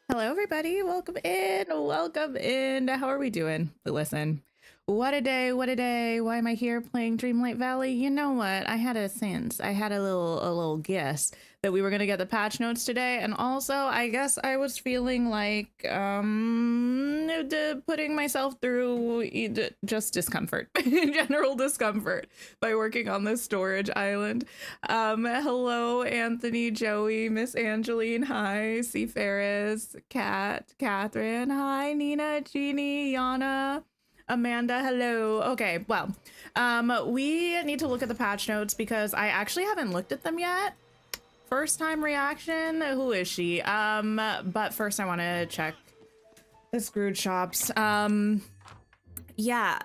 Hello, everybody. Welcome in. Welcome in. How are we doing? Listen, what a day. What a day. Why am I here playing Dreamlight Valley? You know what? I had a sense. I had a little guess that we were going to get the patch notes today. And also, I guess I was feeling like putting myself through just discomfort, general discomfort by working on this storage island. Hello, Anthony, Joey, Miss Angeline, hi, C. Ferris, Kat, Catherine, hi, Nina, Jeannie, Yana, Amanda, hello. Okay, well, we need to look at the patch notes because I actually haven't looked at them yet. First time reaction, who is she? But first I want to check the Scrooge shops. Yeah,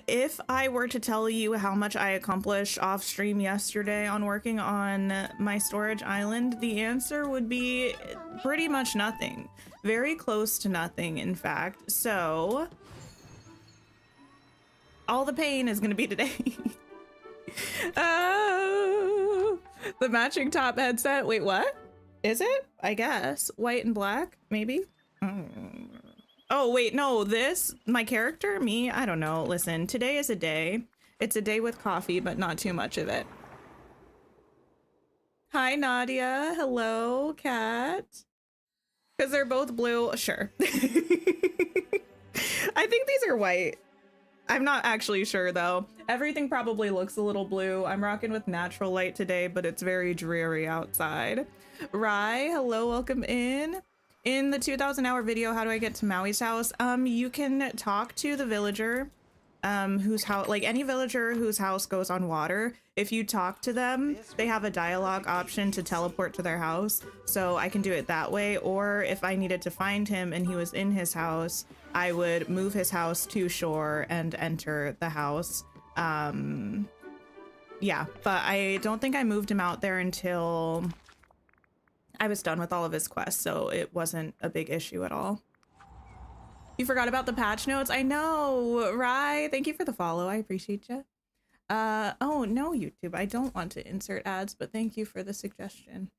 if I were to tell you how much I accomplished off stream yesterday on working on my storage island, the answer would be pretty much nothing. Very close to nothing, in fact. So all the pain is gonna be today. The matching top headset. Wait, what? Is it? I guess. White and black, maybe? Oh, wait, no, my character, me, I don't know. Listen, today is a day. It's a day with coffee, but not too much of it. Hi, Nadia. Hello, Kat. Because they're both blue. Sure. I think these are white. I'm not actually sure, though. Everything probably looks a little blue. I'm rocking with natural light today, but it's very dreary outside. Rye, hello, welcome in. In the 2,000-hour video, how do I get to Maui's house? You can talk to the villager, whose house, like any villager whose house goes on water. If you talk to them, they have a dialogue option to teleport to their house. So I can do it that way. Or if I needed to find him and he was in his house, I would move his house to shore and enter the house. Yeah, but I don't think I moved him out there until I was done with all of his quests, so it wasn't a big issue at all. You forgot about the patch notes? I know, right? Thank you for the follow. I appreciate you. Oh, no, YouTube. I don't want to insert ads, but thank you for the suggestion.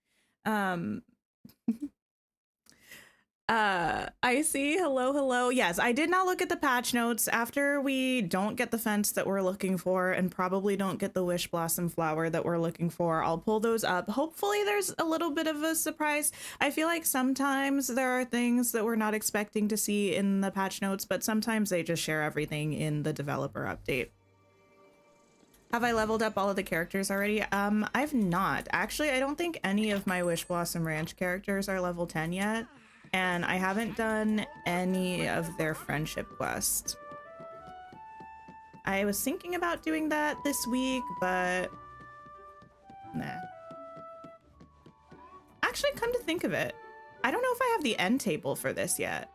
I see. Hello, hello. Yes, I did not look at the patch notes. After we don't get the fence that we're looking for and probably don't get the wish blossom flower that we're looking for, I'll pull those up. Hopefully there's a little bit of a surprise. I feel like sometimes there are things that we're not expecting to see in the patch notes, but sometimes they just share everything in the developer update. Have I leveled up all of the characters already? I've not. Actually, I don't think any of my Wish Blossom Ranch characters are level 10 yet. And I haven't done any of their friendship quests. I was thinking about doing that this week, but nah. Actually, come to think of it, I don't know if I have the end table for this yet.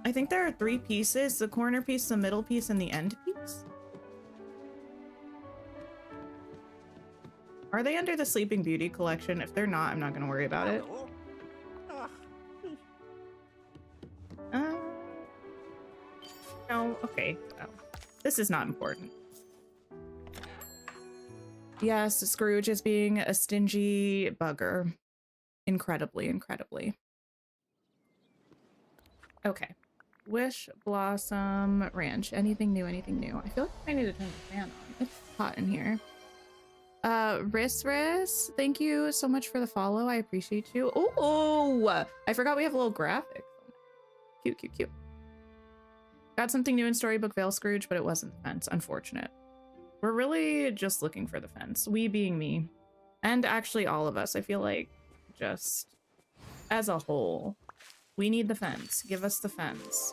I think there are 3 pieces, the corner piece, the middle piece, and the end piece. Are they under the Sleeping Beauty collection? If they're not, I'm not gonna worry about it. No, okay. Well, this is not important. Yes, Scrooge is being a stingy bugger. Incredibly, incredibly. Okay. Wish Blossom Ranch. Anything new, anything new? I feel like I need to turn the fan on. It's hot in here. Riss, thank you so much for the follow. I appreciate you. Oh, I forgot we have a little graphic. Cute, cute, cute. Got something new in Storybook Vale Scrooge, but it wasn't the fence. Unfortunate. We're really just looking for the fence. We being me. And actually all of us. I feel like just as a whole. We need the fence. Give us the fence.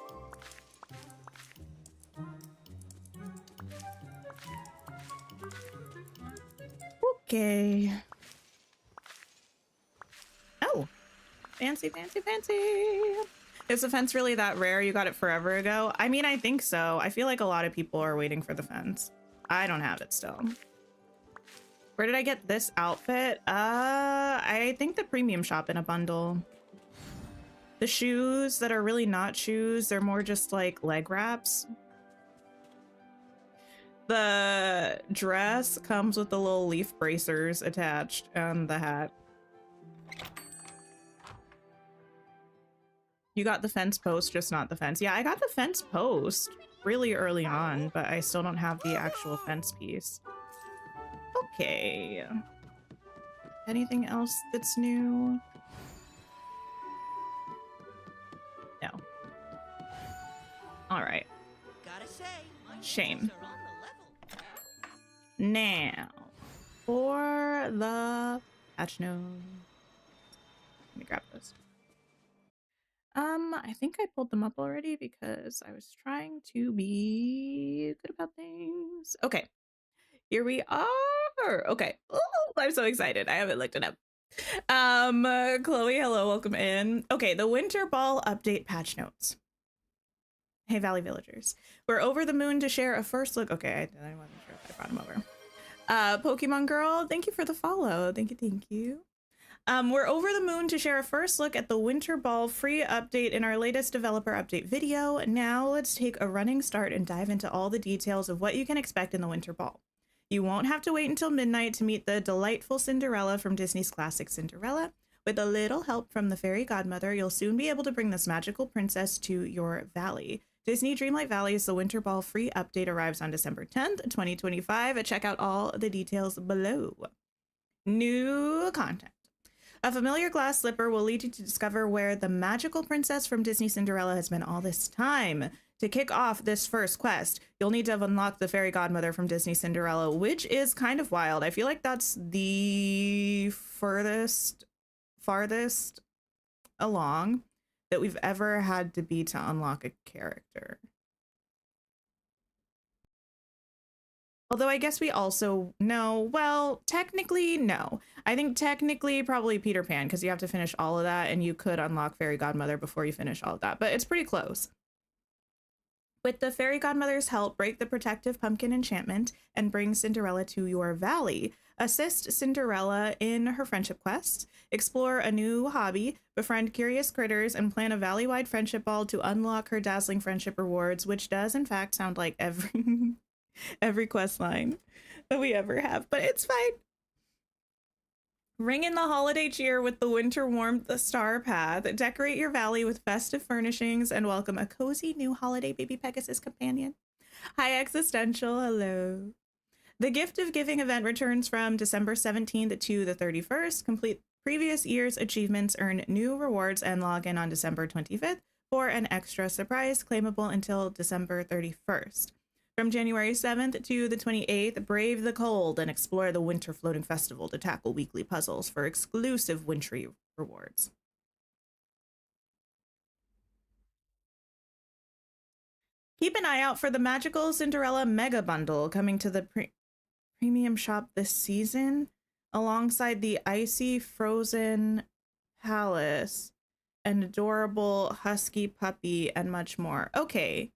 Okay. Oh. Fancy, fancy, fancy. Is the fence really that rare? You got it forever ago? I mean, I think so. I feel like a lot of people are waiting for the fence. I don't have it still. Where did I get this outfit? I think the premium shop in a bundle. The shoes that are really not shoes, they're more just like leg wraps. The dress comes with the little leaf bracers attached and the hat. You got the fence post, just not the fence. Yeah, I got the fence post really early on, but I still don't have the actual fence piece. Okay. Anything else that's new? No. All right. Shame. Now, for the patch notes. Let me grab those. I think I pulled them up already because I was trying to be good about things. Okay, here we are. Okay. Oh, I'm so excited. I haven't looked it up. Chloe, hello, welcome in. Okay, the Winter Ball update patch notes. Hey, Valley Villagers. We're over the moon to share a first look. Okay, I wasn't sure if I brought him over. Pokemon Girl, thank you for the follow. Thank you, thank you. We're over the moon to share a first look at the Winter Ball free update in our latest developer update video. Now let's take a running start and dive into all the details of what you can expect in the Winter Ball. You won't have to wait until midnight to meet the delightful Cinderella from Disney's classic Cinderella. With a little help from the fairy godmother, you'll soon be able to bring this magical princess to your valley. Disney Dreamlight Valley's The Winter Ball free update arrives on December 10th, 2025. Check out all the details below. New content. A familiar glass slipper will lead you to discover where the magical princess from Disney Cinderella has been all this time. To kick off this first quest, you'll need to have unlocked the fairy godmother from Disney Cinderella, which is kind of wild. I feel like that's the farthest along that we've ever had to be to unlock a character. Although I guess we also know, well, technically, no. I think technically probably Peter Pan, because you have to finish all of that and you could unlock Fairy Godmother before you finish all of that, but it's pretty close. With the Fairy Godmother's help, break the protective pumpkin enchantment and bring Cinderella to your valley. Assist Cinderella in her friendship quests, explore a new hobby, befriend curious critters, and plan a valley-wide friendship ball to unlock her dazzling friendship rewards, which does in fact sound like every quest line that we ever have, but it's fine. Ring in the holiday cheer with the winter warmth, the star path. Decorate your valley with festive furnishings and welcome a cozy new holiday baby Pegasus companion. Hi Existential, hello. The Gift of Giving event returns from December 17th to the 31st. Complete previous year's achievements, earn new rewards, and log in on December 25th for an extra surprise claimable until December 31st. From January 7th to the 28th, brave the cold and explore the Winter Floating Festival to tackle weekly puzzles for exclusive wintry rewards. Keep an eye out for the magical Cinderella Mega Bundle coming to the premium shop this season, alongside the icy frozen palace, an adorable husky puppy, and much more. Okay.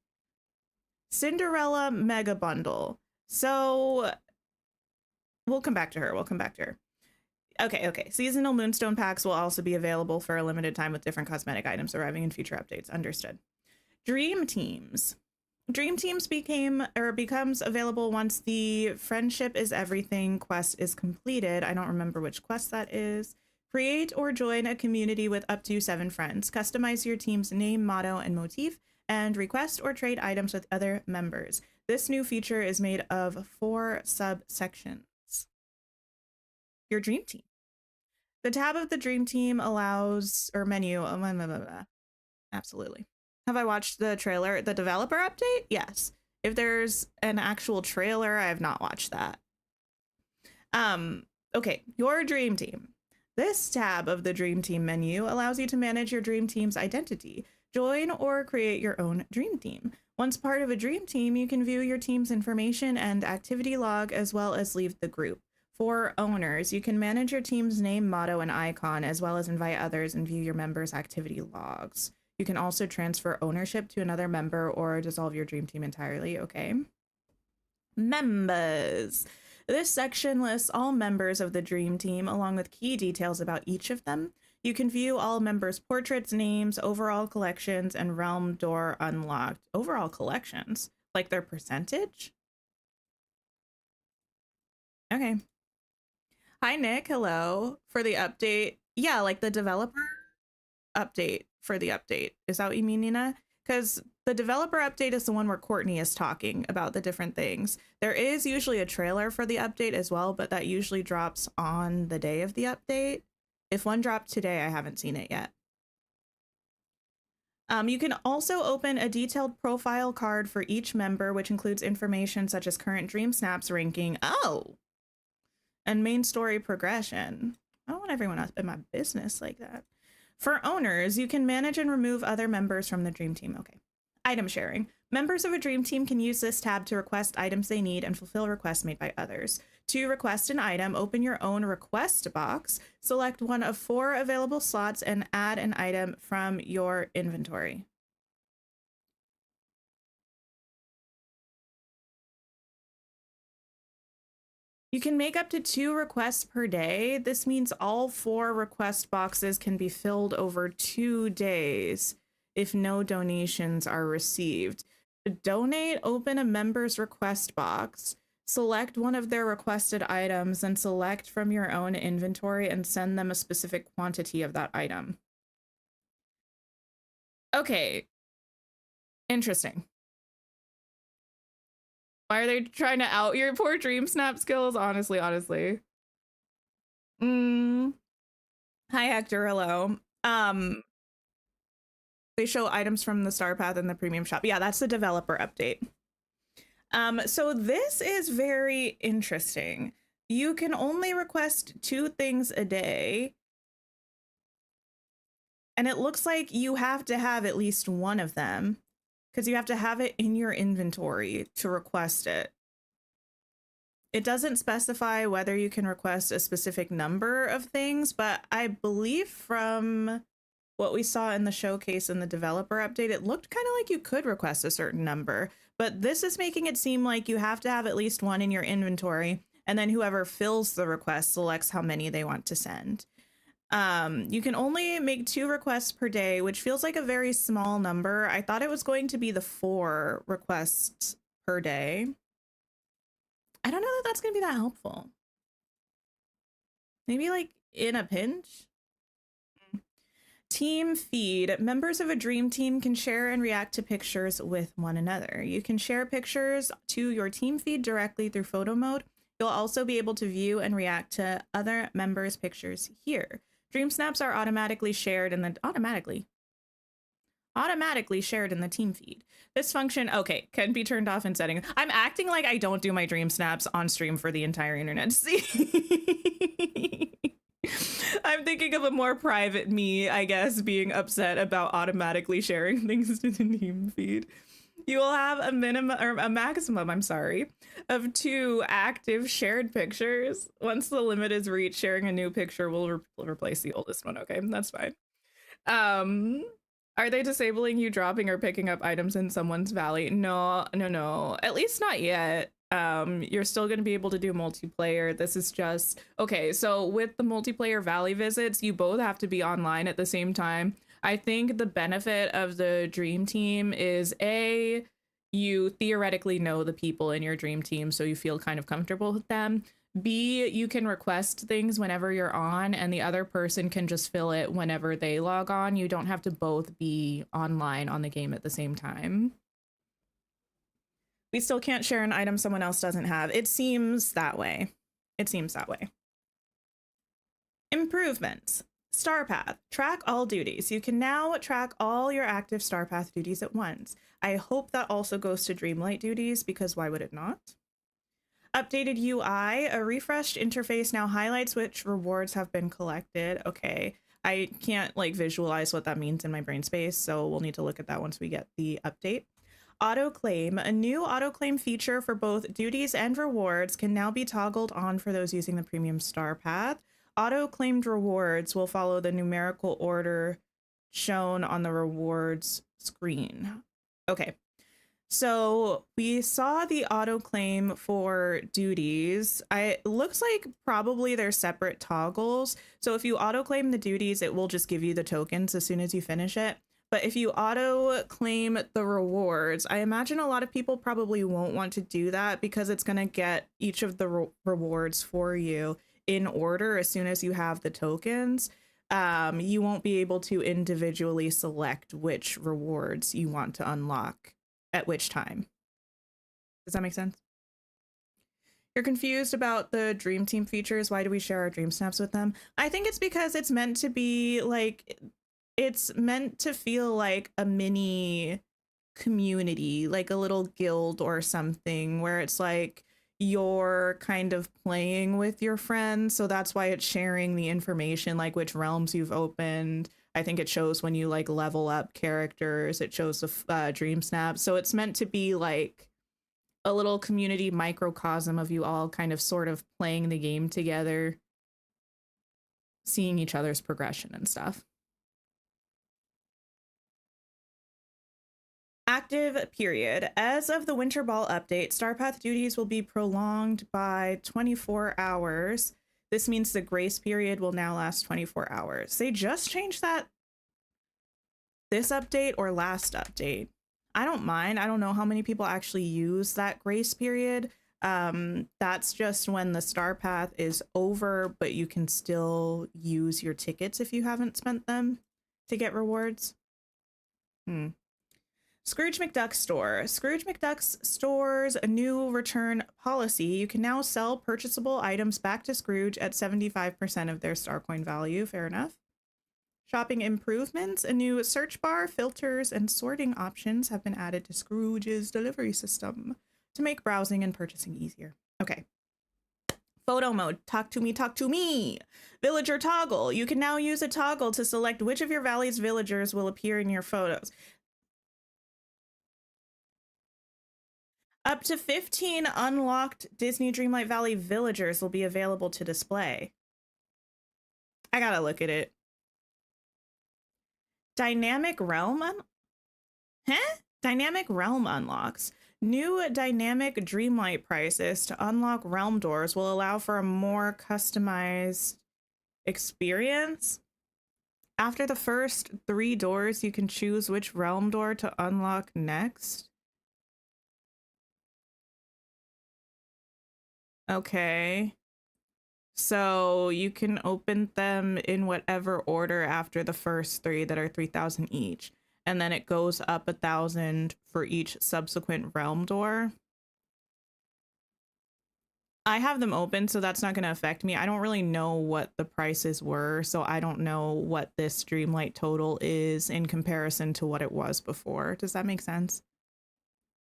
Cinderella Mega Bundle. So we'll come back to her. Okay. Seasonal Moonstone packs will also be available for a limited time with different cosmetic items arriving in future updates. Understood. Dream Teams. Dream Teams becomes available once the Friendship is Everything quest is completed. I don't remember which quest that is. Create or join a community with up to 7 friends. Customize your team's name, motto, and motif, and request or trade items with other members. This new feature is made of 4 subsections. Your Dream Team. The tab of the Dream Team allows, or menu, absolutely. Have I watched the trailer, the developer update? Yes. If there's an actual trailer, I have not watched that. Okay, your Dream Team. This tab of the Dream Team menu allows you to manage your Dream Team's identity. Join or create your own Dream Team. Once part of a Dream Team, you can view your team's information and activity log, as well as leave the group. For owners, you can manage your team's name, motto, and icon, as well as invite others and view your members' activity logs. You can also transfer ownership to another member or dissolve your Dream Team entirely. Okay. Members. This section lists all members of the Dream Team along with key details about each of them. You can view all members' portraits, names, overall collections, and realm door unlocked. Overall collections? Like their percentage? Okay. Hi, Nick. Hello. For the update. Yeah, like the developer update for the update. Is that what you mean, Nina? Because the developer update is the one where Courtney is talking about the different things. There is usually a trailer for the update as well, but that usually drops on the day of the update. If one dropped today, I haven't seen it yet. You can also open a detailed profile card for each member, which includes information such as current Dream Snaps ranking. Oh! And main story progression. I don't want everyone up in my business like that. For owners, you can manage and remove other members from the Dream Team. Okay. Item sharing. Members of a Dream Team can use this tab to request items they need and fulfill requests made by others. To request an item, open your own request box, select one of 4 available slots, and add an item from your inventory. You can make up to 2 requests per day. This means all 4 request boxes can be filled over 2 days if no donations are received. To donate, open a member's request box, select one of their requested items, and select from your own inventory and send them a specific quantity of that item. Okay. Interesting. Why are they trying to out your poor Dream Snap skills? Honestly. Hi, Hector. Hello. They show items from the Star Path in the premium shop. Yeah, that's the developer update. So this is very interesting. You can only request 2 things a day. And it looks like you have to have at least one of them, because you have to have it in your inventory to request it. It doesn't specify whether you can request a specific number of things, but I believe from what we saw in the showcase in the developer update, it looked kind of like you could request a certain number, but this is making it seem like you have to have at least one in your inventory, and then whoever fills the request selects how many they want to send. You can only make 2 requests per day, which feels like a very small number. I thought it was going to be the 4 requests per day. I don't know that that's going to be that helpful. Maybe like in a pinch. Team feed. Members of a Dream Team can share and react to pictures with one another. You can share pictures to your team feed directly through photo mode. You'll also be able to view and react to other members' pictures here. Dream Snaps are automatically shared in the shared in the team feed. This function, okay, can be turned off in settings. I'm acting like I don't do my Dream Snaps on stream for the entire internet to see. I'm thinking of a more private me, I guess, being upset about automatically sharing things to the team feed. You will have a minimum or a maximum, I'm sorry, of 2 active shared pictures. Once the limit is reached, sharing a new picture will replace the oldest one. Okay, that's fine. Are they disabling you dropping or picking up items in someone's valley? No, no, no. At least not yet. You're still going to be able to do multiplayer. This is just okay. So with the multiplayer valley visits, you both have to be online at the same time. I think the benefit of the dream team is you theoretically know the people in your dream team, so you feel kind of comfortable with them. B, you can request things whenever you're on, and the other person can just fill it whenever they log on. You don't have to both be online on the game at the same time. We still can't share an item someone else doesn't have. It seems that way. It seems that way. Improvements. Star Path. Track all duties. You can now track all your active Star Path duties at once. I hope that also goes to Dreamlight duties, because why would it not? Updated UI. A refreshed interface now highlights which rewards have been collected. Okay. I can't like visualize what that means in my brain space, so we'll need to look at that once we get the update. Auto claim. A new auto claim feature for both duties and rewards can now be toggled on for those using the premium Star Path. Auto claimed rewards will follow the numerical order shown on the rewards screen. Okay. So we saw the auto claim for duties. It looks like probably they're separate toggles. So if you auto claim the duties, it will just give you the tokens as soon as you finish it. But if you auto claim the rewards, I imagine a lot of people probably won't want to do that, because it's going to get each of the rewards for you in order as soon as you have the tokens. You won't be able to individually select which rewards you want to unlock at which time. Does that make sense? You're confused about the dream team features. Why do we share our dream snaps with them? I think it's because it's meant to be like, it's meant to feel like a mini community, like a little guild or something, where it's like you're kind of playing with your friends. So that's why it's sharing the information, like which realms you've opened. I think it shows when you like level up characters. It shows the dream snaps. So it's meant to be like a little community microcosm of you all kind of sort of playing the game together, seeing each other's progression and stuff. Active period. As of the Winter Ball update, Star Path duties will be prolonged by 24 hours. This means the grace period will now last 24 hours. They just changed that this update or last update. I don't mind. I don't know how many people actually use that grace period. That's just when the Star Path is over, but you can still use your tickets if you haven't spent them to get rewards. Scrooge McDuck's store. Scrooge McDuck's store's a new return policy. You can now sell purchasable items back to Scrooge at 75% of their star coin value. Fair enough. Shopping improvements. A new search bar, filters, and sorting options have been added to Scrooge's delivery system to make browsing and purchasing easier. Okay. Photo mode. Talk to me, talk to me. Villager toggle. You can now use a toggle to select which of your valley's villagers will appear in your photos. Up to 15 unlocked Disney Dreamlight Valley villagers will be available to display. I gotta look at it. Dynamic realm Dynamic realm unlocks. New dynamic Dreamlight prices to unlock realm doors will allow for a more customized experience. After the first 3 doors, you can choose which realm door to unlock next. Okay. So you can open them in whatever order after the first 3 that are 3,000 each. And then it goes up 1,000 for each subsequent realm door. I have them open, so that's not going to affect me. I don't really know what the prices were, so I don't know what this Dreamlight total is in comparison to what it was before. Does that make sense?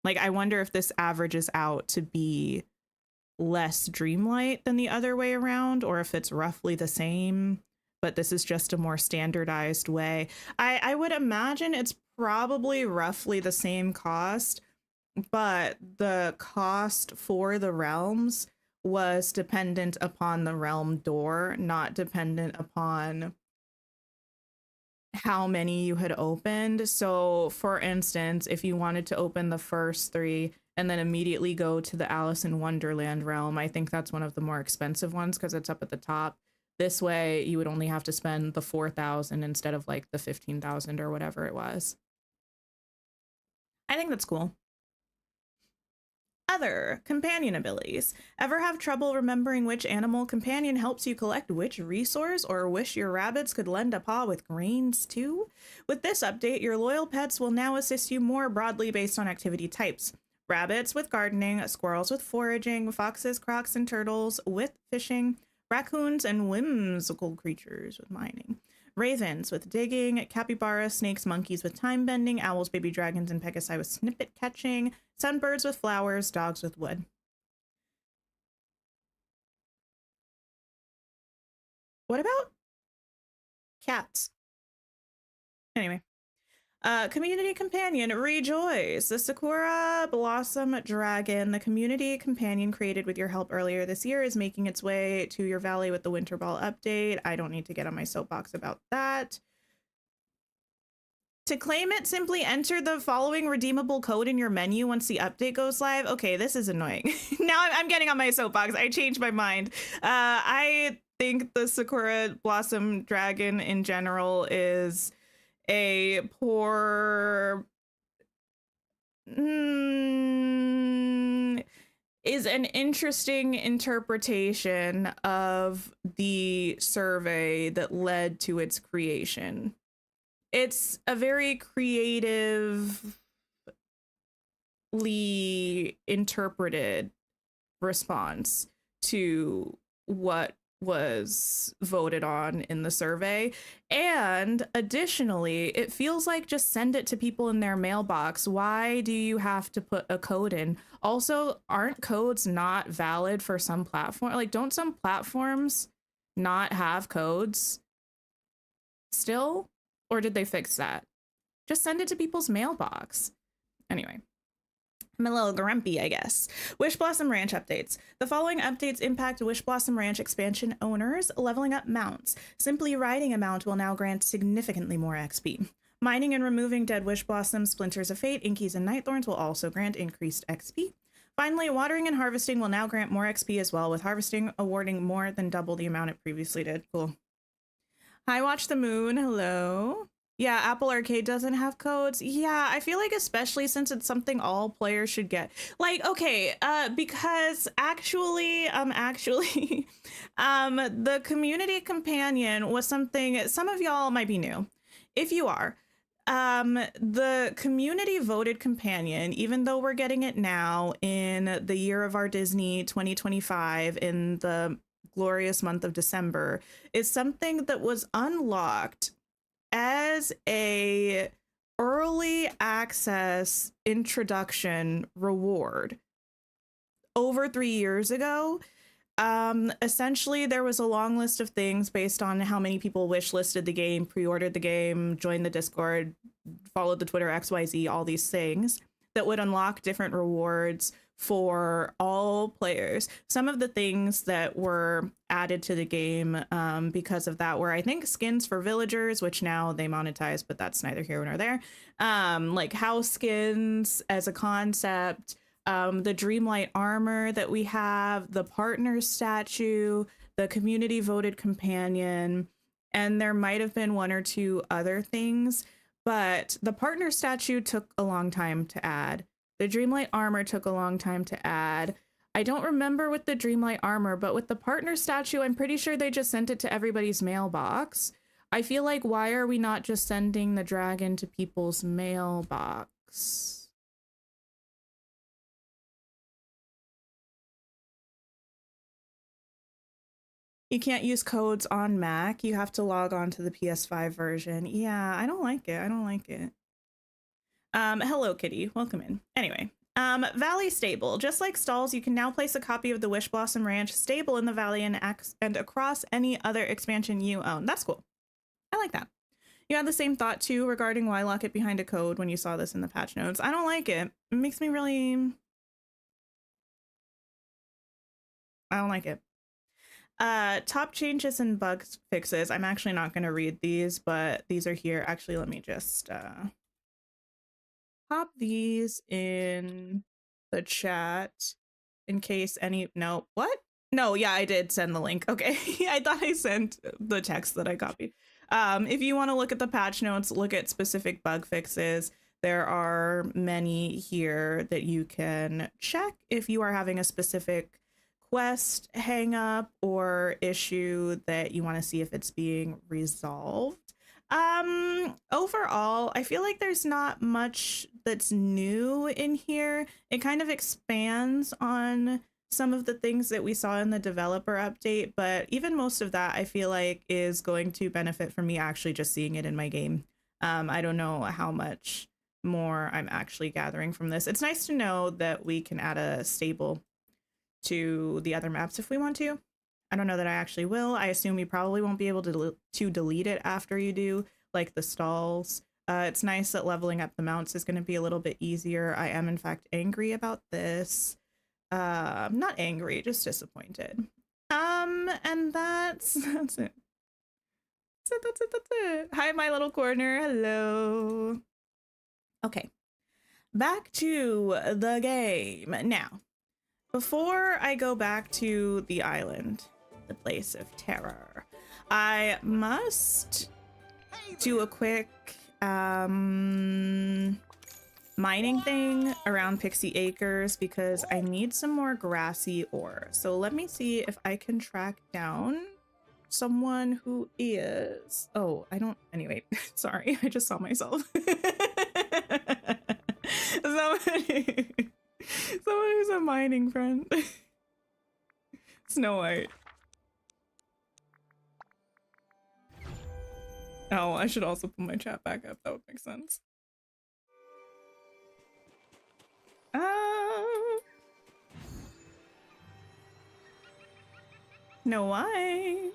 Like, I wonder if this averages out to be less Dreamlight than the other way around, or if it's roughly the same, but this is just a more standardized way. I would imagine it's probably roughly the same cost, but the cost for the realms was dependent upon the realm door, not dependent upon how many you had opened. So, for instance, if you wanted to open the first 3 and then immediately go to the Alice in Wonderland realm, I think that's one of the more expensive ones because it's up at the top. This way, you would only have to spend the 4,000 instead of like the 15,000 or whatever it was. I think that's cool. Other companion abilities. Ever have trouble remembering which animal companion helps you collect which resource, or wish your rabbits could lend a paw with grains too? With this update, your loyal pets will now assist you more broadly based on activity types. Rabbits with gardening, squirrels with foraging, foxes, crocs, and turtles with fishing, raccoons and whimsical creatures with mining, ravens with digging, capybaras, snakes, monkeys with time bending, owls, baby dragons, and pegasi with snippet catching, sunbirds with flowers, dogs with wood. What about cats? Anyway. Community companion, rejoice! The Sakura Blossom Dragon, the community companion created with your help earlier this year, is making its way to your valley with the Winter Ball update. I don't need to get on my soapbox about that. To claim it, simply enter the following redeemable code in your menu once the update goes live. Okay, this is annoying. Now I'm getting on my soapbox. I changed my mind. I think the Sakura Blossom Dragon in general is a poor is an interesting interpretation of the survey that led to its creation. It's a very creatively interpreted response to what was voted on in the survey. And additionally, it feels like just send it to people in their mailbox. Why do you have to put a code in? Also, aren't codes not valid for some platform? Like, don't some platforms not have codes still? Or did they fix that? Just send it to people's mailbox. Anyway. I'm a little grumpy, I guess. Wish Blossom Ranch updates. The following updates impact Wish Blossom Ranch expansion owners. Leveling up mounts. Simply riding a mount will now grant significantly more XP. Mining and removing dead Wish Blossoms, Splinters of Fate, Inkies, and Nightthorns will also grant increased XP. Finally, watering and harvesting will now grant more XP as well, with harvesting awarding more than double the amount it previously did. Cool. Hi, Watch the Moon. Hello. Yeah, Apple Arcade doesn't have codes. Yeah, I feel like especially since it's something all players should get. Like, okay, because actually, the community companion was something some of y'all might be new. If you are, the community voted companion, even though we're getting it now in the year of our Disney 2025 in the glorious month of December, is something that was unlocked as a early access introduction reward over 3 years ago. Essentially, there was a long list of things based on how many people wish listed the game, pre-ordered the game, joined the Discord, followed the Twitter XYZ, all these things that would unlock different rewards for all players. Some of the things that were added to the game because of that were, I think, skins for villagers, which now they monetize, but that's neither here nor there. Like house skins as a concept, the Dreamlight armor that we have, the partner statue, the community voted companion, and there might have been one or two other things, but the partner statue took a long time to add. The Dreamlight armor took a long time to add. I don't remember with the Dreamlight armor, but with the partner statue, I'm pretty sure they just sent it to everybody's mailbox. I feel like, why are we not just sending the dragon to people's mailbox? You can't use codes on Mac. You have to log on to the PS5 version. Yeah, I don't like it. I don't like it. Hello, Kitty. Welcome in. Anyway, Valley Stable. Just like stalls, you can now place a copy of the Wish Blossom Ranch stable in the Valley and across any other expansion you own. That's cool. I like that. You had the same thought too regarding why lock it behind a code when you saw this in the patch notes. I don't like it. It makes me really... I don't like it. Top changes and bug fixes. I'm actually not going to read these, but these are here. Actually, let me just pop these in the chat in case any... No, what? No, yeah, I did send the link. Okay, I thought I sent the text that I copied. If you want to look at the patch notes, look at specific bug fixes. There are many here that you can check if you are having a specific quest hang up or issue that you want to see if it's being resolved. Overall, I feel like there's not much that's new in here. It kind of expands on some of the things that we saw in the developer update, but even most of that I feel like is going to benefit from me actually just seeing it in my game. I don't know how much more I'm actually gathering from this. It's nice to know that we can add a stable to the other maps if we want to. I don't know that I actually will. I assume you probably won't be able to delete it after you do, like the stalls. It's nice that leveling up the mounts is going to be a little bit easier. I am in fact angry about this. Not angry, just disappointed. And that's it. That's it. Hi, my little corner. Hello. Okay, back to the game now. Before I go back to the island, the place of terror, I must do a quick mining thing around Pixie Acres because I need some more grassy ore. So let me see if I can track down someone who is... Oh, I don't... Anyway, sorry, I just saw myself. Someone who's a mining friend. Snow White. Oh, I should also put my chat back up. That would make sense. Snow White.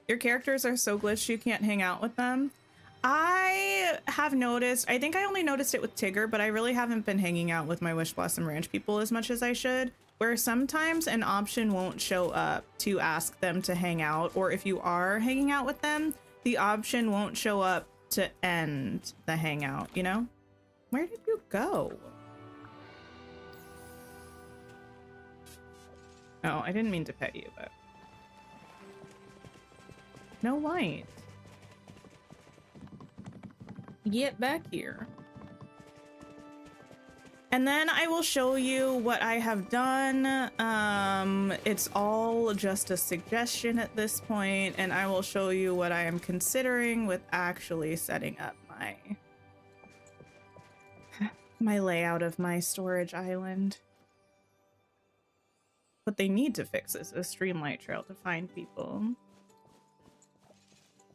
Your characters are so glitched you can't hang out with them. I have noticed, I think I only noticed it with Tigger, but I really haven't been hanging out with my Wish Blossom Ranch people as much as I should, where sometimes an option won't show up to ask them to hang out, or if you are hanging out with them, the option won't show up to end the hangout, you know? Where did you go? Oh, I didn't mean to pet you, but... No White. Get back here. And then I will show you what I have done. It's all just a suggestion at this point, and I will show you what I am considering with actually setting up my layout of my storage island. What they need to fix is a streamlight trail to find people.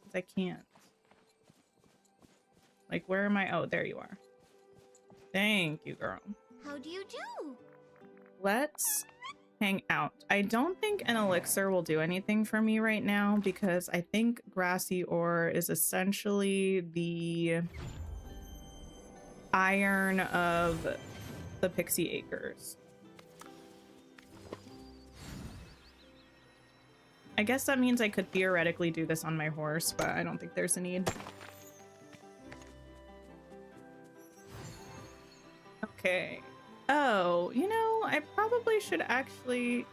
'Cause I can't. Like, where am I? Oh, there you are. Thank you, girl. How do you do? Let's hang out. I don't think an elixir will do anything for me right now because I think grassy ore is essentially the iron of the Pixie Acres. I guess that means I could theoretically do this on my horse, but I don't think there's a need. Okay. Oh, you know, I probably should actually...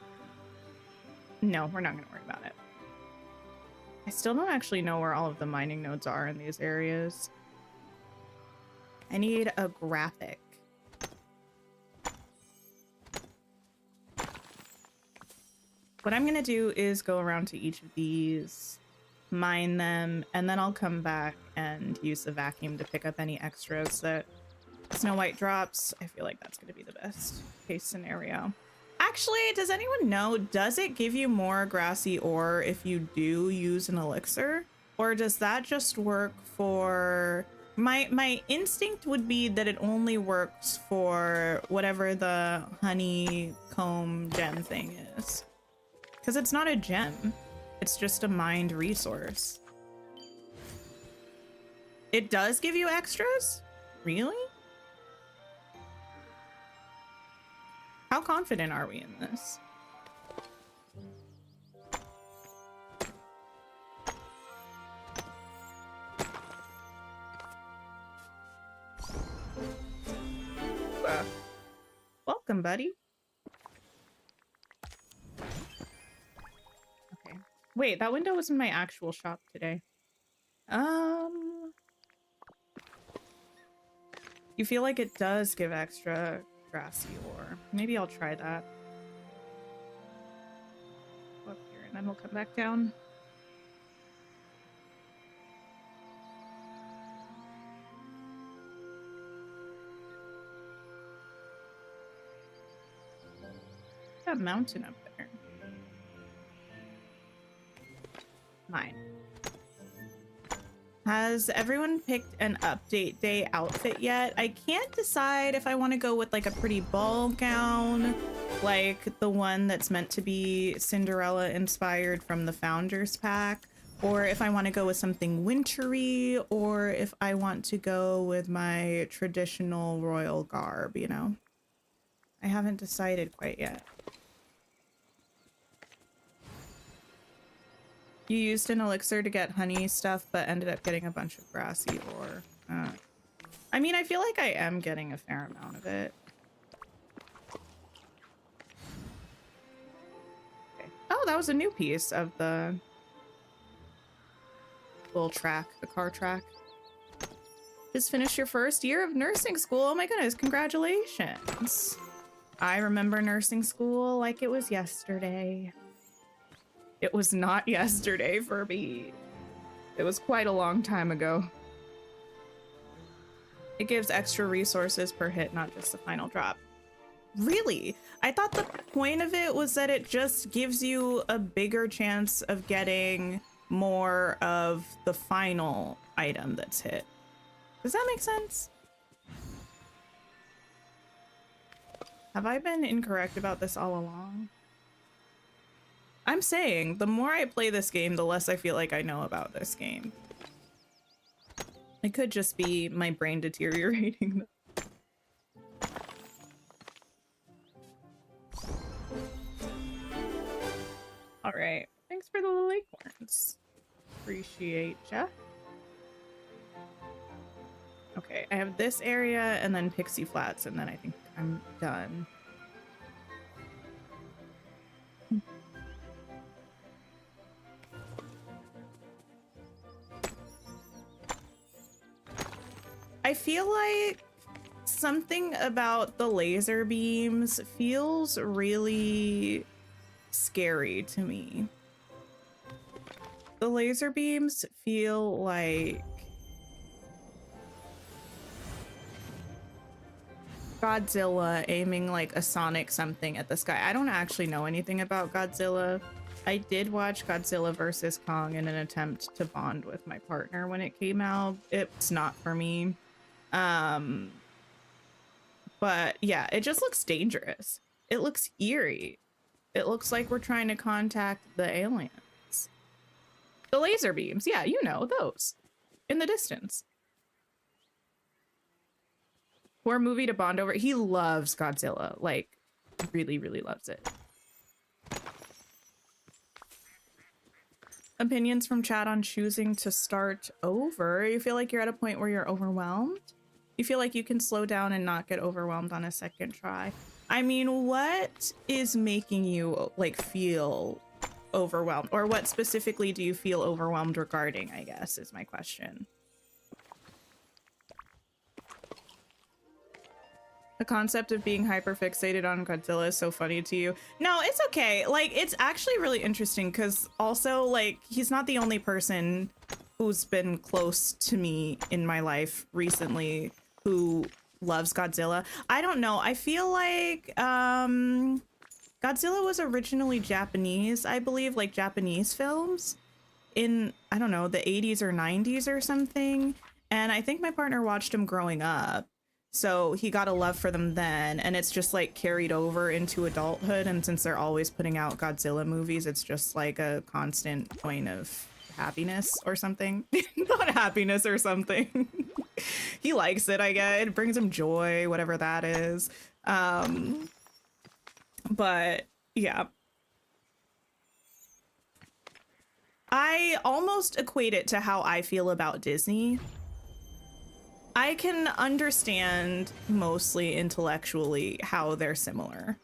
No, we're not going to worry about it. I still don't actually know where all of the mining nodes are in these areas. I need a graphic. What I'm going to do is go around to each of these, mine them, and then I'll come back and use the vacuum to pick up any extras that Snow White drops. I feel like that's going to be the best case scenario. Actually, does anyone know, does it give you more grassy ore if you do use an elixir? Or does that just work for... My instinct would be that it only works for whatever the honeycomb gem thing is. Because it's not a gem. It's just a mined resource. It does give you extras? Really? How confident are we in this? Welcome, buddy. Okay. Wait, that window was in my actual shop today. You feel like it does give extra grassy ore. Maybe I'll try that. Go up here and then we'll come back down. That mountain up there. Mine. Has everyone picked an update day outfit yet? I can't decide if I want to go with like a pretty ball gown, like the one that's meant to be Cinderella inspired from the Founders Pack, or if I want to go with something wintry, or if I want to go with my traditional royal garb, you know? I haven't decided quite yet. You used an elixir to get honey stuff, but ended up getting a bunch of grassy ore. I mean, I feel like I am getting a fair amount of it. Okay. Oh, that was a new piece of the little track, the car track. Just finished your first year of nursing school. Oh my goodness, congratulations. I remember nursing school like it was yesterday. It was not yesterday for me. It was quite a long time ago. It gives extra resources per hit, not just the final drop. Really? I thought the point of it was that it just gives you a bigger chance of getting more of the final item that's hit. Does that make sense? Have I been incorrect about this all along? I'm saying, the more I play this game, the less I feel like I know about this game. It could just be my brain deteriorating. All right, thanks for the little acorns. Appreciate ya. Okay, I have this area and then Pixie Flats, and then I think I'm done. I feel like something about the laser beams feels really scary to me. The laser beams feel like Godzilla aiming like a sonic something at the sky. I don't actually know anything about Godzilla. I did watch Godzilla vs. Kong in an attempt to bond with my partner when it came out. It's not for me. But yeah, it just looks dangerous. It looks eerie. It looks like we're trying to contact the aliens. The laser beams, yeah, you know, those in the distance. Poor movie to bond over. He loves Godzilla, like really, really loves it. Opinions from chat on choosing to start over. You feel like you're at a point where you're overwhelmed? You feel like you can slow down and not get overwhelmed on a second try? I mean, what is making you like feel overwhelmed? Or what specifically do you feel overwhelmed regarding, I guess, is my question. The concept of being hyperfixated on Godzilla is so funny to you. No, it's okay. Like, it's actually really interesting because also, like, he's not the only person who's been close to me in my life recently who loves Godzilla. I don't know. I feel like Godzilla was originally Japanese, I believe, like Japanese films in, I don't know, the 80s or 90s or something. And I think my partner watched him growing up. So he got a love for them then, and it's just like carried over into adulthood. And since they're always putting out Godzilla movies, it's just like a constant point of happiness or something. Not happiness or something. He likes it, I guess. It brings him joy, whatever that is. But yeah. I almost equate it to how I feel about Disney. I can understand mostly intellectually how they're similar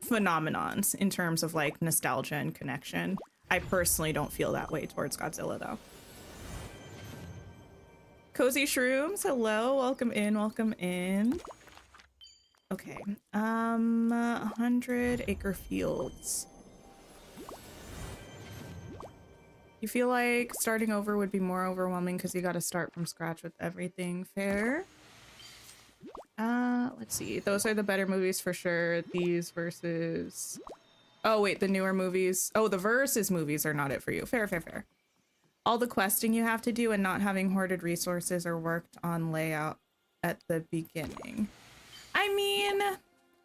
phenomenons in terms of like nostalgia and connection. I personally don't feel that way towards Godzilla though. Cozy Shrooms, hello, welcome in, welcome in. Okay, 100 acre fields. You feel like starting over would be more overwhelming because you got to start from scratch with everything. Fair. Let's see. Those are the better movies for sure. These versus... Oh, wait, the newer movies. Oh, the versus movies are not it for you. Fair, fair, fair. All the questing you have to do and not having hoarded resources or worked on layout at the beginning. I mean,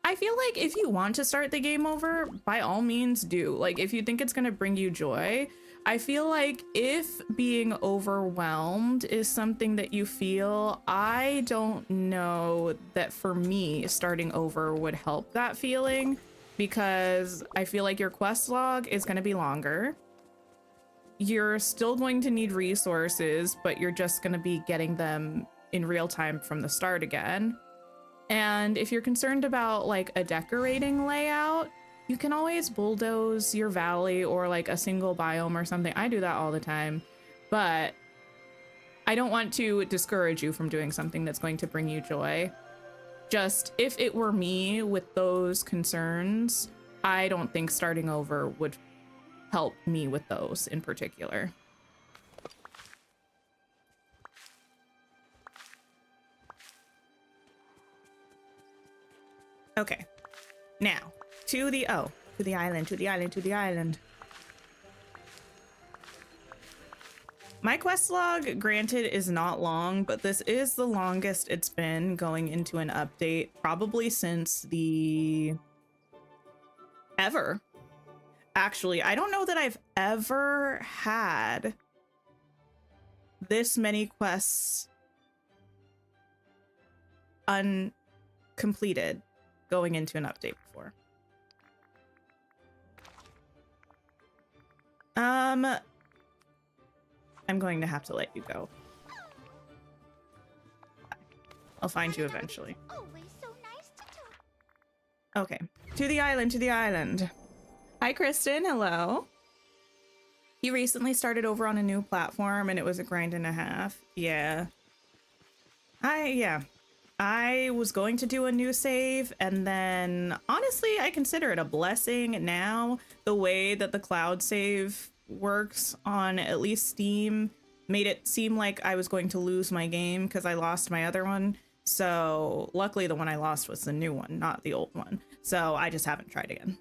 I feel like if you want to start the game over, by all means do. Like, if you think it's going to bring you joy... I feel like if being overwhelmed is something that you feel, I don't know that for me, starting over would help that feeling because I feel like your quest log is going to be longer. You're still going to need resources, but you're just going to be getting them in real time from the start again. And if you're concerned about like a decorating layout, you can always bulldoze your valley or like a single biome or something. I do that all the time, but I don't want to discourage you from doing something that's going to bring you joy. Just if it were me with those concerns, I don't think starting over would help me with those in particular. Okay, now. To the island, to the island, to the island. My quest log, granted, is not long, but this is the longest it's been going into an update, probably since the... ever. Actually, I don't know that I've ever had this many quests uncompleted going into an update before. I'm going to have to let you go. I'll find you eventually. Okay, to the island, to the island. Hi, Kristen, hello. He recently started over on a new platform and it was a grind and a half. Yeah. I was going to do a new save, and then honestly, I consider it a blessing now. The way that the cloud save works on at least Steam made it seem like I was going to lose my game because I lost my other one. So luckily the one I lost was the new one, not the old one. So I just haven't tried again.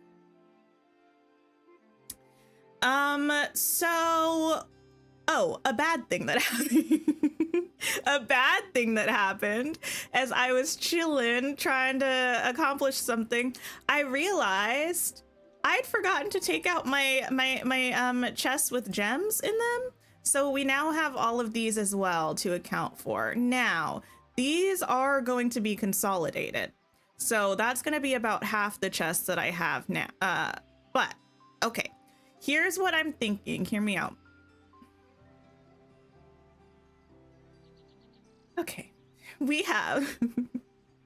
A bad thing that happened. A bad thing that happened as I was chilling trying to accomplish something. I realized I'd forgotten to take out my chests with gems in them. So we now have all of these as well to account for. Now, these are going to be consolidated. So that's going to be about half the chests that I have now. But okay, here's what I'm thinking. Hear me out. Okay, we have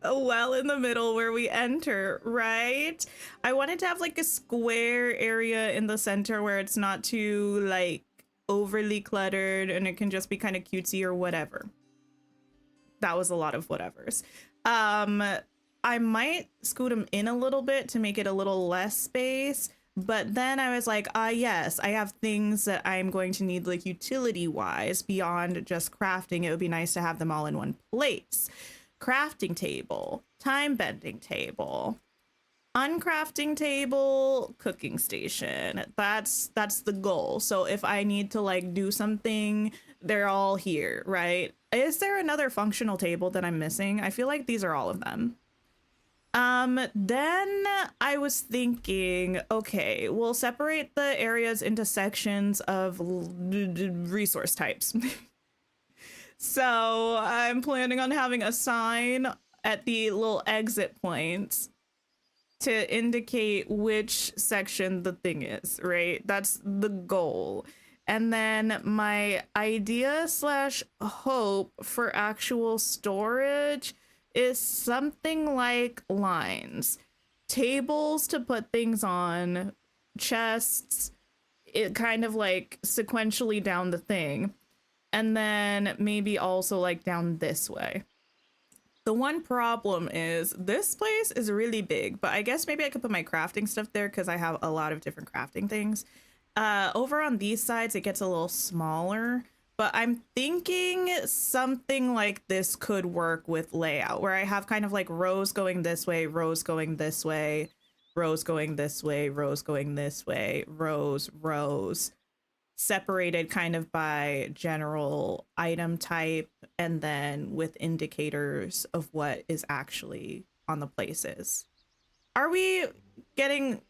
a well in the middle where we enter, right? I wanted to have like a square area in the center where it's not too like overly cluttered and it can just be kind of cutesy or whatever. That was a lot of whatevers. I might scoot them in a little bit to make it a little less space. But then I was like, yes, I have things that I'm going to need like utility wise beyond just crafting. It would be nice to have them all in one place. Crafting table, time bending table, uncrafting table, cooking station. That's the goal. So if I need to like do something, they're all here, right? Is there another functional table that I'm missing? I feel like these are all of them. Then I was thinking, okay, we'll separate the areas into sections of resource types. So I'm planning on having a sign at the little exit points to indicate which section the thing is, right? That's the goal. And then my idea slash hope for actual storage is something like lines, tables to put things on, chests, it kind of like sequentially down the thing, and then maybe also like down this way. The one problem is this place is really big, but I guess maybe I could put my crafting stuff there because I have a lot of different crafting things. Over on these sides, it gets a little smaller, but I'm thinking something like this could work with layout where I have kind of like rows going this way, rows going this way, rows going this way, rows going this way, rows, rows, separated kind of by general item type and then with indicators of what is actually on the places. Are we getting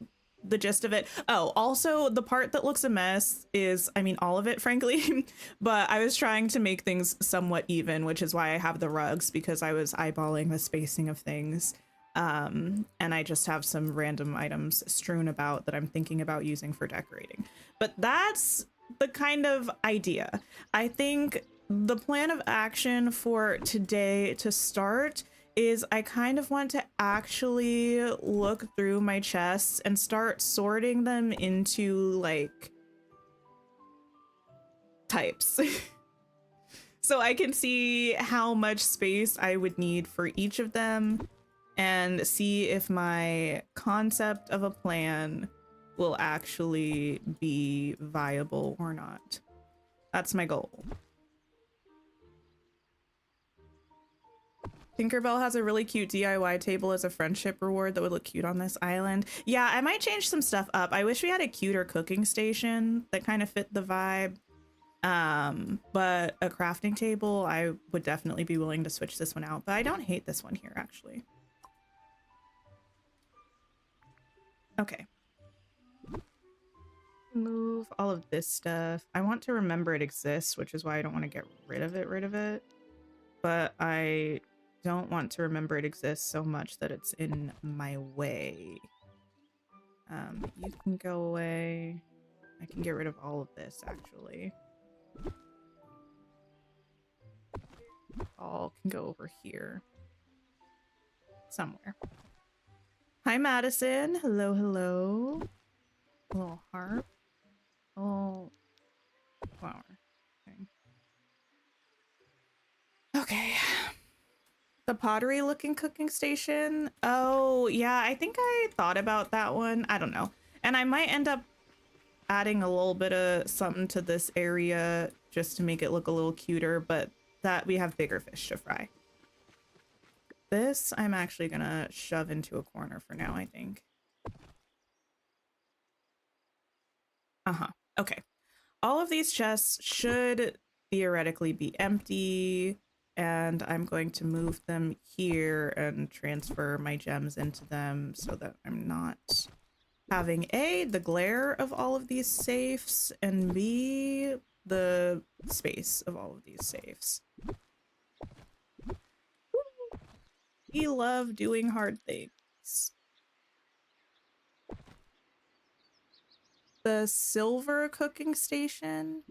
the gist of it? Oh, also the part that looks a mess is, I mean, all of it, frankly, but I was trying to make things somewhat even, which is why I have the rugs, because I was eyeballing the spacing of things. And I just have some random items strewn about that I'm thinking about using for decorating. But that's the kind of idea. I think the plan of action for today to start is I kind of want to actually look through my chests and start sorting them into like types. So I can see how much space I would need for each of them and see if my concept of a plan will actually be viable or not. That's my goal. Tinkerbell has a really cute DIY table as a friendship reward that would look cute on this island. Yeah, I might change some stuff up. I wish we had a cuter cooking station that kind of fit the vibe. But a crafting table, I would definitely be willing to switch this one out. But I don't hate this one here, actually. Okay. Move all of this stuff. I want to remember it exists, which is why I don't want to get rid of it. But I don't want to remember it exists so much that it's in my way. You can go away. I can get rid of all of this, actually. All can go over here. Somewhere. Hi, Madison. Hello, hello. A little harp. Oh, flower. Okay. The pottery looking cooking station. Oh, yeah, I think I thought about that one. I don't know. And I might end up adding a little bit of something to this area just to make it look a little cuter, but that we have bigger fish to fry. This I'm actually gonna shove into a corner for now, I think. Okay. All of these chests should theoretically be empty, and I'm going to move them here and transfer my gems into them so that I'm not having A, the glare of all of these safes, and B, the space of all of these safes. We love doing hard things. The silver cooking station?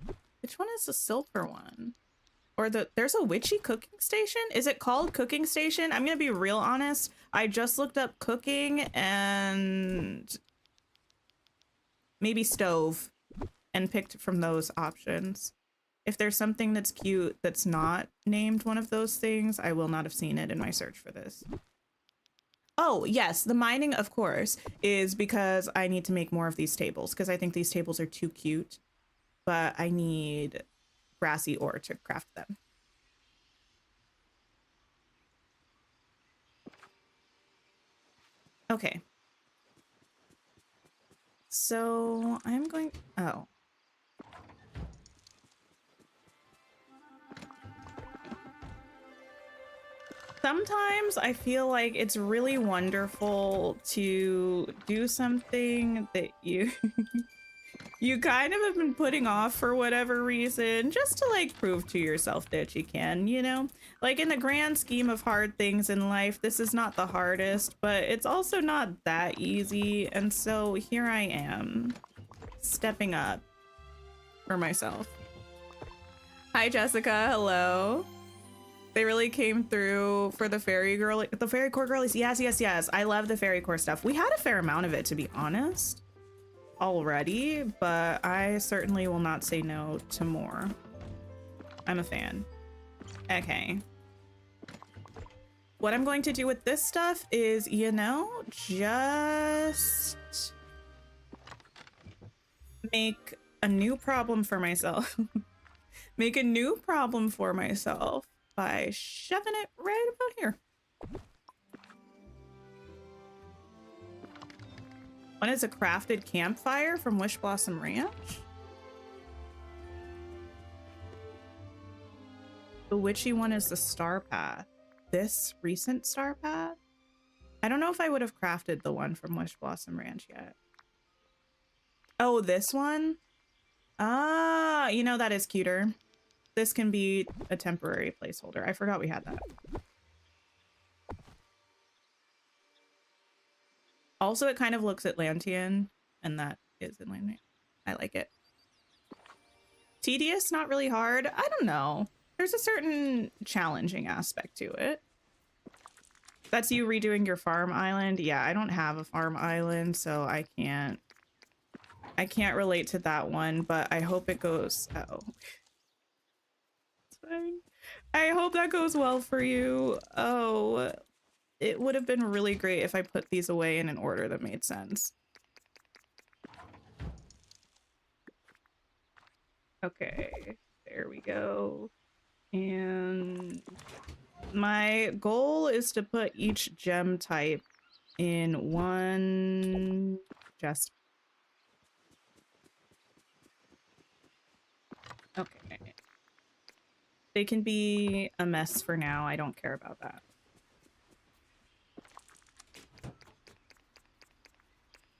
Which one is the silver one? Or there's a witchy cooking station? Is it called cooking station? I'm gonna be real honest. I just looked up cooking and maybe stove and picked from those options. If there's something that's cute that's not named one of those things, I will not have seen it in my search for this. Oh, yes, the mining, of course, is because I need to make more of these tables because I think these tables are too cute, but I need grassy ore to craft them. Okay. So I'm going, oh. Sometimes I feel like it's really wonderful to do something that you you kind of have been putting off for whatever reason, just to like prove to yourself that you can, you know? Like in the grand scheme of hard things in life, this is not the hardest, but it's also not that easy. And so here I am, stepping up for myself. Hi, Jessica. Hello. They really came through for the fairy core girlies. Yes, yes, yes. I love the fairy core stuff. We had a fair amount of it, to be honest, already, but I certainly will not say no to more. I'm a fan. Okay. What I'm going to do with this stuff is, you know, just make a new problem for myself. Make a new problem for myself by shoving it right about here. One is a crafted campfire from Wish Blossom Ranch. The witchy one is the star path. This recent star path? I don't know if I would have crafted the one from Wish Blossom Ranch yet. Oh, this one? Ah, you know, that is cuter. This can be a temporary placeholder. I forgot we had that. Also, it kind of looks Atlantean, and that is Atlantean. I like it. Tedious, not really hard. I don't know. There's a certain challenging aspect to it. That's you redoing your farm island. Yeah, I don't have a farm island, so I can't relate to that one, but I hope it goes... Oh. It's fine. I hope that goes well for you. Oh, it would have been really great if I put these away in an order that made sense. Okay, there we go. And my goal is to put each gem type in one chest. Okay. They can be a mess for now. I don't care about that.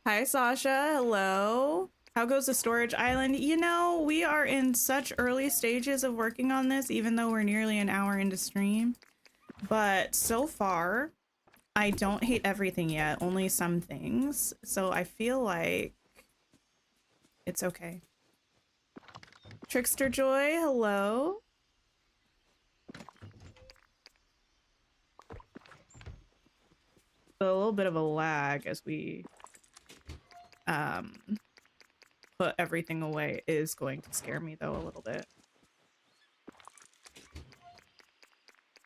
Hi, Sasha. Hello. How goes the storage island? You know, we are in such early stages of working on this, even though we're nearly an hour into stream. But so far, I don't hate everything yet, only some things. So I feel like it's okay. Trickster Joy, hello. A little bit of a lag as we put everything away is going to scare me though a little bit.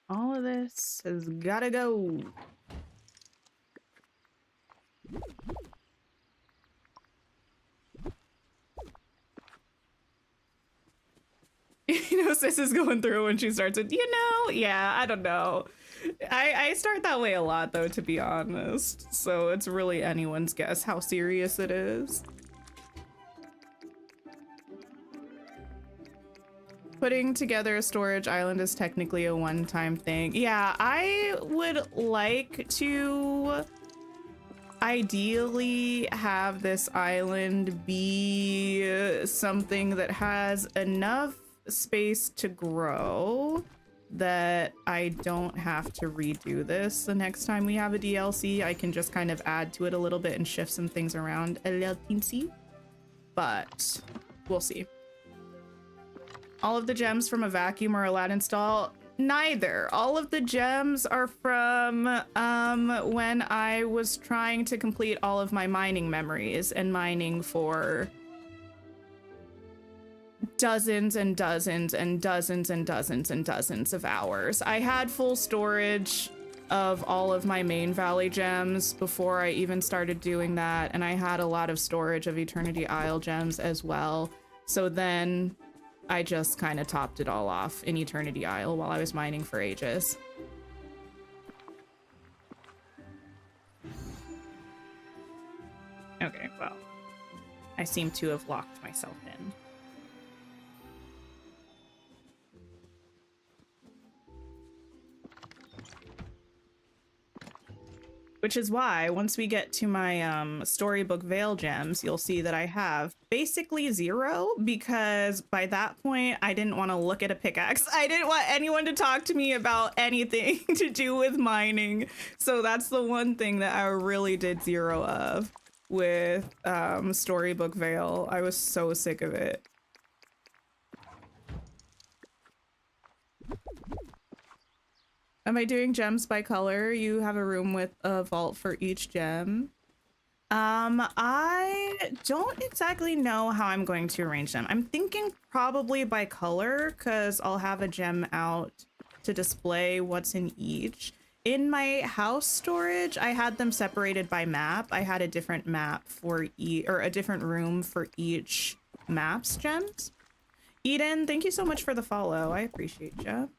All of this has gotta go. You know, sis is going through when she starts it. You know, yeah, I don't know. I start that way a lot though, to be honest. So it's really anyone's guess how serious it is. Putting together a storage island is technically a one-time thing. Yeah, I would like to ideally have this island be something that has enough space to grow that I don't have to redo this the next time we have a DLC. I can just kind of add to it a little bit and shift some things around a little teensy, but we'll see. All of the gems from a vacuum or a Aladdin stall? Neither. All of the gems are from when I was trying to complete all of my mining memories and mining for dozens and dozens and dozens and dozens and dozens of hours. I had full storage of all of my main valley gems before I even started doing that, and I had a lot of storage of Eternity Isle gems as well. So then I just kind of topped it all off in Eternity Isle while I was mining for ages. Okay, well, I seem to have locked myself in. Which is why once we get to my storybook veil gems, you'll see that I have basically 0, because by that point I didn't want to look at a pickaxe. I didn't want anyone to talk to me about anything to do with mining. So that's the one thing that I really did 0 of with storybook veil. I was so sick of it. Am I doing gems by color? You have a room with a vault for each gem. I don't exactly know how I'm going to arrange them. I'm thinking probably by color, because I'll have a gem out to display what's in each. In my house storage, I had them separated by map. I had a different map for a different room for each map's gems. Eden, thank you so much for the follow. I appreciate you.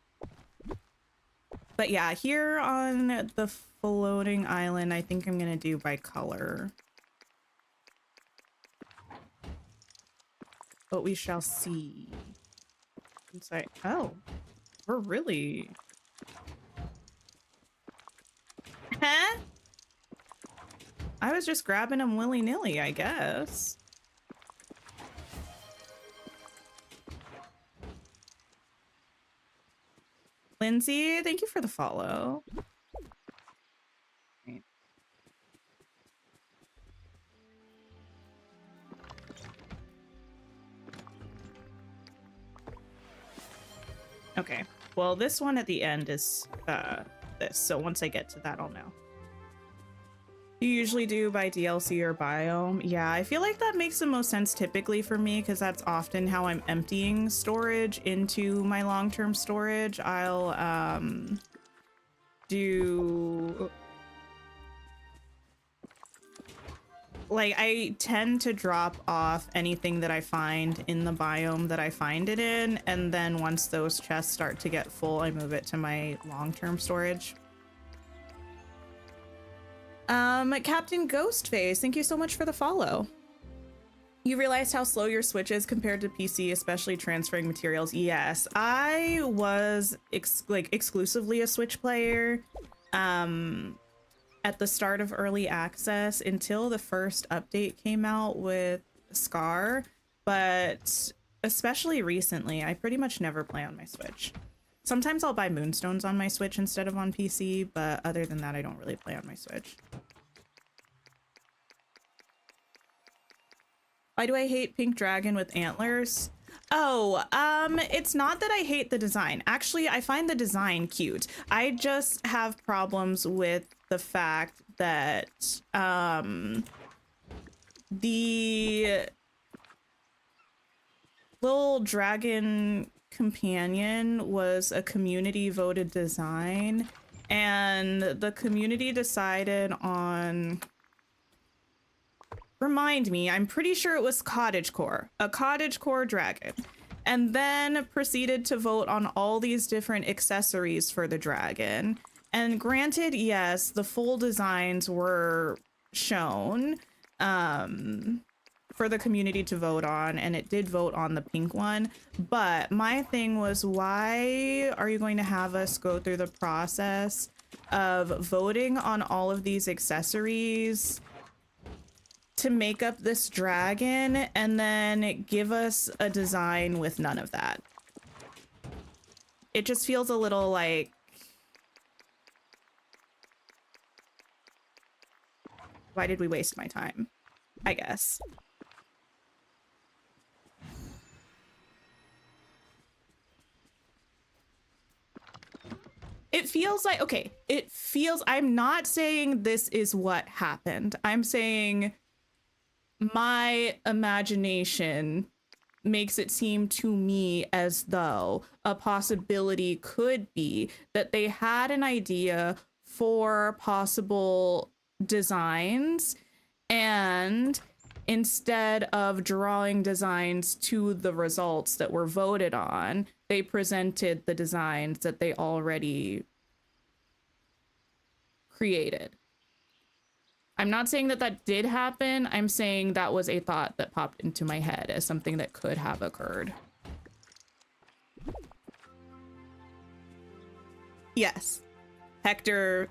But yeah, here on the floating island, I think I'm gonna do by color. But we shall see. Inside. Oh, we're really. Huh? I was just grabbing them willy-nilly, I guess. Lindsay, thank you for the follow. Right. Okay, well, this one at the end is this, so once I get to that, I'll know. You usually do by DLC or biome? Yeah, I feel like that makes the most sense typically for me, because that's often how I'm emptying storage into my long-term storage. I'll do... like, I tend to drop off anything that I find in the biome that I find it in, and then once those chests start to get full, I move it to my long-term storage. Captain Ghostface, thank you so much for the follow. You realized how slow your Switch is compared to PC, especially transferring materials. Yes, I was exclusively a Switch player at the start of early access until the first update came out with Scar, but especially recently, I pretty much never play on my Switch. Sometimes I'll buy Moonstones on my Switch instead of on PC, but other than that, I don't really play on my Switch. Why do I hate Pink Dragon with antlers? Oh, it's not that I hate the design. Actually, I find the design cute. I just have problems with the fact that, the little dragon companion was a community voted design, and the community decided on... Remind me, I'm pretty sure it was cottagecore, a cottagecore dragon, and then proceeded to vote on all these different accessories for the dragon. And granted, yes, the full designs were shown for the community to vote on, and it did vote on the pink one. But my thing was, why are you going to have us go through the process of voting on all of these accessories to make up this dragon and then give us a design with none of that? It just feels a little like, why did we waste my time? I guess. It feels like, okay, it feels, I'm not saying this is what happened. I'm saying my imagination makes it seem to me as though a possibility could be that they had an idea for possible designs, and instead of drawing designs to the results that were voted on, they presented the designs that they already created. I'm not saying that that did happen. I'm saying that was a thought that popped into my head as something that could have occurred. Yes. Hector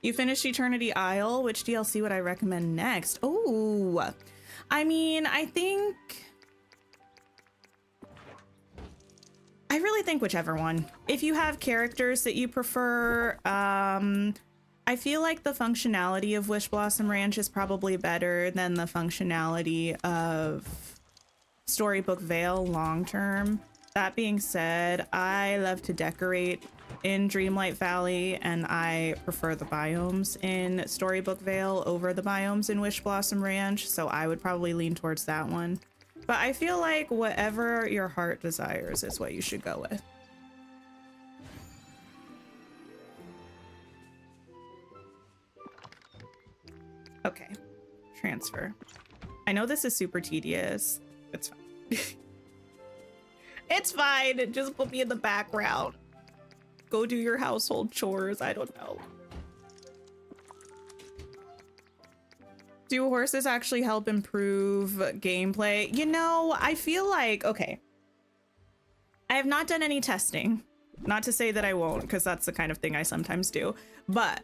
You finished Eternity Isle. Which DLC would I recommend next? Oh, I mean, I really think whichever one. If you have characters that you prefer, I feel like the functionality of Wish Blossom Ranch is probably better than the functionality of Storybook Vale long term. That being said, I love to decorate in Dreamlight Valley, and I prefer the biomes in Storybook Vale over the biomes in Wish Blossom Ranch, so I would probably lean towards that one. But I feel like whatever your heart desires is what you should go with. Okay, transfer. I know this is super tedious. It's fine. It's fine. Just put me in the background. Go do your household chores. I don't know. Do horses actually help improve gameplay? You know, I feel like, okay. I have not done any testing. Not to say that I won't, because that's the kind of thing I sometimes do. But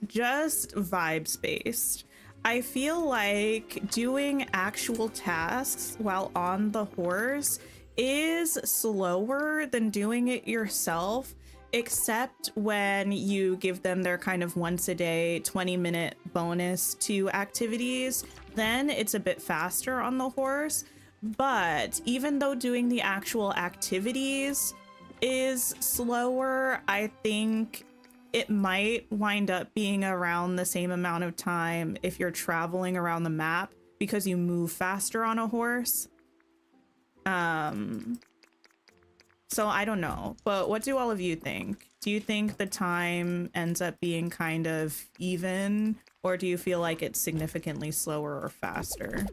just vibes based. I feel like doing actual tasks while on the horse is slower than doing it yourself, except when you give them their kind of once a day 20-minute bonus to activities. Then it's a bit faster on the horse. But even though doing the actual activities is slower, I think it might wind up being around the same amount of time if you're traveling around the map, because you move faster on a horse. So I don't know, but what do all of you think? Do you think the time ends up being kind of even, or do you feel like it's significantly slower or faster?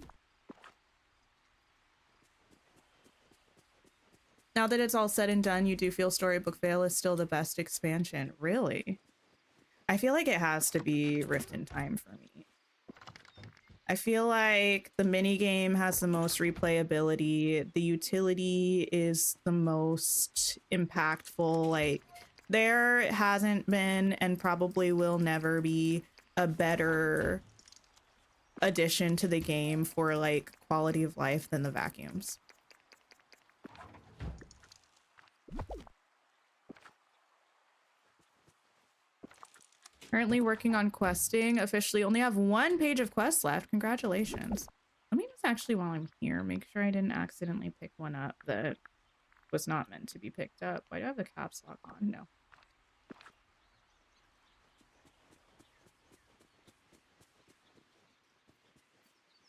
Now that it's all said and done, you do feel Storybook Vale is still the best expansion. Really? I feel like it has to be Rift in Time for me. I feel like the minigame has the most replayability. The utility is the most impactful. Like, there hasn't been and probably will never be a better addition to the game for like quality of life than the vacuums. Currently working on questing. Officially only have 1 page of quests left. Congratulations. Let me just actually, while I'm here, make sure I didn't accidentally pick one up that was not meant to be picked up. Why do I have the caps lock on? No.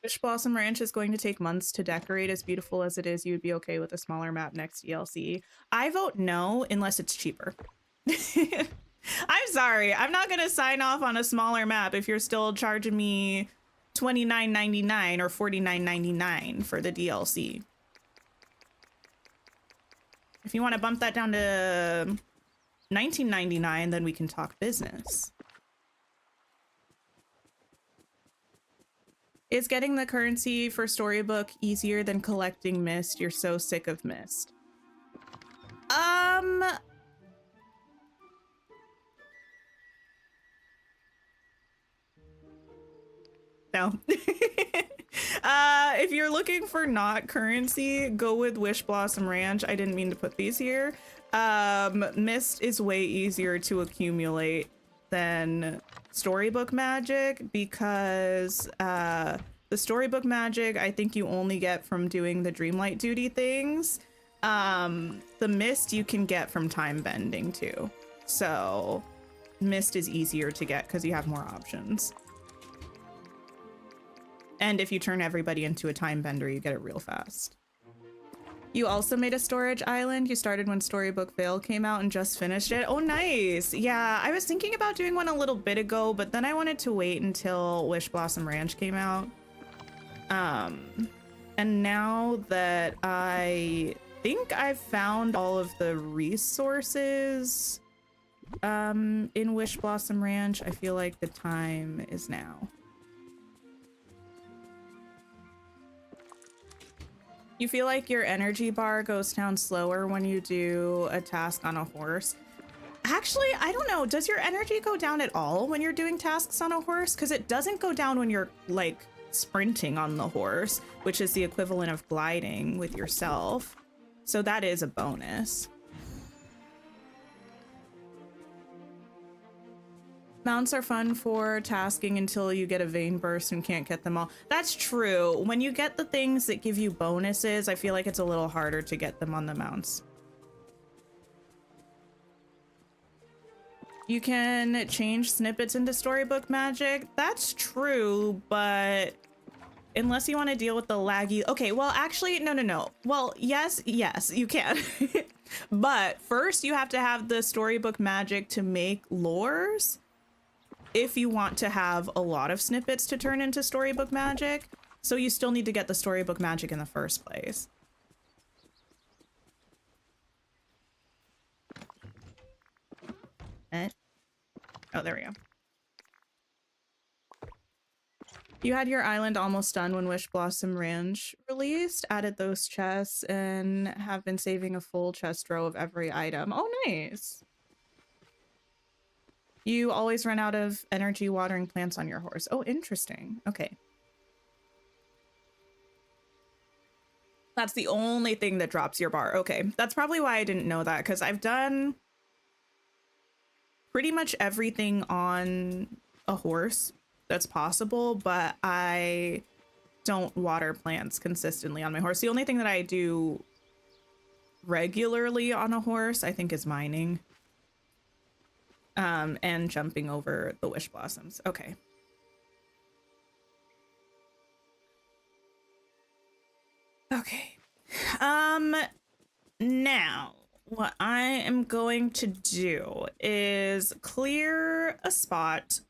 Wish Blossom Ranch is going to take months to decorate. As beautiful as it is, you would be okay with a smaller map next DLC. I vote no, unless it's cheaper. I'm sorry. I'm not going to sign off on a smaller map if you're still charging me $29.99 or $49.99 for the DLC. If you want to bump that down to $19.99, then we can talk business. Is getting the currency for Storybook easier than collecting Mist? You're so sick of Mist. No. If you're looking for not currency, go with Wish Blossom Ranch. I didn't mean to put these here. Mist is way easier to accumulate than Storybook Magic, because the Storybook Magic I think you only get from doing the Dreamlight duty things. The Mist you can get from time bending too. So Mist is easier to get because you have more options. And if you turn everybody into a time bender, you get it real fast. You also made a storage island. You started when Storybook Vale came out and just finished it. Oh, nice. Yeah, I was thinking about doing one a little bit ago, but then I wanted to wait until Wish Blossom Ranch came out. And now that I think I've found all of the resources in Wish Blossom Ranch, I feel like the time is now. You feel like your energy bar goes down slower when you do a task on a horse? Actually, I don't know. Does your energy go down at all when you're doing tasks on a horse? Because it doesn't go down when you're like sprinting on the horse, which is the equivalent of gliding with yourself. So that is a bonus. Mounts are fun for tasking until you get a vein burst and can't get them all. That's true. When you get the things that give you bonuses, I feel like it's a little harder to get them on the mounts. You can change snippets into storybook magic. That's true, but unless you want to deal with the laggy... Okay, well, actually, no. Well, yes, you can. But first you have to have the storybook magic to make lores if you want to have a lot of snippets to turn into storybook magic. So you still need to get the storybook magic in the first place. Oh, there we go. You had your island almost done when Wish Blossom Ranch released, added those chests, and have been saving a full chest row of every item. Oh, nice. You always run out of energy watering plants on your horse. Oh, interesting. Okay. That's the only thing that drops your bar. Okay, that's probably why I didn't know that, because I've done pretty much everything on a horse that's possible, but I don't water plants consistently on my horse. The only thing that I do regularly on a horse, I think, is mining. And jumping over the wish blossoms. Okay. Okay. Now what I am going to do is clear a spot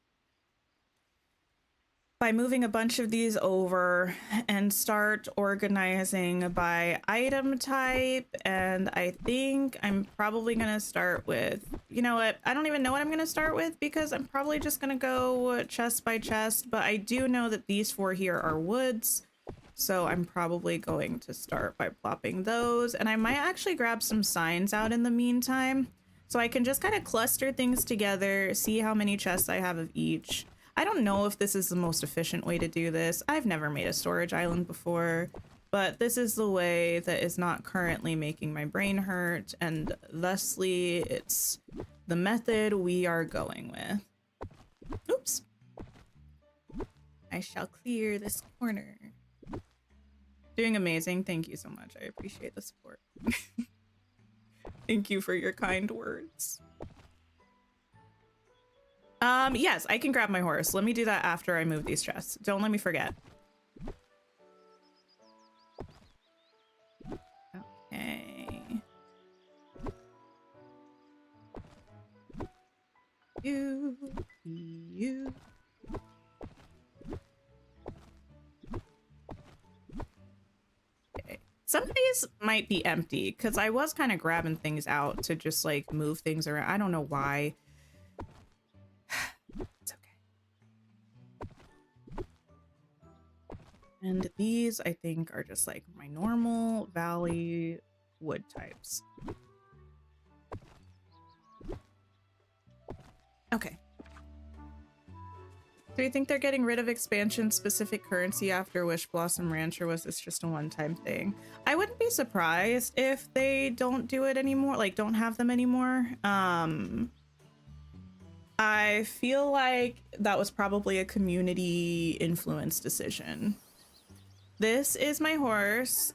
by moving a bunch of these over and start organizing by item type. And I think I'm probably going to start with, you know what? I don't even know what I'm going to start with because I'm probably just going to go chest by chest, but I do know that these 4 here are woods. So I'm probably going to start by plopping those, and I might actually grab some signs out in the meantime so I can just kind of cluster things together, see how many chests I have of each. I don't know if this is the most efficient way to do this. I've never made a storage island before, but this is the way that is not currently making my brain hurt, and thusly it's the method we are going with. Oops. I shall clear this corner. Doing amazing. Thank you so much. I appreciate the support. Thank you for your kind words. Yes, I can grab my horse. Let me do that after I move these chests. Don't let me forget. Okay. You. Some days might be empty because I was kind of grabbing things out to just like move things around. I don't know why. It's okay. And these I think are just like my normal valley wood types. Okay. Do you think they're getting rid of expansion specific currency after Wish Blossom Ranch, or was this just a one-time thing? I wouldn't be surprised if they don't do it anymore, like don't have them anymore. I feel like that was probably a community influence decision. This is my horse.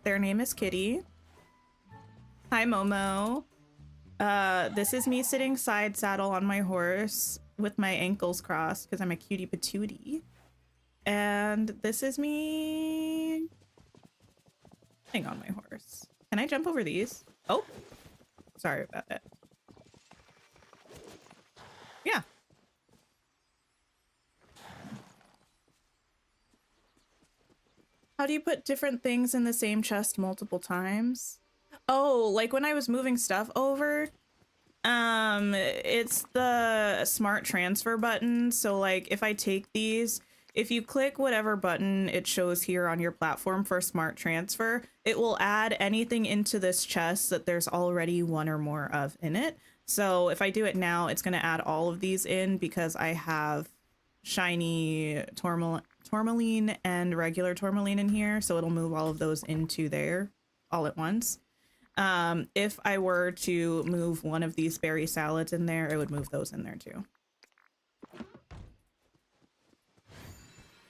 Their name is Kitty. Hi, Momo. This is me sitting side saddle on my horse with my ankles crossed because I'm a cutie patootie. And this is me sitting on my horse. Can I jump over these? Oh, sorry about that. Yeah. How do you put different things in the same chest multiple times? Oh, like when I was moving stuff over, it's the smart transfer button. So like if I take these, if you click whatever button it shows here on your platform for smart transfer, it will add anything into this chest that there's already one or more of in it. So if I do it now, it's going to add all of these in because I have shiny tourmaline and regular tourmaline in here. So it'll move all of those into there all at once. If I were to move one of these berry salads in there, it would move those in there too.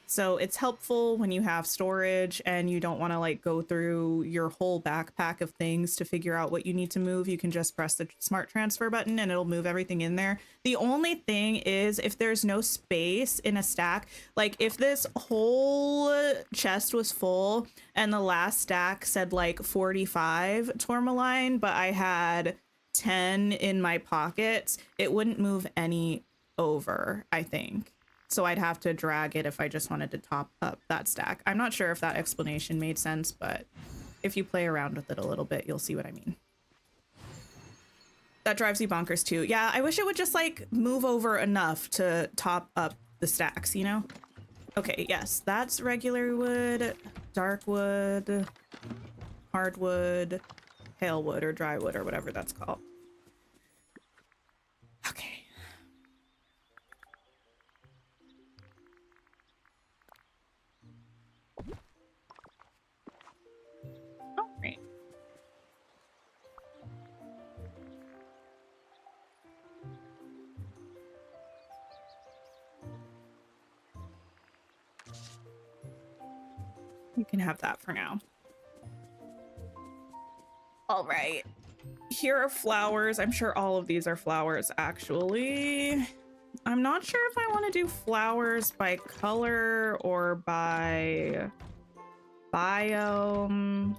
So it's helpful when you have storage and you don't want to like go through your whole backpack of things to figure out what you need to move. You can just press the smart transfer button and it'll move everything in there. The only thing is if there's no space in a stack, like if this whole chest was full and the last stack said like 45 tourmaline, but I had 10 in my pockets, it wouldn't move any over, I think. So I'd have to drag it if I just wanted to top up that stack. I'm not sure if that explanation made sense, but if you play around with it a little bit, you'll see what I mean. That drives you bonkers too. Yeah, I wish it would just like move over enough to top up the stacks, you know? Okay, yes, that's regular wood, dark wood, hardwood, pale wood, or dry wood, or whatever that's called. Okay. Right. You can have that for now. All right. Here are flowers. I'm sure all of these are flowers, actually. I'm not sure if I want to do flowers by color or by biome.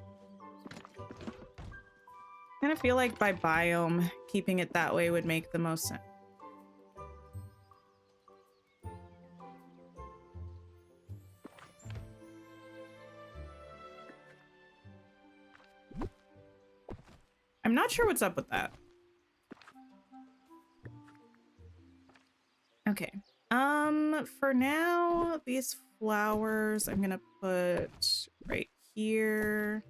I kind of feel like by biome, keeping it that way would make the most sense. I'm not sure what's up with that. Okay. For now, these flowers I'm gonna put right here.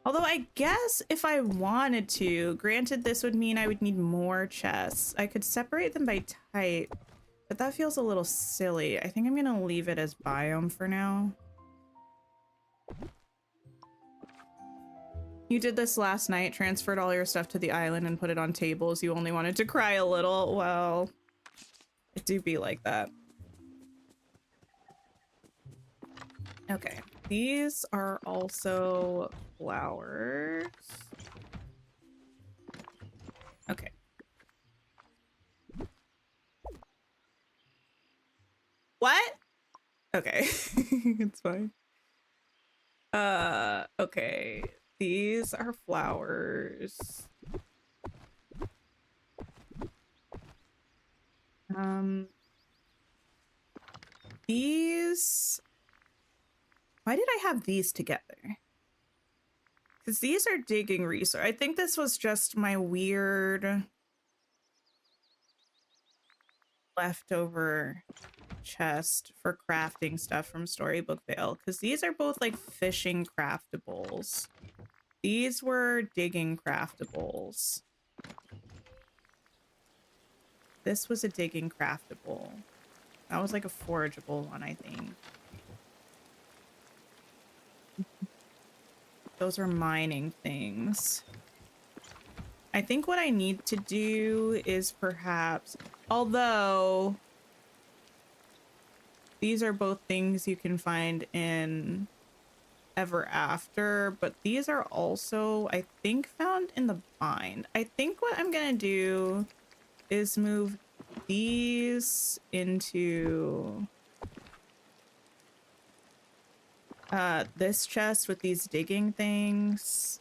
Although I guess if I wanted to, granted this would mean I would need more chests. I could separate them by type, but that feels a little silly. I think I'm gonna leave it as biome for now. You did this last night, transferred all your stuff to the island and put it on tables. You only wanted to cry a little. Well, it do be like that. Okay, these are also flowers. Okay. What? Okay, it's fine. Okay. These are flowers. These... Why did I have these together? Because these are digging resource. I think this was just my weird leftover chest for crafting stuff from Storybook Vale. Because these are both like fishing craftables. These were digging craftables. This was a digging craftable. That was like a forageable one, I think. Those are mining things. I think what I need to do is perhaps, although these are both things you can find in Ever After, but these are also, I think, found in the bind. I think what I'm gonna do is move these into this chest with these digging things,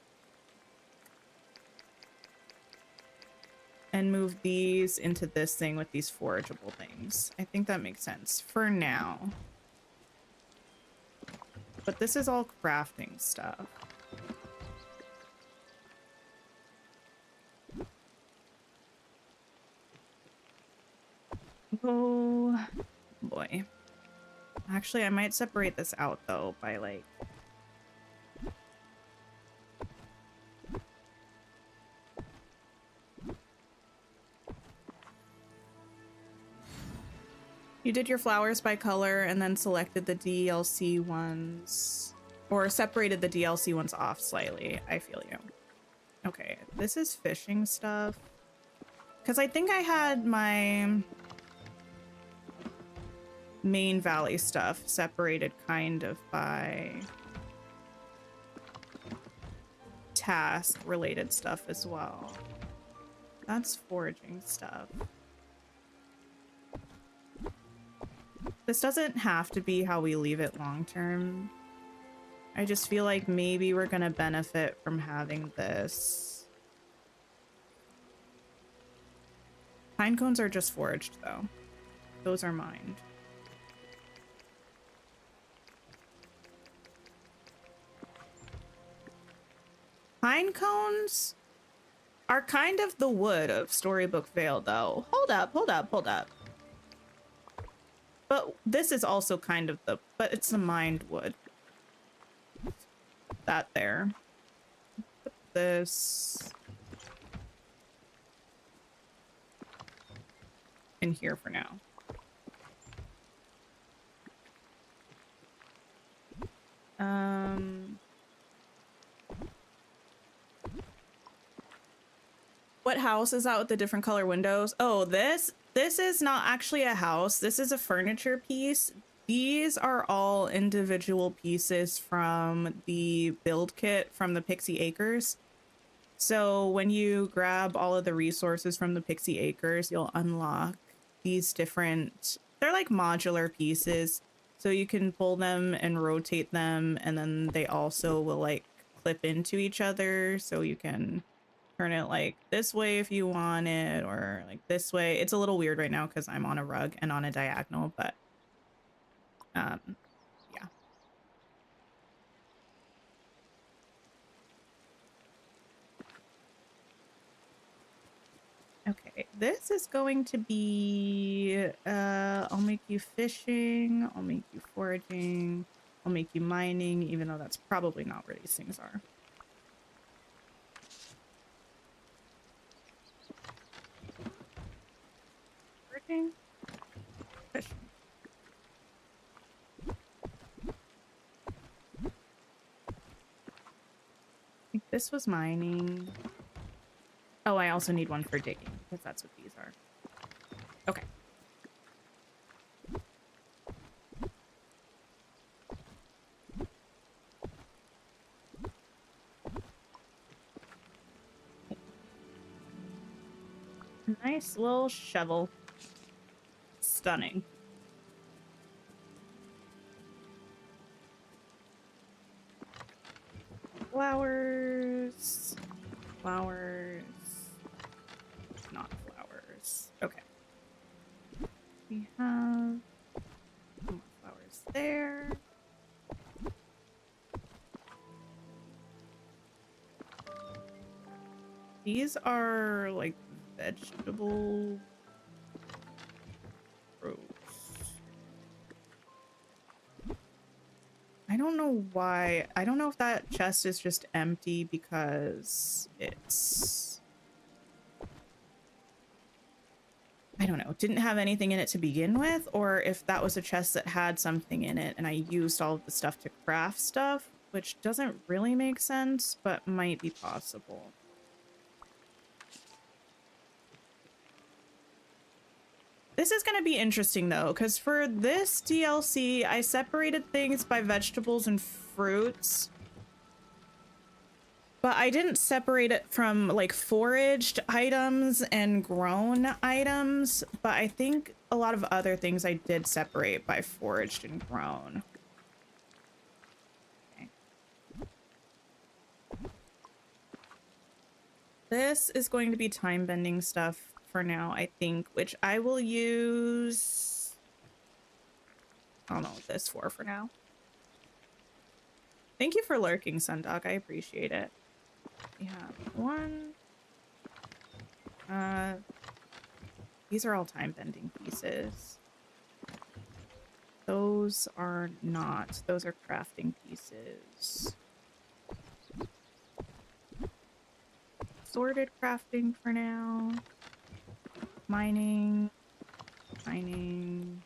and move these into this thing with these forageable things. I think that makes sense for now. But this is all crafting stuff. Oh boy. Actually, I might separate this out though by like You did your flowers by color and then selected the DLC ones, or separated the DLC ones off slightly. I feel you. Okay, this is fishing stuff. Because I think I had my main valley stuff separated kind of by task related stuff as well. That's foraging stuff. This doesn't have to be how we leave it long term. I just feel like maybe we're gonna benefit from having this. Pine cones are just foraged though. Those are mined. Pine cones are kind of the wood of Storybook Vale though. Hold up, hold up, hold up. But this is also kind of the, but it's the mined wood. That there. Put this in here for now. What house is that with the different color windows? Oh, this is not actually a house. This is a furniture piece. These are all individual pieces from the build kit from the Pixie Acres. So when you grab all of the resources from the Pixie Acres, you'll unlock these different, they're like modular pieces. So you can pull them and rotate them, and then they also will like clip into each other. So you can turn it like this way if you want it, or like this way. It's a little weird right now because I'm on a rug and on a diagonal, but yeah. Okay, this is going to be, I'll make you fishing, I'll make you foraging, I'll make you mining, even though that's probably not where these things are. Foraging, fishing. I think this was mining. Oh, I also need one for digging, because that's what these are. Okay. Nice little shovel. Stunning. Flowers. Flowers. Not flowers. Okay. We have more flowers there. These are like vegetable fruits. I don't know why. I don't know if that chest is just empty because it's, I don't know, didn't have anything in it to begin with, or if that was a chest that had something in it and I used all of the stuff to craft stuff, which doesn't really make sense, but might be possible. This is going to be interesting though, because for this DLC, I separated things by vegetables and fruits. But I didn't separate it from like foraged items and grown items. But I think a lot of other things I did separate by foraged and grown. Okay. This is going to be time bending stuff for now, I think, which I will use, I don't know what this for now. Thank you for lurking, Sundog. I appreciate it. We have one. These are all time bending pieces. Those are not. Those are crafting pieces. Sorted crafting for now. Mining. Mining.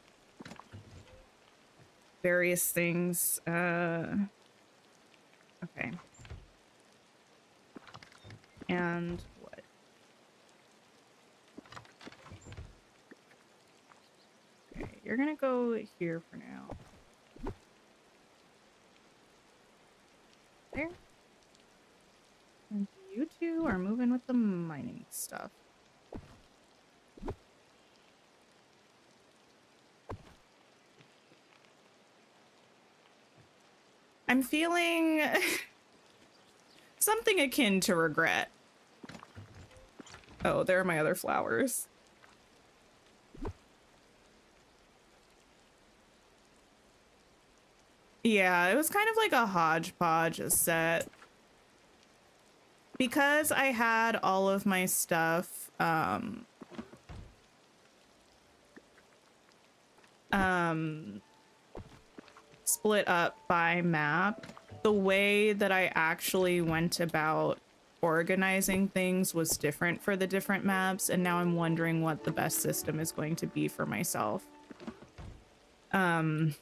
various things. Okay. And what? Okay, you're gonna go here for now. There. And you two are moving with the mining stuff. I'm feeling something akin to regret. Oh, there are my other flowers. Yeah, it was kind of like a hodgepodge set. Because I had all of my stuff, split up by map, the way that I actually went about organizing things was different for the different maps, and now I'm wondering what the best system is going to be for myself. Now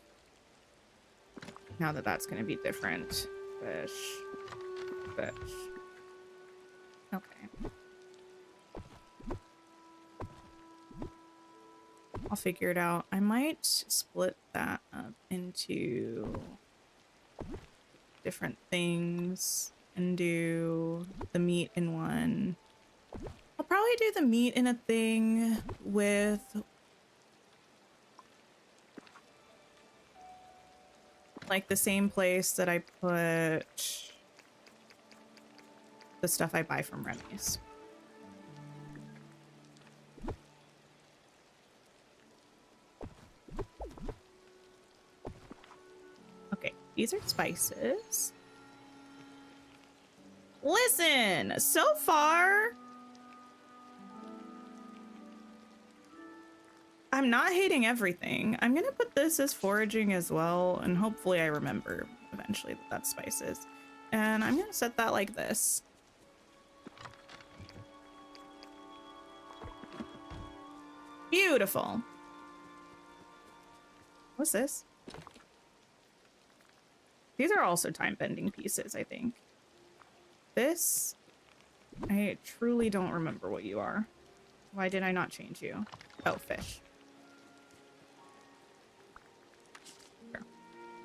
that that's going to be different. Fish. Okay. I'll figure it out. I might split that up into different things and do the meat in one. I'll probably do the meat in a thing with like the same place that I put the stuff I buy from Remy's. Okay, these are spices. Listen, so far, I'm not hating everything. I'm gonna put this as foraging as well, and hopefully I remember eventually that that's spices. And I'm gonna set that like this. Beautiful. What's this? These are also time-bending pieces, I think. This, I truly don't remember what you are. Why did I not change you? Oh, fish. Here.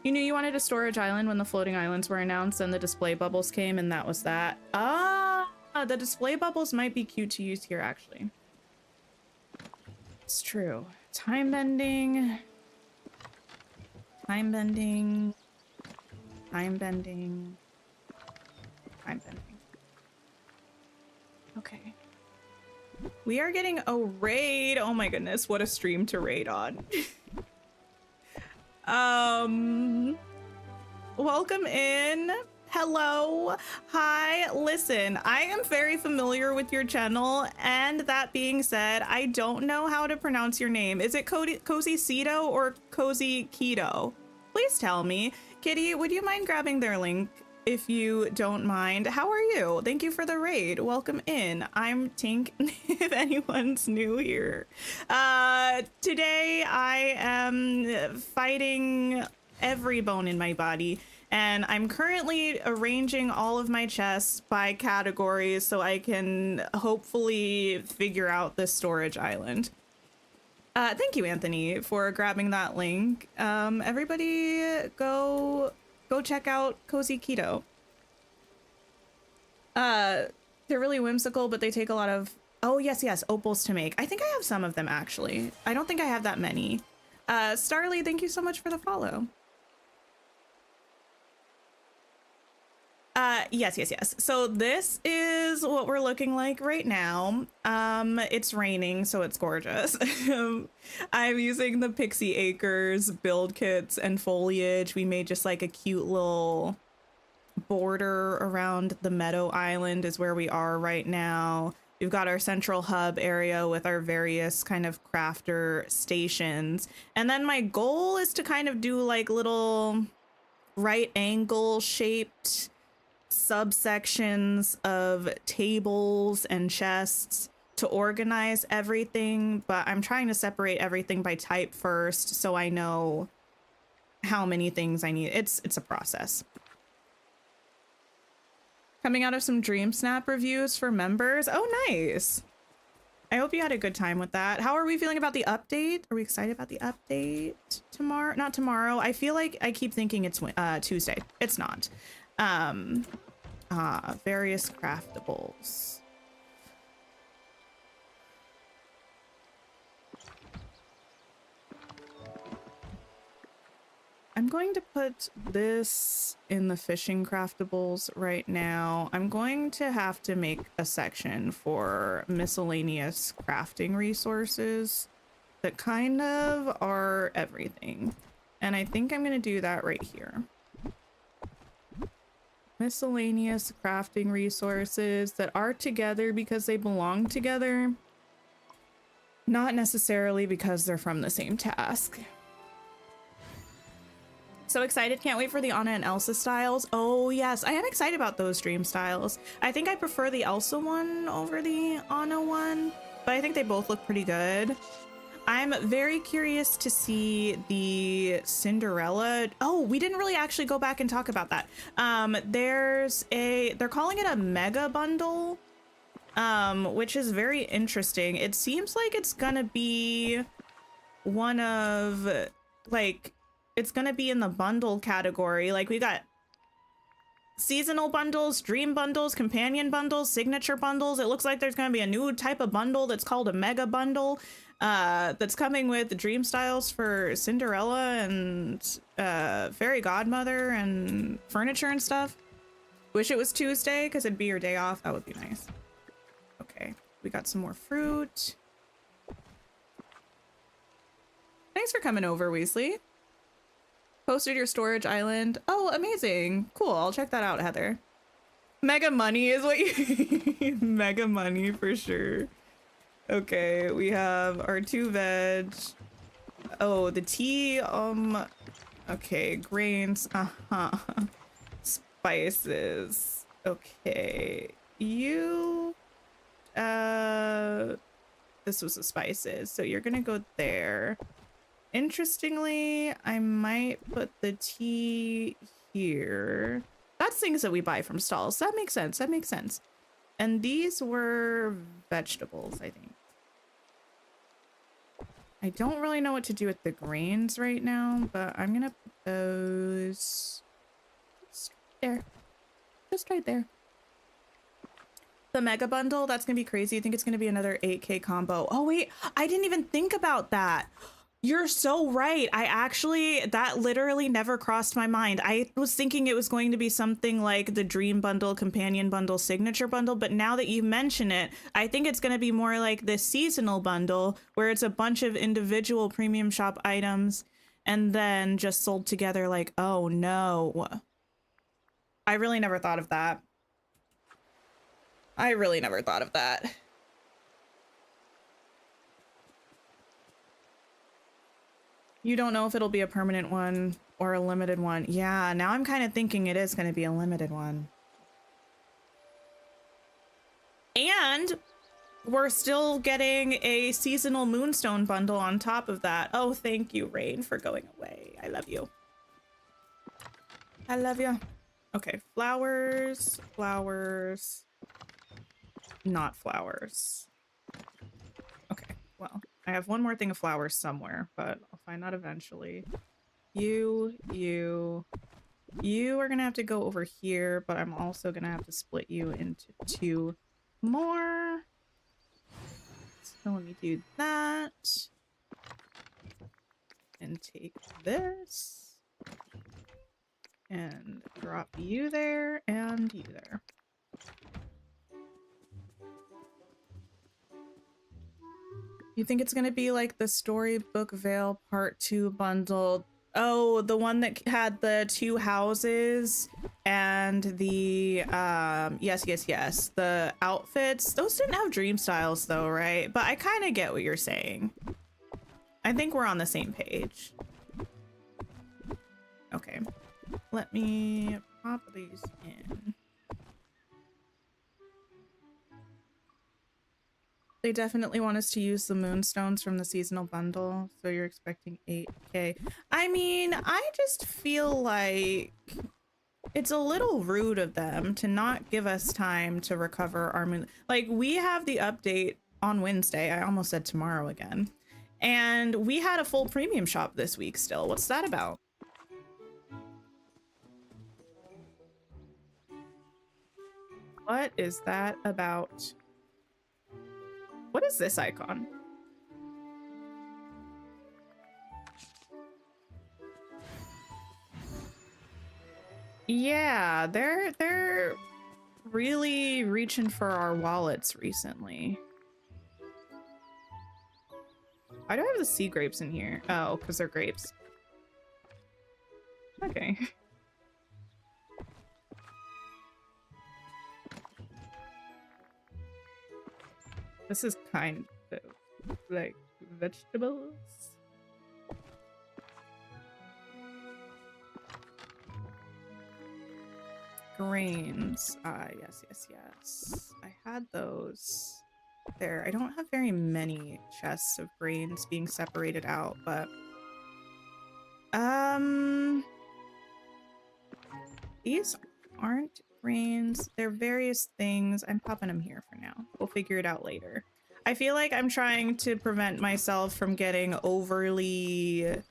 You knew you wanted a storage island when the floating islands were announced and the display bubbles came, and that was that. Ah, the display bubbles might be cute to use here, actually. It's true. Time bending. Time bending. Time bending. Time bending. Okay. We are getting a raid. Oh my goodness, what a stream to raid on. Welcome in. Hello. Hi. Listen, I am very familiar with your channel, and that being said, I don't know how to pronounce your name. Is it Cozy Cedo or Cozy Keto? Please tell me. Kitty, would you mind grabbing their link if you don't mind? How are you? Thank you for the raid. Welcome in. I'm Tink, if anyone's new here. Today I am fighting every bone in my body, and I'm currently arranging all of my chests by categories so I can hopefully figure out this storage island. Thank you, Anthony, for grabbing that link. Everybody go check out Cozy Keto. They're really whimsical, but they take a lot of... Oh, yes, opals to make. I think I have some of them, actually. I don't think I have that many. Starly, thank you so much for the follow. Yes. So this is what we're looking like right now. It's raining, so it's gorgeous. I'm using the Pixie Acres build kits and foliage. We made just like a cute little border around the meadow island is where we are right now. We've got our central hub area with our various kind of crafter stations. And then my goal is to kind of do like little right angle shaped subsections of tables and chests to organize everything, but I'm trying to separate everything by type first so I know how many things I need. It's a process. Coming out of some Dream Snap reviews for members. Oh, nice. I hope you had a good time with that. How are we feeling about the update? Are we excited about the update tomorrow? Not tomorrow. I feel like I keep thinking it's Tuesday. It's not. Various craftables. I'm going to put this in the fishing craftables right now. I'm going to have to make a section for miscellaneous crafting resources that kind of are everything. And I think I'm going to do that right here. Miscellaneous crafting resources that are together because they belong together, not necessarily because they're from the same task. So excited. Can't wait for the Anna and Elsa styles. Oh yes, I am excited about those dream styles. I think I prefer the Elsa one over the Anna one, but I think they both look pretty good. I'm very curious to see the Cinderella. Oh, we didn't really actually go back and talk about that. They're calling it a mega bundle, which is very interesting. It seems like it's gonna be one of, like, it's gonna be in the bundle category. Like, we got seasonal bundles, dream bundles, companion bundles, signature bundles. It looks like there's gonna be a new type of bundle that's called a mega bundle, that's coming with dream styles for Cinderella and fairy godmother and furniture and stuff. Wish it was Tuesday because it'd be your day off. That would be nice. Okay, we got some more fruit. Thanks for coming over, Weasley. Posted your storage island. Oh, amazing. Cool. I'll check that out, Heather. Mega money is what you mega money for sure. Okay, we have our 2 veg. Oh, the tea. Okay, grains. Spices. Okay. You this was the spices, so you're gonna go there. Interestingly, I might put the tea here. That's things that we buy from stalls. That makes sense. That makes sense. And these were vegetables, I think. I don't really know what to do with the grains right now, but I'm gonna put those just there. Just right there. The mega bundle, that's gonna be crazy. You think it's gonna be another 8K combo. Oh wait, I didn't even think about that. You're so right. That literally never crossed my mind. I was thinking it was going to be something like the Dream Bundle, Companion Bundle, Signature Bundle, but now that you mention it, I think it's going to be more like the Seasonal Bundle, where it's a bunch of individual premium shop items and then just sold together like, oh no. I really never thought of that. I really never thought of that. You don't know if it'll be a permanent one or a limited one. Yeah, now I'm kind of thinking it is going to be a limited one. And we're still getting a seasonal moonstone bundle on top of that. Oh, thank you, Rain, for going away. I love you. I love you. Okay, flowers, flowers, not flowers. Okay, well, I have one more thing of flowers somewhere, but I'll find that eventually. You are gonna have to go over here, but I'm also gonna have to split you into 2 more. So let me do that. And take this. And drop you there and you there. You think it's gonna be like the Storybook Vale Part 2 bundle? Oh, the one that had the 2 houses and the yes, the outfits. Those didn't have dream styles though, right? But I kind of get what you're saying. I think we're on the same page. Okay, let me pop these in. They definitely want us to use the moonstones from the seasonal bundle, so you're expecting 8K. I mean, I just feel like it's a little rude of them to not give us time to recover our moon. Like, we have the update on Wednesday. I almost said tomorrow again. And we had a full premium shop this week still. What's that about? What is that about? What is this icon? Yeah, they're really reaching for our wallets recently. Why do I have the sea grapes in here? Oh, because they're grapes. Okay. This is kind of like vegetables. Grains. Yes. I had those there. I don't have very many chests of grains being separated out, but these aren't grains. They're various things. I'm popping them here for now. We'll figure it out later. I feel like I'm trying to prevent myself from getting overly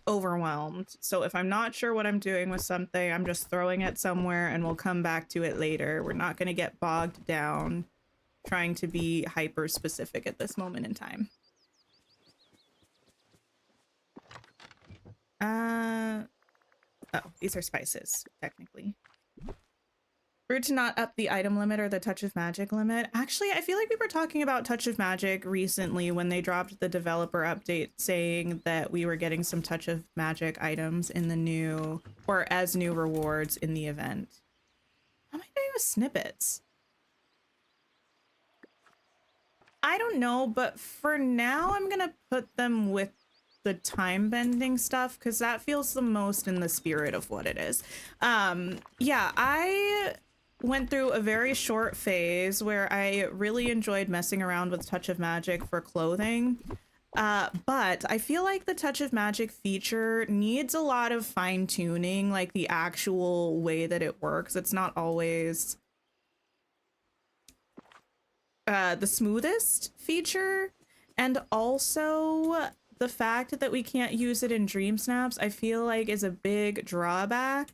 overwhelmed. So if I'm not sure what I'm doing with something, I'm just throwing it somewhere and we'll come back to it later. We're not going to get bogged down trying to be hyper specific at this moment in time. Oh, these are spices, technically. Rude to not up the item limit or the touch of magic limit. Actually, I feel like we were talking about touch of magic recently when they dropped the developer update saying that we were getting some touch of magic items in the new, or as new rewards in the event. How am I doing with snippets? I don't know, but for now I'm gonna put them with the time bending stuff because that feels the most in the spirit of what it is. Yeah, I went through a very short phase where I really enjoyed messing around with touch of magic for clothing, but I feel like the touch of magic feature needs a lot of fine-tuning, like the actual way that it works. It's not always the smoothest feature, and also the fact that we can't use it in dream snaps I feel like is a big drawback,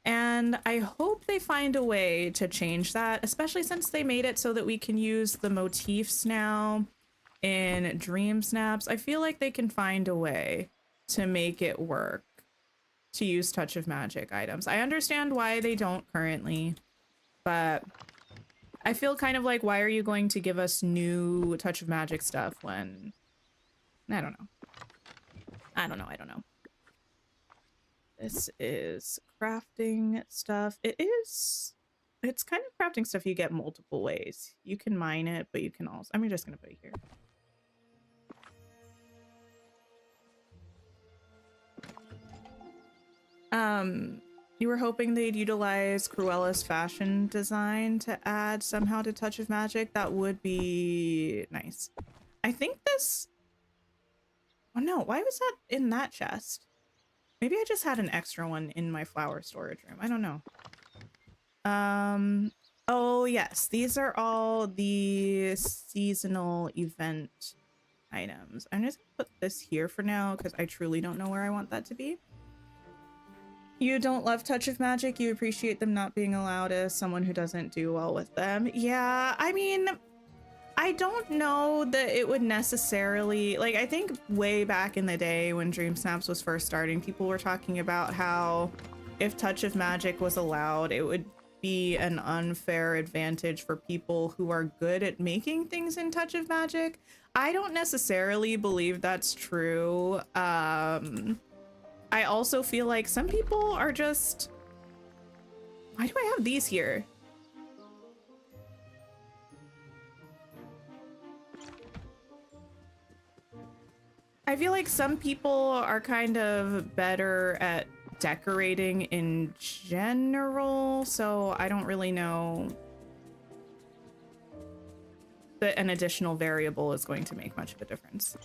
and I hope they find a way to change that, especially since they made it so that we can use the motifs now in dream snaps. I feel like they can find a way to make it work to use touch of magic items. I understand why they don't currently, but I feel kind of like, why are you going to give us new touch of magic stuff when I don't know. This is crafting stuff. It's kind of crafting stuff you get multiple ways. You can mine it, but you can also, I'm just gonna put it here. You were hoping they'd utilize Cruella's fashion design to add somehow to touch of magic. That would be nice. I think this, oh no, why was that in that chest? Maybe I just had an extra one in my flower storage room. I don't know. Oh yes, these are all the seasonal event items. I'm just gonna put this here for now because I truly don't know where I want that to be. You don't love touch of magic. You appreciate them not being allowed as someone who doesn't do well with them. Yeah, I mean, I don't know that it would necessarily, like, I think way back in the day when Dream Snaps was first starting, people were talking about how if touch of magic was allowed, it would be an unfair advantage for people who are good at making things in touch of magic. I don't necessarily believe that's true. I also feel like some people are just, why do I have these here? I feel like some people are kind of better at decorating in general, so I don't really know that an additional variable is going to make much of a difference.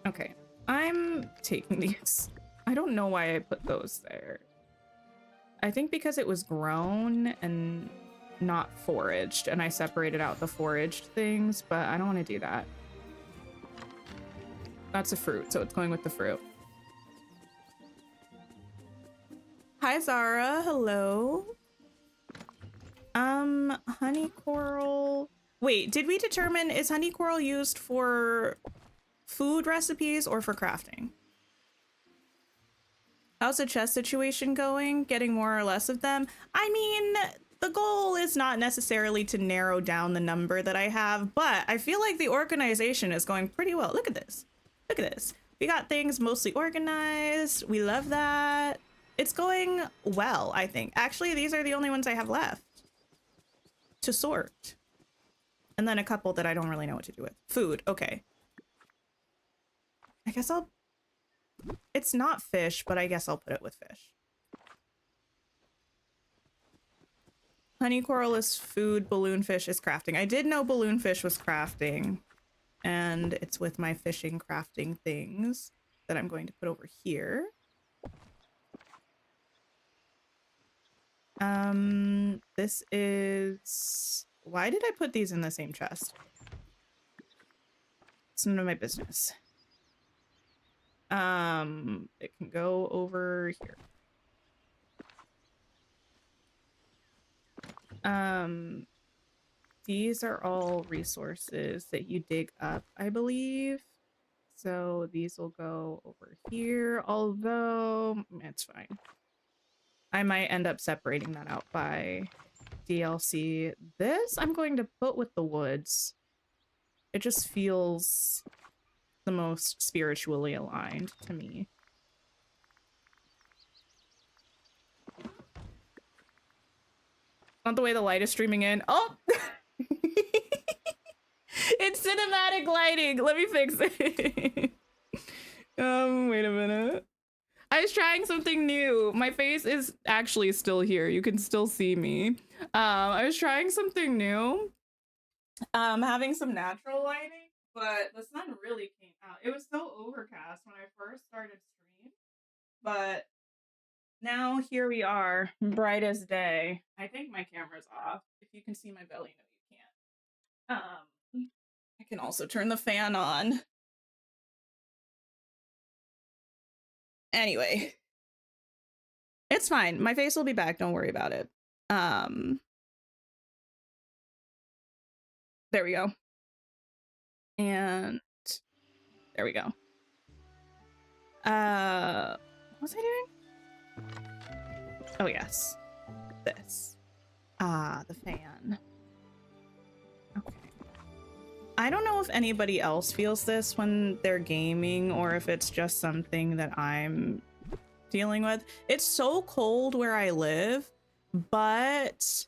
Okay, I'm taking these. I don't know why I put those there. I think because it was grown and not foraged, and I separated out the foraged things, but I don't want to do that. That's a fruit, so it's going with the fruit. Hi, Zara. Hello. Honey coral. Wait, did we determine, is honey coral used for food recipes or for crafting? How's the chest situation going? Getting more or less of them? I mean, the goal is not necessarily to narrow down the number that I have, but I feel like the organization is going pretty well. Look at this. Look at this. We got things mostly organized. We love that. It's going well, I think. Actually, these are the only ones I have left to sort. And then a couple that I don't really know what to do with. Food, okay. I guess I'll... It's not fish, but I guess I'll put it with fish. Honey coral is food, balloonfish is crafting. I did know balloonfish was crafting. And it's with my fishing crafting things that I'm going to put over here. This is... Why did I put these in the same chest? It's none of my business. It can go over here. These are all resources that you dig up, I believe. So these will go over here, although it's fine. I might end up separating that out by DLC. This I'm going to put with the woods. It just feels the most spiritually aligned to me. Not the way the light is streaming in. Oh! It's cinematic lighting. Let me fix it. Wait a minute. I was trying something new. My face is actually still here. You can still see me. I was trying something new. Having some natural lighting, but the sun really came out. It was so overcast when I first started stream, but now here we are, bright as day. I think my camera's off. If you can see my belly, no, you can't. I can also turn the fan on. Anyway, it's fine. My face will be back. Don't worry about it. There we go. And there we go. What was I doing? Oh, yes. This. The fan. Okay. I don't know if anybody else feels this when they're gaming or if it's just something that I'm dealing with. It's so cold where I live, but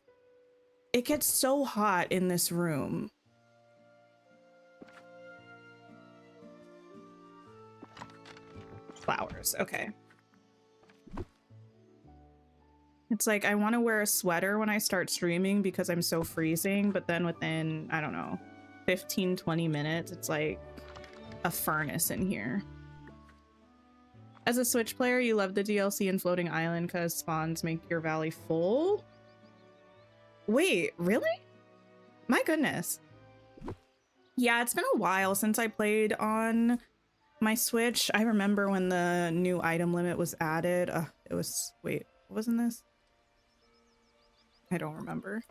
it gets so hot in this room. Flowers, okay. It's like I want to wear a sweater when I start streaming because I'm so freezing, but then within, I don't know, 15-20 minutes, it's like a furnace in here. As a Switch player, you love the DLC and Floating Island because spawns make your valley full? Wait, really? My goodness. Yeah, it's been a while since I played on my Switch. I remember when the new item limit was added. It was, wait, wasn't this? I don't remember.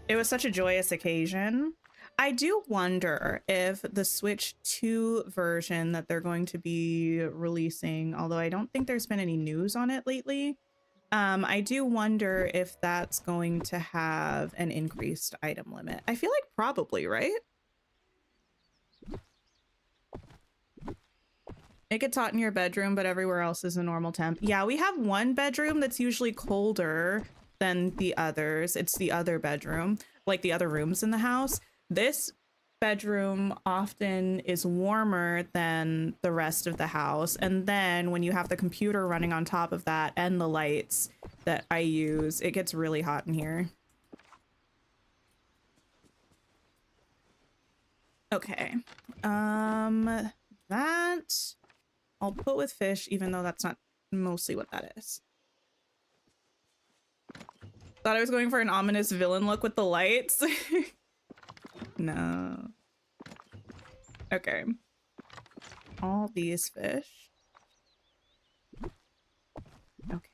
It was such a joyous occasion. I do wonder if the Switch 2 version that they're going to be releasing, although I don't think there's been any news on it lately, I do wonder if that's going to have an increased item limit. I feel like probably, right? It gets hot in your bedroom, but everywhere else is a normal temp. Yeah, we have one bedroom that's usually colder than the others. It's the other bedroom, like the other rooms in the house. This bedroom often is warmer than the rest of the house. And then when you have the computer running on top of that and the lights that I use, it gets really hot in here. Okay. That I'll put with fish, even though that's not mostly what that is. Thought I was going for an ominous villain look with the lights. No. Okay. All these fish. Okay.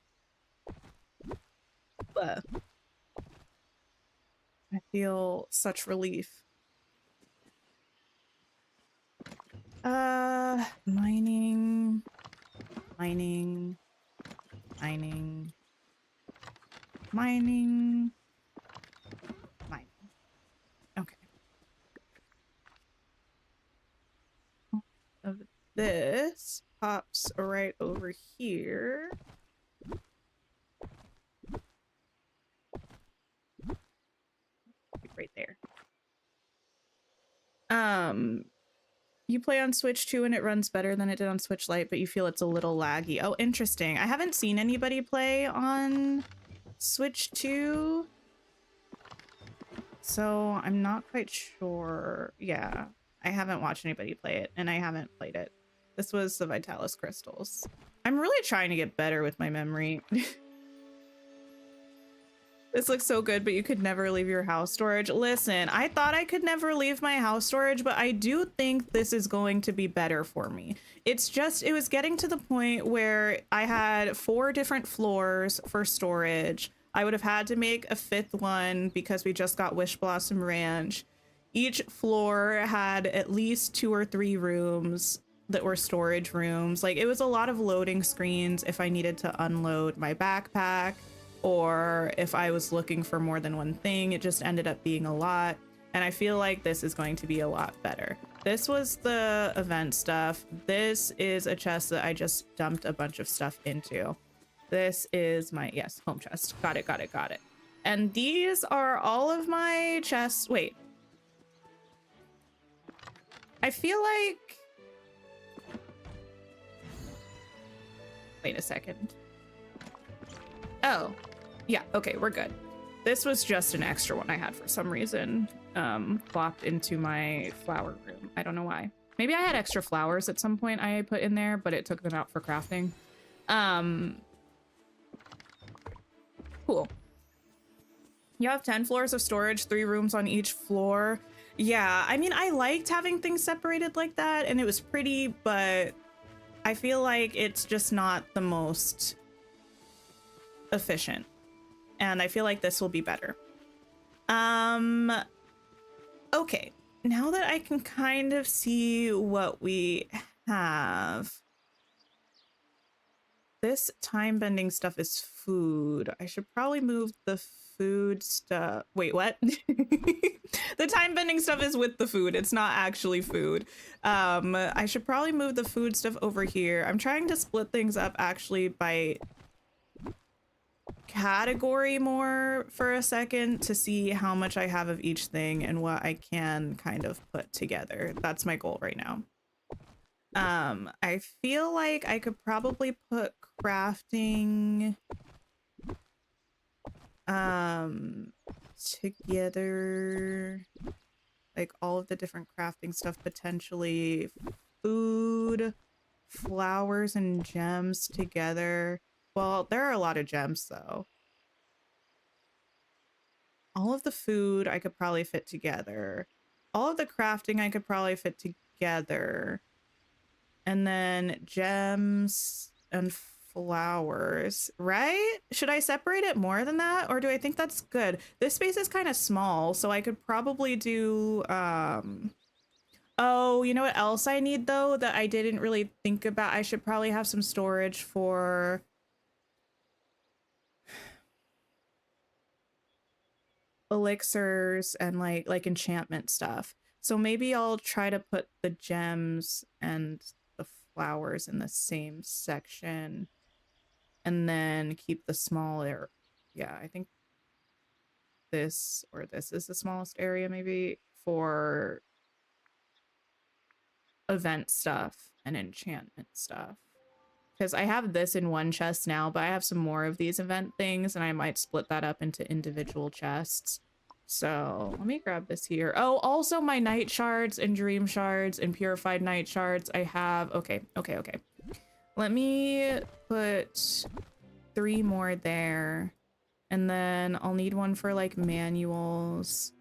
But I feel such relief. Mining, mining, mining, mining, mining. Okay. Of this pops right over here. Right there. You play on Switch 2 and it runs better than it did on Switch Lite, but you feel it's a little laggy. Oh, interesting. I haven't seen anybody play on Switch 2, so I'm not quite sure. Yeah, I haven't watched anybody play it, and I haven't played it. This was the Vitalis crystals. I'm really trying to get better with my memory. This looks so good, but you could never leave your house storage. Listen, I thought I could never leave my house storage, but I do think this is going to be better for me. It's just, it was getting to the point where I had 4 different floors for storage. I would have had to make a 5th one because we just got Wish Blossom Ranch. Each floor had at least 2 or 3 rooms that were storage rooms. Like, it was a lot of loading screens if I needed to unload my backpack, or if I was looking for more than one thing. It just ended up being a lot. And I feel like this is going to be a lot better. This was the event stuff. This is a chest that I just dumped a bunch of stuff into. This is my, yes, home chest. Got it, got it, got it. And these are all of my chests. Wait. I feel like... Wait a second. Oh. Yeah, okay, we're good. This was just an extra one I had for some reason, plopped into my flower room. I don't know why. Maybe I had extra flowers at some point I put in there, but it took them out for crafting. Cool. You have 10 floors of storage, 3 rooms on each floor. Yeah, I mean, I liked having things separated like that, and it was pretty, but I feel like it's just not the most efficient. And I feel like this will be better. Okay, now that I can kind of see what we have. This time bending stuff is food. I should probably move the food stuff. Wait, what? The time bending stuff is with the food. It's not actually food. I should probably move the food stuff over here. I'm trying to split things up actually by category more for a second to see how much I have of each thing and what I can kind of put together. That's my goal right now. I feel like I could probably put crafting together, like all of the different crafting stuff, potentially food, flowers, and gems together. Well, there are a lot of gems, though. All of the food I could probably fit together. All of the crafting I could probably fit together. And then gems and flowers, right? Should I separate it more than that? Or do I think that's good? This space is kind of small, so I could probably do... Oh, you know what else I need, though, that I didn't really think about? I should probably have some storage for... elixirs and like enchantment stuff. So maybe I'll try to put the gems and the flowers in the same section and then keep the smaller. Yeah, I think this or this is the smallest area maybe for event stuff and enchantment stuff. Because I have this in one chest now, but I have some more of these event things, and I might split that up into individual chests. So let me grab this here. Oh, also my night shards and dream shards and purified night shards I have. Okay. Let me put 3 more there. And then I'll need one for like manuals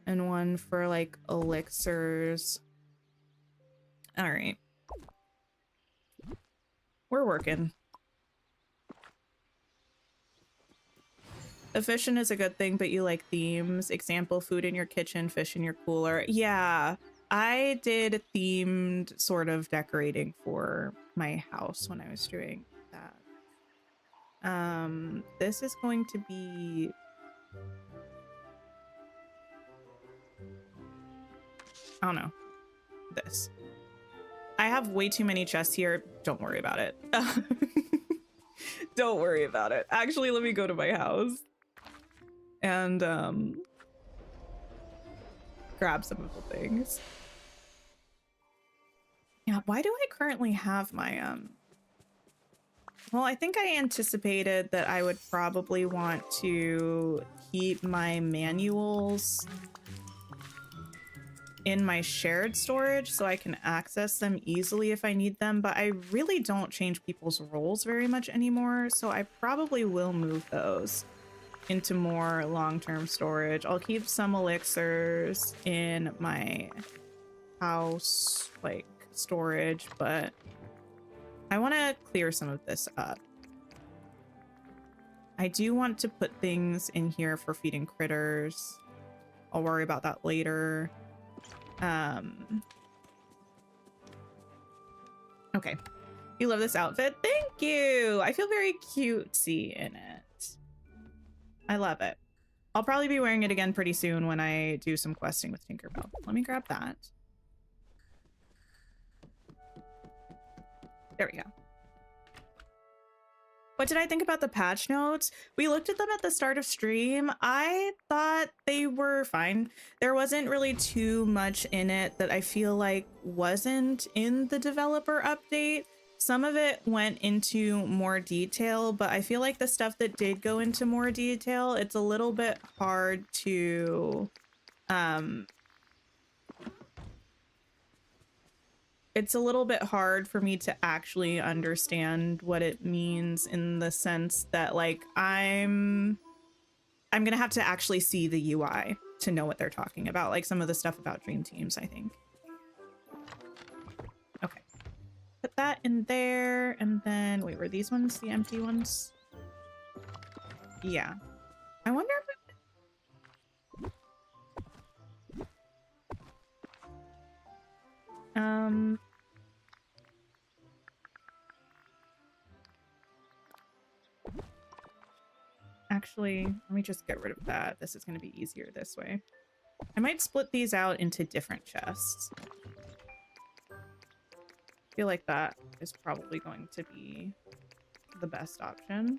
and one for like elixirs. All right. We're working. Efficient is a good thing, but you like themes. Example, food in your kitchen, fish in your cooler. Yeah, I did themed sort of decorating for my house when I was doing that. This is going to be... I don't know. This. I have way too many chests here. Don't worry about it. Don't worry about it. Actually, let me go to my house and grab some of the things. Yeah, why do I currently have my well, I think I anticipated that I would probably want to keep my manuals in my shared storage so I can access them easily if I need them, but I really don't change people's roles very much anymore, so I probably will move those into more long-term storage. I'll keep some elixirs in my house, like, storage, but I want to clear some of this up. I do want to put things in here for feeding critters. I'll worry about that later. Okay. You love this outfit? Thank you! I feel very cutesy in it. I love it. I'll probably be wearing it again pretty soon when I do some questing with Tinkerbell. Let me grab that. There we go. What did I think about the patch notes? We looked at them at the start of stream. I thought they were fine. There wasn't really too much in it that I feel like wasn't in the developer update. Some of it went into more detail, but I feel like the stuff that did go into more detail, it's a little bit hard to it's a little bit hard for me to actually understand what it means, in the sense that, like, I'm gonna have to actually see the UI to know what they're talking about, like some of the stuff about dream teams, I think. Okay, put that in there, and then wait, were these ones the empty ones? Yeah, I wonder if actually, let me just get rid of that. This is going to be easier this way. I might split these out into different chests. I feel like that is probably going to be the best option.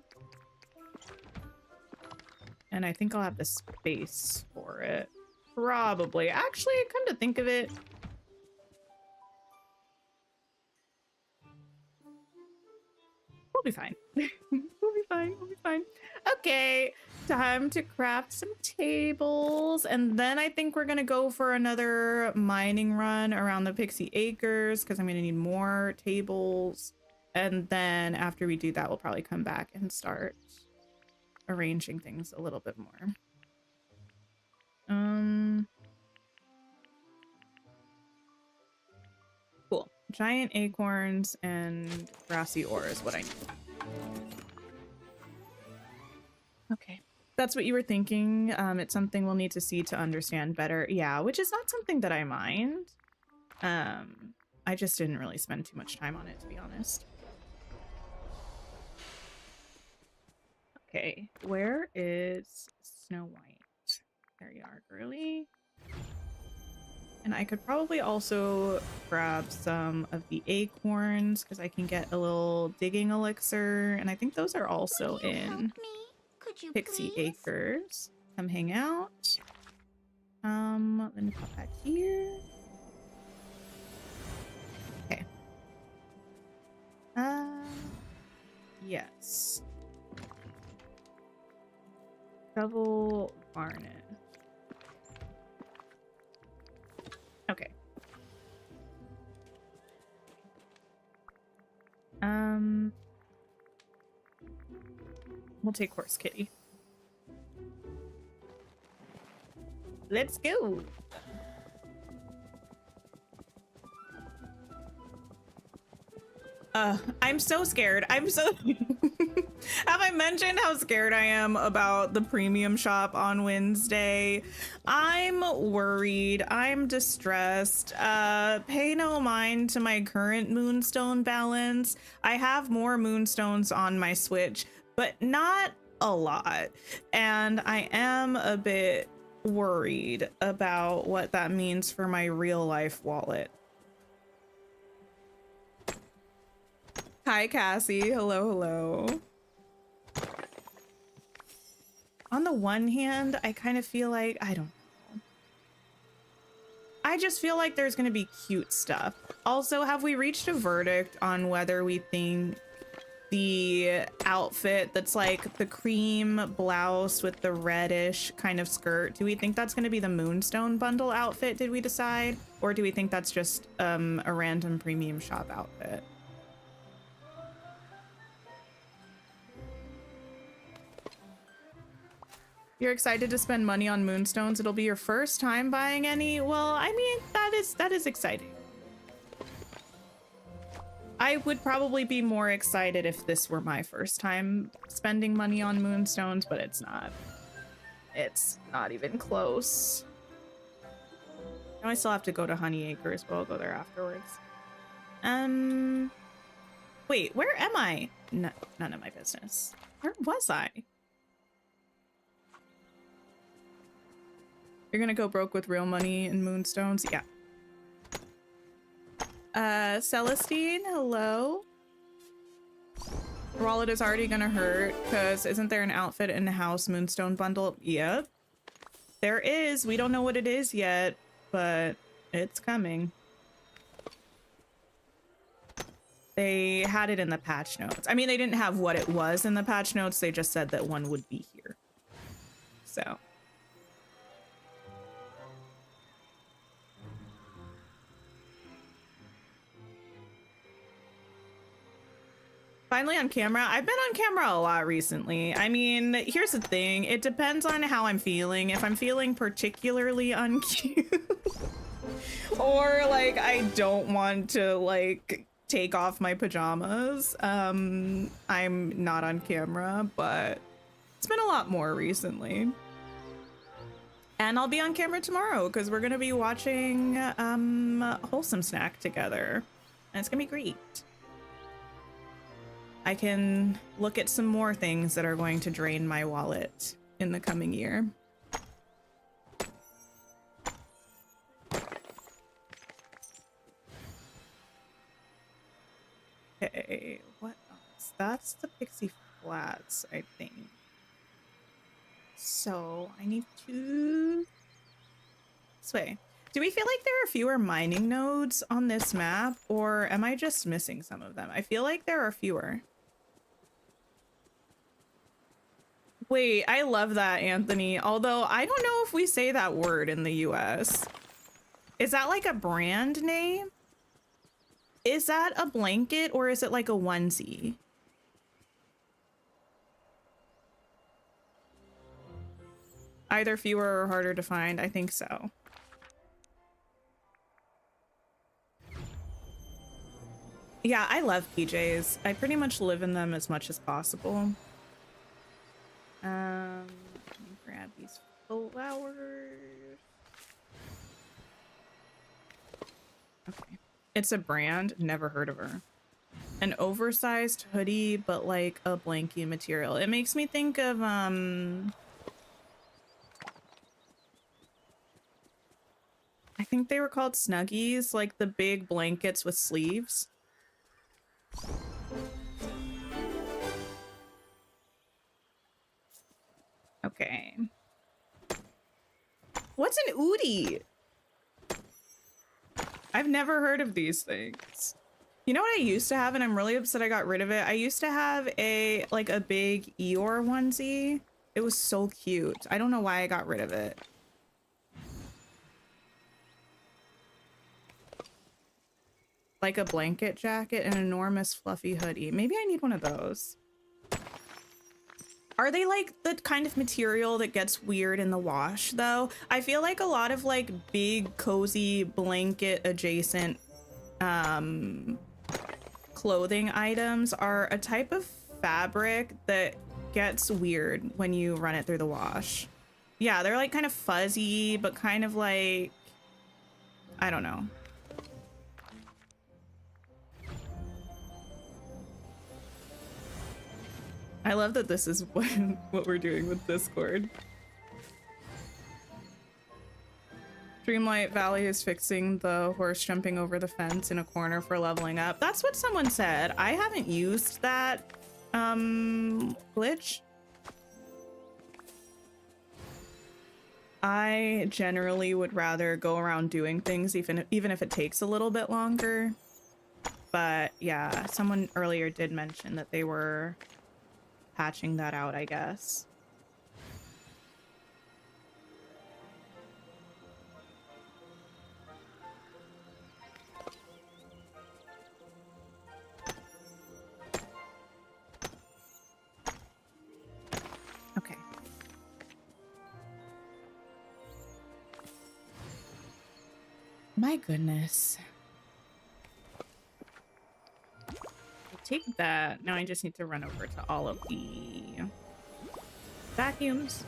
And I think I'll have the space for it. Probably. Actually, come to think of it, we'll be fine. We'll be fine. We'll be fine. Okay, time to craft some tables. And then I think we're going to go for another mining run around the Pixie Acres, because I'm going to need more tables. And then after we do that, we'll probably come back and start arranging things a little bit more. Cool. Giant acorns and grassy ore is what I need. Okay. That's what you were thinking. It's something we'll need to see to understand better. Yeah, which is not something that I mind. I just didn't really spend too much time on it, to be honest. Okay, where is Snow White? There you are, girly. And I could probably also grab some of the acorns, because I can get a little digging elixir, and I think those are also in Pixie Acres. Come hang out. Let me pop back here. Okay. Yes. Shovel Darn it. Okay. We'll take Horse Kitty. Let's go. I'm so scared. I'm so Have I mentioned how scared I am about the premium shop on Wednesday? I'm worried. I'm distressed. Pay no mind to my current moonstone balance. I have more moonstones on my Switch, but not a lot. And I am a bit worried about what that means for my real life wallet. Hi, Cassie. Hello, hello. On the one hand, I kind of feel like, I don't know. I just feel like there's going to be cute stuff. Also, have we reached a verdict on whether we think the outfit that's like the cream blouse with the reddish kind of skirt, do we think that's going to be the Moonstone bundle outfit, did we decide? Or do we think that's just a random premium shop outfit? You're excited to spend money on moonstones. It'll be your first time buying any. Well, I mean, that is exciting. I would probably be more excited if this were my first time spending money on moonstones, but it's not. It's not even close. Now I still have to go to Honey Acres, but I'll go there afterwards. Wait, where am I? No, none of my business. Where was I? You're gonna go broke with real money and moonstones? Yeah. Celestine, hello. Your wallet is already gonna hurt because isn't there an outfit in the house moonstone bundle? Yep. There is. We don't know what it is yet, but it's coming. They had it in the patch notes. I mean, they didn't have what it was in the patch notes. They just said that one would be here. So. Finally on camera. I've been on camera a lot recently. I mean, here's the thing. It depends on how I'm feeling. If I'm feeling particularly uncute or like I don't want to like take off my pajamas, I'm not on camera, but it's been a lot more recently. And I'll be on camera tomorrow because we're gonna be watching Wholesome Snack together. And it's gonna be great. I can look at some more things that are going to drain my wallet in the coming year. Okay, what else? That's the Pixie Flats, I think. So I need to... This way. Do we feel like there are fewer mining nodes on this map, or am I just missing some of them? I feel like there are fewer. Wait, I love that, Anthony. Although I don't know if we say that word in the US. Is that like a brand name? Is that a blanket or is it like a onesie? Either fewer or harder to find. I think so. Yeah, I love PJs. I pretty much live in them as much as possible. Let me grab these flowers. Okay. It's a brand. Never heard of her. An oversized hoodie, but like a blankie material. It makes me think of, I think they were called Snuggies, like the big blankets with sleeves. Okay. What's an Oodie? I've never heard of these things. You know what I used to have, and I'm really upset I got rid of it? I used to have a, like a big Eeyore onesie. It was so cute. I don't know why I got rid of it. Like a blanket jacket, an enormous fluffy hoodie. Maybe I need one of those. Are they like the kind of material that gets weird in the wash though? I feel like a lot of like big cozy blanket adjacent clothing items are a type of fabric that gets weird when you run it through the wash. Yeah, they're like kind of fuzzy, but kind of like, I don't know. I love that this is what we're doing with Discord. Dreamlight Valley is fixing the horse jumping over the fence in a corner for leveling up. That's what someone said. I haven't used that glitch. I generally would rather go around doing things even if it takes a little bit longer. But yeah, someone earlier did mention that they were patching that out, I guess. Okay. My goodness. Take that. Now I just need to run over to all of the vacuums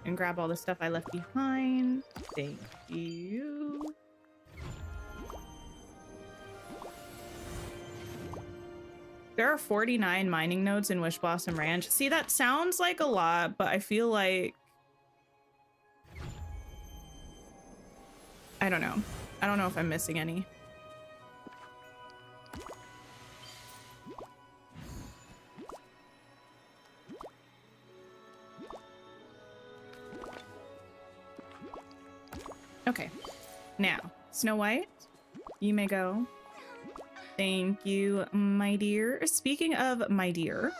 and grab all the stuff I left behind. Thank you. There are 49 mining nodes in Wish Blossom Ranch. See, that sounds like a lot, but I feel like... I don't know. I don't know if I'm missing any. Okay, now, Snow White, you may go. Thank you, my dear. Speaking of my dear,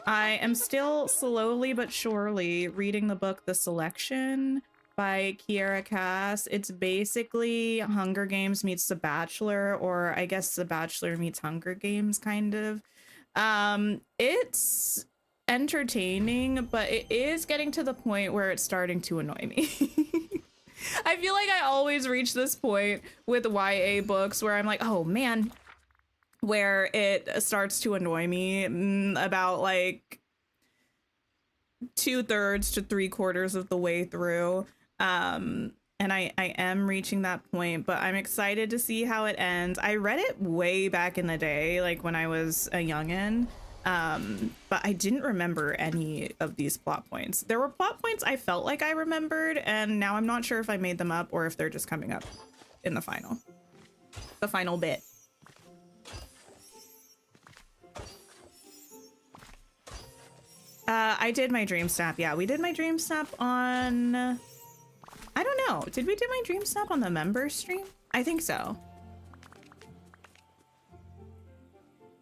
I am still slowly but surely reading the book The Selection by Kiera Cass. It's basically Hunger Games meets The Bachelor, or I guess The Bachelor meets Hunger Games, kind of. It's entertaining, but it is getting to the point where it's starting to annoy me. I feel like I always reach this point with YA books where I'm like, oh man, where it starts to annoy me about like 2/3 to 3/4 of the way through. And I am reaching that point, but I'm excited to see how it ends. I read it way back in the day, like when I was a youngin'. But I didn't remember any of these plot points. There were plot points I felt like I remembered, and now I'm not sure if I made them up or if they're just coming up in the final bit. I did my dream snap. Yeah, we did my dream snap on, I don't know. Did we do my dream snap on the members stream? I think so.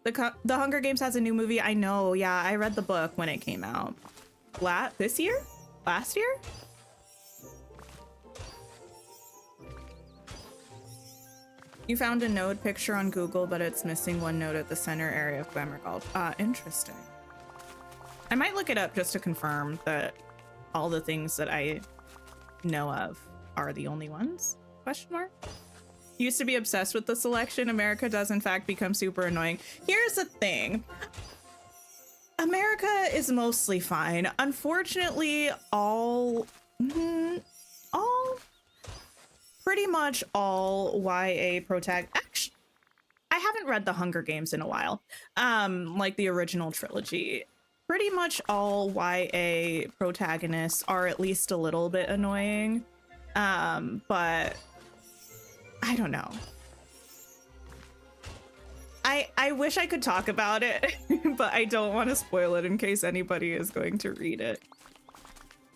The Hunger Games has a new movie. I know. Yeah, I read the book when it came out. This year? Last year? You found a node picture on Google, but it's missing one node at the center area of Glamour Gulch. Interesting. I might look it up just to confirm that all the things that I know of are the only ones? Question mark? Used to be obsessed with The Selection. America does in fact become super annoying. Here's the thing. America is mostly fine. Unfortunately, pretty much all YA actually, I haven't read The Hunger Games in a while. Like the original trilogy. Pretty much all YA protagonists are at least a little bit annoying. But I don't know. I wish I could talk about it, but I don't want to spoil it in case anybody is going to read it.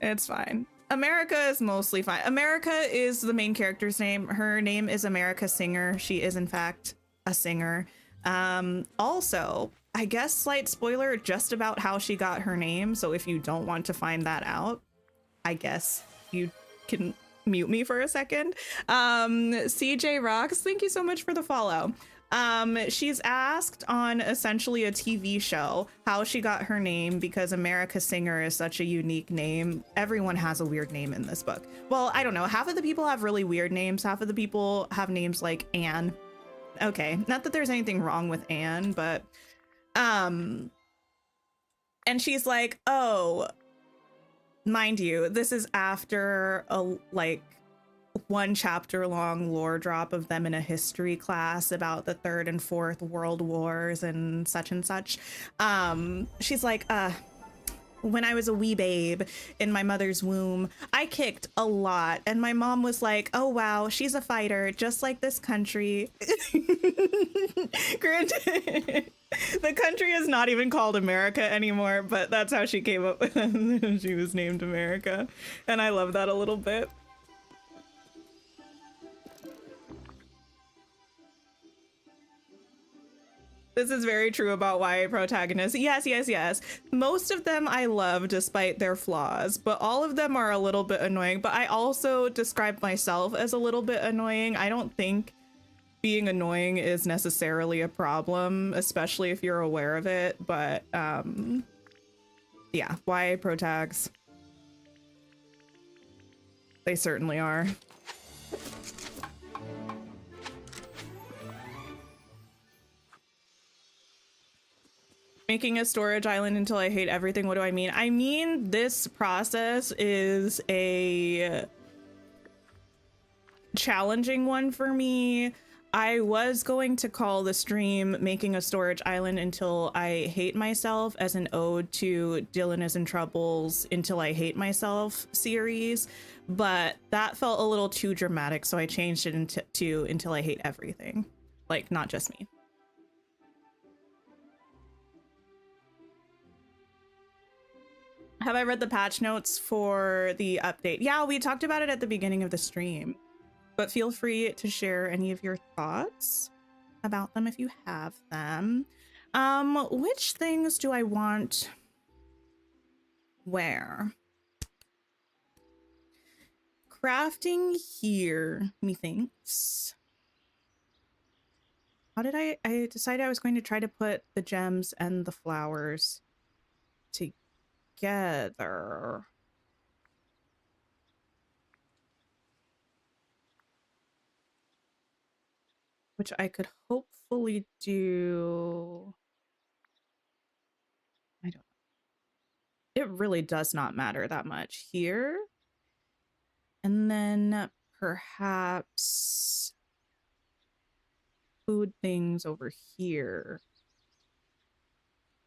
It's fine. America is mostly fine. America is the main character's name. Her name is America Singer. She is in fact a singer. Also, I guess slight spoiler just about how she got her name. So if you don't want to find that out, I guess you can mute me for a second. CJ Rocks, thank you so much for the follow. She's asked on essentially a TV show how she got her name because America Singer is such a unique name. Everyone has a weird name in this book. Well, I don't know. Half of the people have really weird names. Half of the people have names like Anne. Okay, not that there's anything wrong with Anne, but and she's like, oh, mind you, this is after a like 1 chapter long lore drop of them in a history class about the 3rd and 4th World Wars and such. She's like, when I was a wee babe in my mother's womb, I kicked a lot. And my mom was like, oh, wow, she's a fighter, just like this country. Granted, the country is not even called America anymore, but that's how she came up with it. She was named America. And I love that a little bit. This is very true about YA protagonists. Yes, yes, yes. Most of them I love despite their flaws, but all of them are a little bit annoying. But I also describe myself as a little bit annoying. I don't think being annoying is necessarily a problem, especially if you're aware of it. But yeah, YA protags. They certainly are. Making a storage island until I hate everything. What do I mean? I mean, this process is a challenging one for me. I was going to call the stream Making a Storage Island Until I Hate Myself as an ode to Dylan is in Trouble's Until I Hate Myself series, but that felt a little too dramatic, so I changed it to Until I Hate Everything. Like, not just me. Have I read the patch notes for the update? Yeah, we talked about it at the beginning of the stream, but feel free to share any of your thoughts about them if you have them. Which things do I want where? Crafting here, methinks. How did I decided I was going to try to put the gems and the flowers together. Which I could hopefully do. I don't know. It really does not matter that much here. And then perhaps food things over here.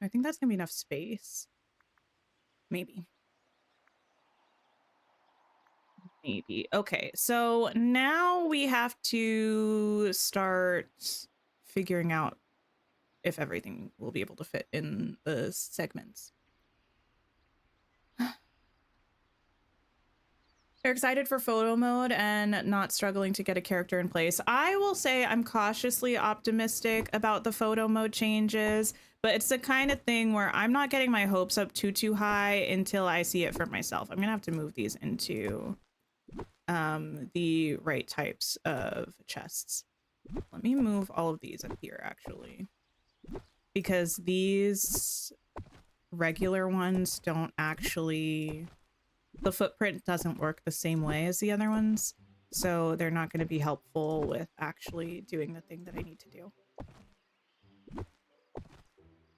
I think that's gonna be enough space. Maybe. Okay, so now we have to start figuring out if everything will be able to fit in the segments. They're excited for photo mode and not struggling to get a character in place. I will say I'm cautiously optimistic about the photo mode changes, but it's the kind of thing where I'm not getting my hopes up too high until I see it for myself. I'm gonna have to move these into the right types of chests. Let me move all of these up here actually, because these regular ones don't actually, the footprint doesn't work the same way as the other ones, so they're not going to be helpful with actually doing the thing that I need to do.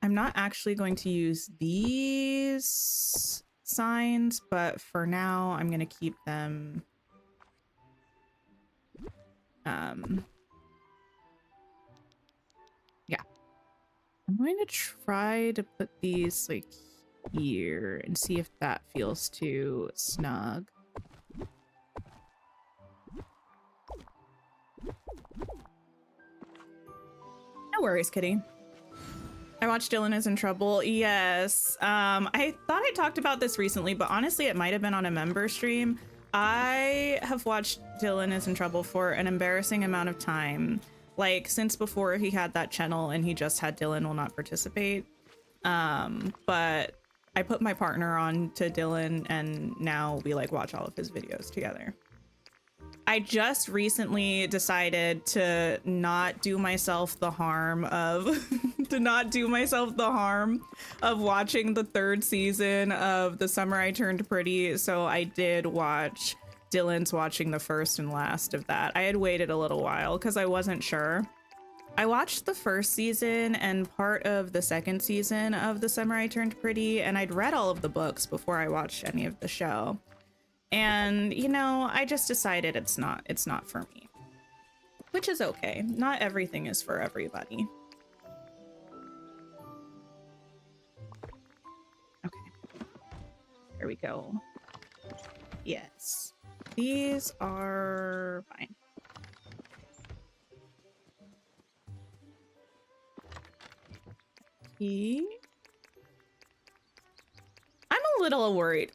I'm not actually going to use these signs, but for now I'm going to keep them yeah. I'm going to try to put these like here and see if that feels too snug. No worries, kitty. I watched Dylan is in Trouble. Yes. I thought I talked about this recently, but honestly, it might have been on a member stream. I have watched Dylan is in Trouble for an embarrassing amount of time. like since before he had that channel and he just had Dylan will not participate. But I put my partner on to Dylan and now we like watch all of his videos together. I just recently decided to not do myself the harm of watching the 3rd season of The Summer I Turned Pretty. So I did watch Dylan's watching the first and last of that. I had waited a little while because I wasn't sure. I watched the 1st season and part of the 2nd season of The Summer I Turned Pretty, and I'd read all of the books before I watched any of the show. And, you know, I just decided it's not for me. Which is okay. Not everything is for everybody. Okay. There we go. Yes. These are fine. I'm a little worried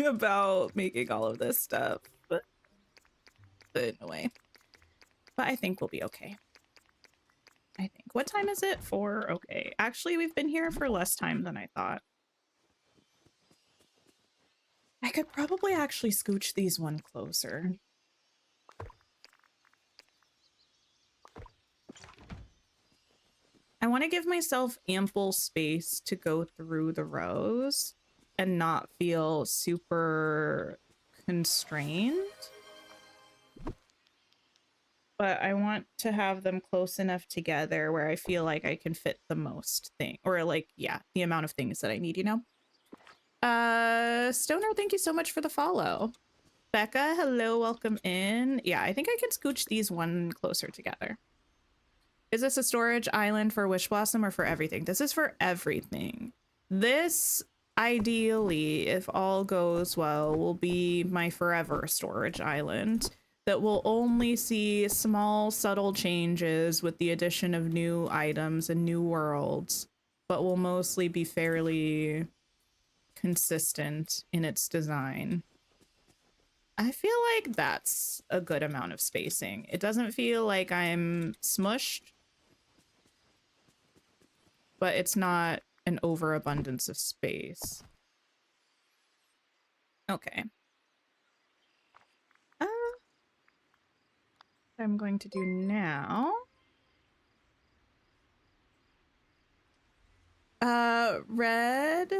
about making all of this stuff, but anyway. But I think we'll be okay. I think. What time is it? 4? Okay. Actually, we've been here for less time than I thought. I could probably actually scooch these one closer. I want to give myself ample space to go through the rows and not feel super constrained. But I want to have them close enough together where I feel like I can fit the most thing, or like, yeah, the amount of things that I need, you know? Stoner, thank you so much for the follow. Becca, hello, welcome in. Yeah, I think I can scooch these one closer together. Is this a storage island for Wish Blossom or for everything? This is for everything. This, ideally, if all goes well, will be my forever storage island that will only see small, subtle changes with the addition of new items and new worlds, but will mostly be fairly consistent in its design. I feel like that's a good amount of spacing. It doesn't feel like I'm smushed, but it's not an overabundance of space. Okay. What I'm going to do now. Red.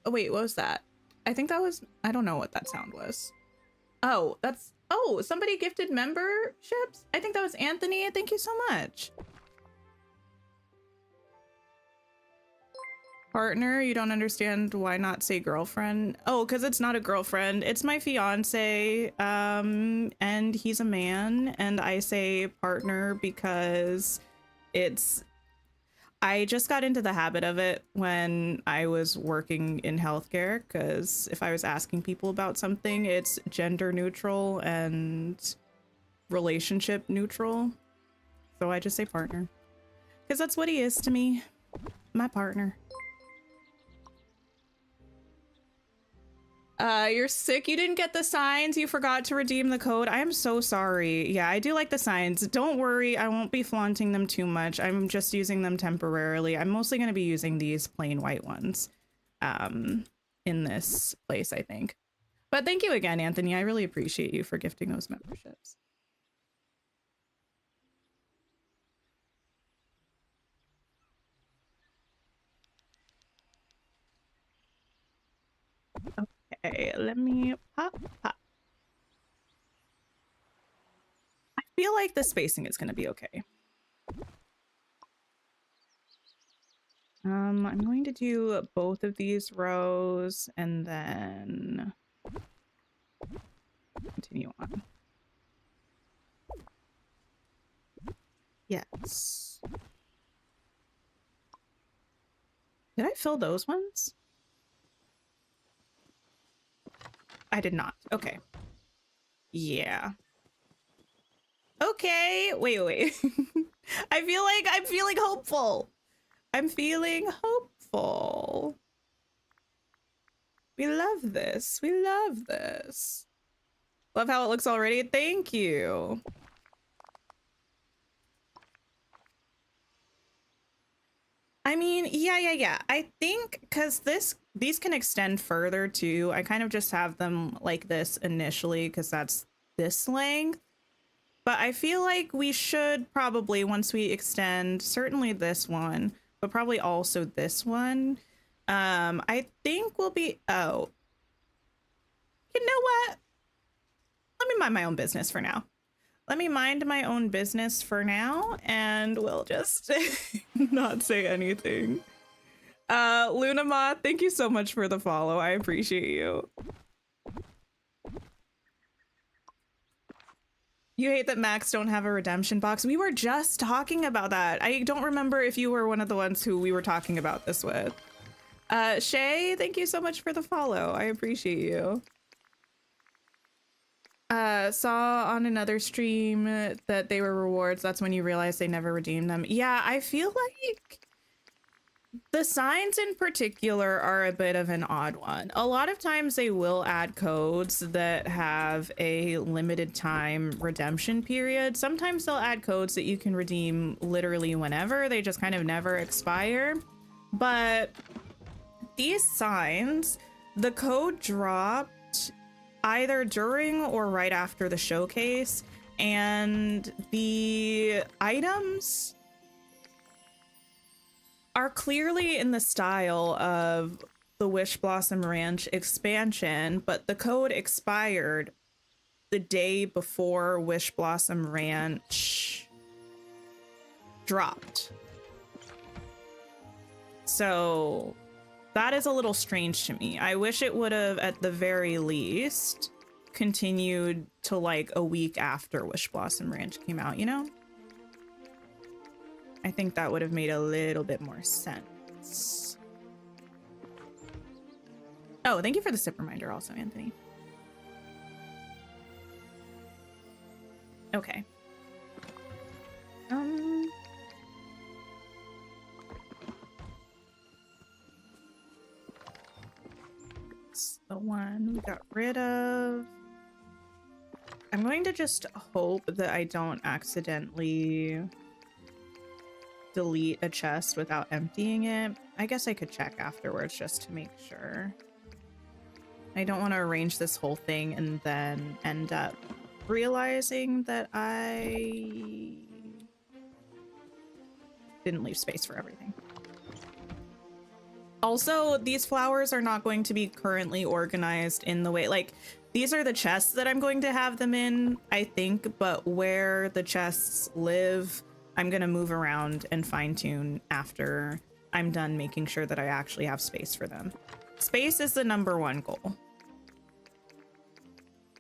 Oh, wait, what was that? I think that was, I don't know what that sound was. Oh, that's, oh, somebody gifted memberships? I think that was Anthony. Thank you so much. Partner, you don't understand why not say girlfriend? Oh, because it's not a girlfriend. It's my fiance, and he's a man, and I say partner because it's, I just got into the habit of it when I was working in healthcare, because if I was asking people about something, it's gender neutral and relationship neutral. So I just say partner, because that's what he is to me, my partner. You're sick. You didn't get the signs. You forgot to redeem the code. I am so sorry. Yeah, I do like the signs. Don't worry. I won't be flaunting them too much. I'm just using them temporarily. I'm mostly going to be using these plain white ones in this place, I think. But thank you again, Anthony. I really appreciate you for gifting those memberships. Okay, let me pop. I feel like the spacing is going to be okay. I'm going to do both of these rows and then continue on. Yes. Did I fill those ones? I did not. Okay. Yeah. Okay. Wait. I feel like I'm feeling hopeful. I'm feeling hopeful. We love this. We love this. Love how it looks already. Thank you. I mean, yeah. I think because these can extend further too. I kind of just have them like this initially because that's this length. But I feel like we should probably, once we extend, certainly this one, but probably also this one. I think we'll be, oh, you know what? Let me mind my own business for now. Let me mind my own business for now, and we'll just not say anything. Lunama, thank you so much for the follow. I appreciate you. You hate that Macs don't have a redemption box. We were just talking about that. I don't remember if you were one of the ones who we were talking about this with. Shay, thank you so much for the follow. I appreciate you. Saw on another stream that they were rewards. That's when you realize they never redeemed them. Yeah, I feel like the signs in particular are a bit of an odd one. A lot of times they will add codes that have a limited time redemption period. Sometimes they'll add codes that you can redeem literally whenever. They just kind of never expire. But these signs, the code dropped either during or right after the showcase, and the items are clearly in the style of the Wish Blossom Ranch expansion, but the code expired the day before Wish Blossom Ranch dropped. So that is a little strange to me. I wish it would have, at the very least, continued to like a week after Wish Blossom Ranch came out, you know? I think that would have made a little bit more sense. Oh, thank you for the sip reminder also, Anthony. Okay. It's the one we got rid of. I'm going to just hope that I don't accidentally delete a chest without emptying it. I guess I could check afterwards just to make sure. I don't want to arrange this whole thing and then end up realizing that I didn't leave space for everything. Also, these flowers are not going to be currently organized in the way, like, these are the chests that I'm going to have them in, I think, but where the chests live, I'm going to move around and fine tune after I'm done making sure that I actually have space for them. Space is the #1 goal.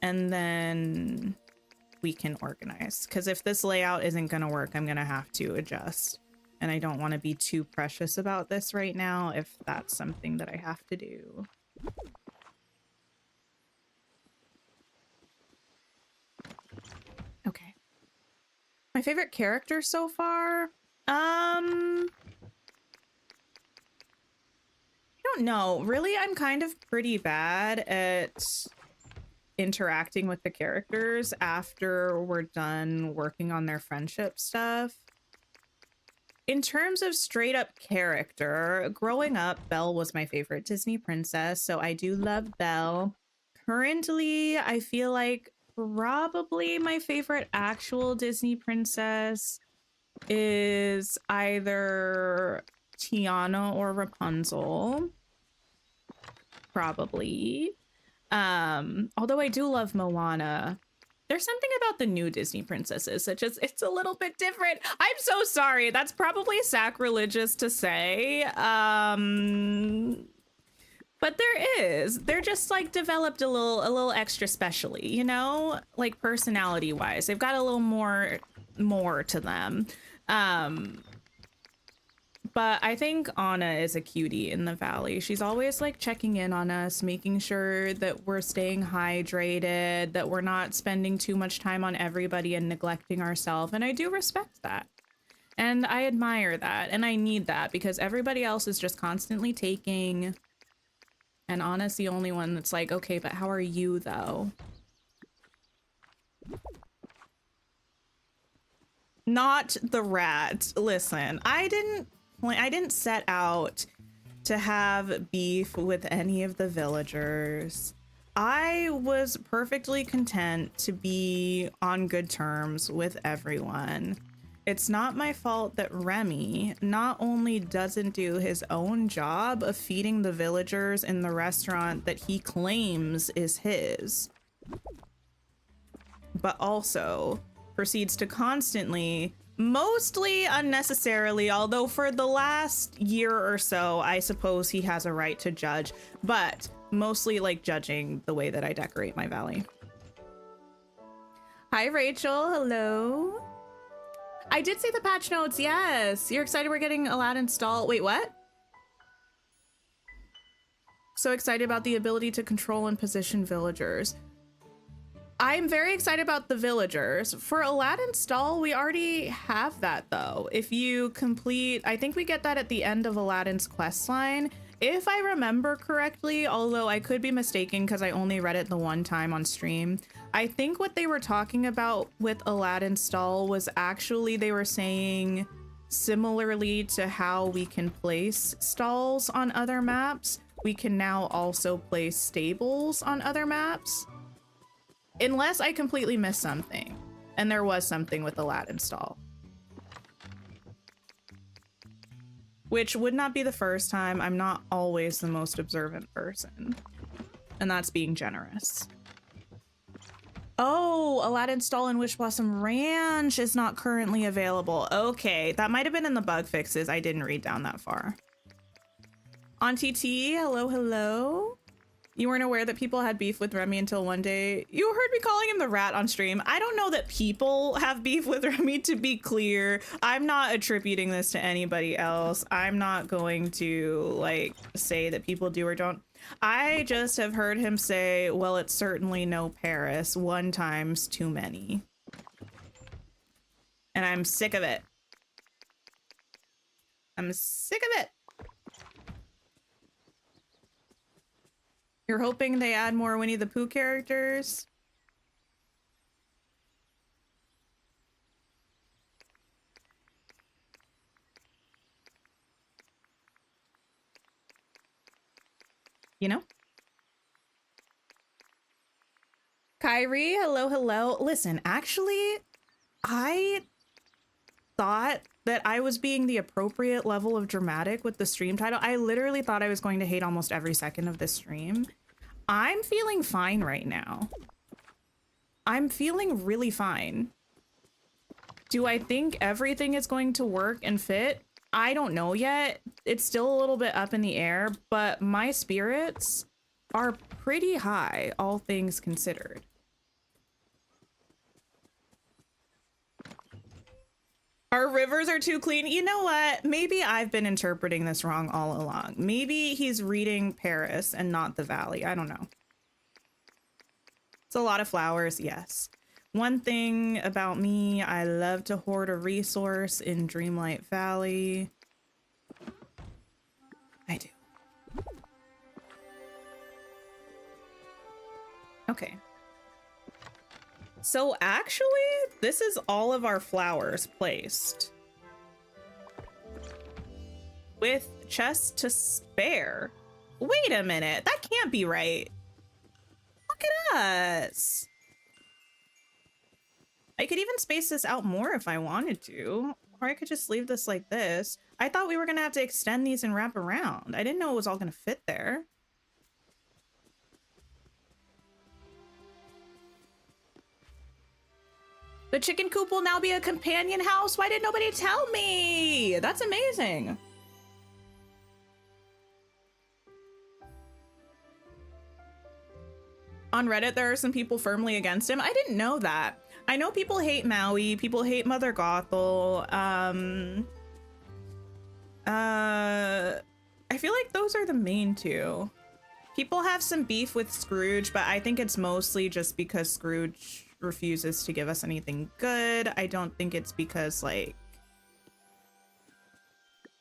And then we can organize. Because if this layout isn't going to work, I'm going to have to adjust. And I don't want to be too precious about this right now if that's something that I have to do. Okay. My favorite character so far? I don't know. Really, I'm kind of pretty bad at interacting with the characters after we're done working on their friendship stuff. In terms of straight up character, growing up, Belle was my favorite Disney princess, so I do love Belle. Currently, I feel like probably my favorite actual Disney princess is either Tiana or Rapunzel. Probably. Although I do love Moana. There's something about the new Disney princesses that just, it's a little bit different. I'm so sorry. That's probably sacrilegious to say. But they're just like developed a little extra specially, you know, like personality wise, they've got a little more to them. But I think Anna is a cutie in the valley. She's always like checking in on us, making sure that we're staying hydrated, that we're not spending too much time on everybody and neglecting ourselves. And I do respect that. And I admire that. And I need that because everybody else is just constantly taking. And Anna's the only one that's like, okay, but how are you though? Not the rat. Listen, I didn't. I didn't set out to have beef with any of the villagers. I was perfectly content to be on good terms with everyone. It's not my fault that Remy not only doesn't do his own job of feeding the villagers in the restaurant that he claims is his, but also proceeds to constantly, mostly unnecessarily, although for the last year or so, I suppose he has a right to judge, but mostly like judging the way that I decorate my valley. Hi, Rachel. Hello. I did say the patch notes. Yes. You're excited we're getting Aladdin installed. Wait, what? So excited about the ability to control and position villagers. I'm very excited about the villagers. For Aladdin stall, we already have that though. If you complete, I think we get that at the end of Aladdin's quest line. If I remember correctly, although I could be mistaken because I only read it the one time on stream, I think what they were talking about with Aladdin stall was actually they were saying similarly to how we can place stalls on other maps, we can now also place stables on other maps. Unless I completely missed something. And there was something with Aladdin stall. Which would not be the first time. I'm not always the most observant person. And that's being generous. Oh, Aladdin stall in Wish Blossom Ranch is not currently available. Okay, that might have been in the bug fixes. I didn't read down that far. Auntie T, hello, hello. You weren't aware that people had beef with Remy until one day. You heard me calling him the rat on stream. I don't know that people have beef with Remy, to be clear. I'm not attributing this to anybody else. I'm not going to like say that people do or don't. I just have heard him say, well, it's certainly no Paris. One time's too many. And I'm sick of it. I'm sick of it. You're hoping they add more Winnie the Pooh characters? You know? Kyrie, hello, hello. Listen, actually, I thought that I was being the appropriate level of dramatic with the stream title. I literally thought I was going to hate almost every second of this stream. I'm feeling fine right now. I'm feeling really fine. Do I think everything is going to work and fit? I don't know yet. It's still a little bit up in the air, but my spirits are pretty high, all things considered. Our rivers are too clean. You know what? Maybe I've been interpreting this wrong all along. Maybe he's reading Paris and not the valley. I don't know. It's a lot of flowers, yes. One thing about me, I love to hoard a resource in Dreamlight Valley. I do. Okay. So actually, this is all of our flowers placed. With chests to spare. Wait a minute, that can't be right. Look at us. I could even space this out more if I wanted to. Or I could just leave this like this. I thought we were gonna have to extend these and wrap around. I didn't know it was all gonna fit there. The chicken coop will now be a companion house. Why did nobody tell me? That's amazing. On Reddit, there are some people firmly against him. I didn't know that. I know people hate Maui. People hate Mother Gothel. I feel like those are the main two. People have some beef with Scrooge, but I think it's mostly just because Scrooge refuses to give us anything good. I don't think it's because like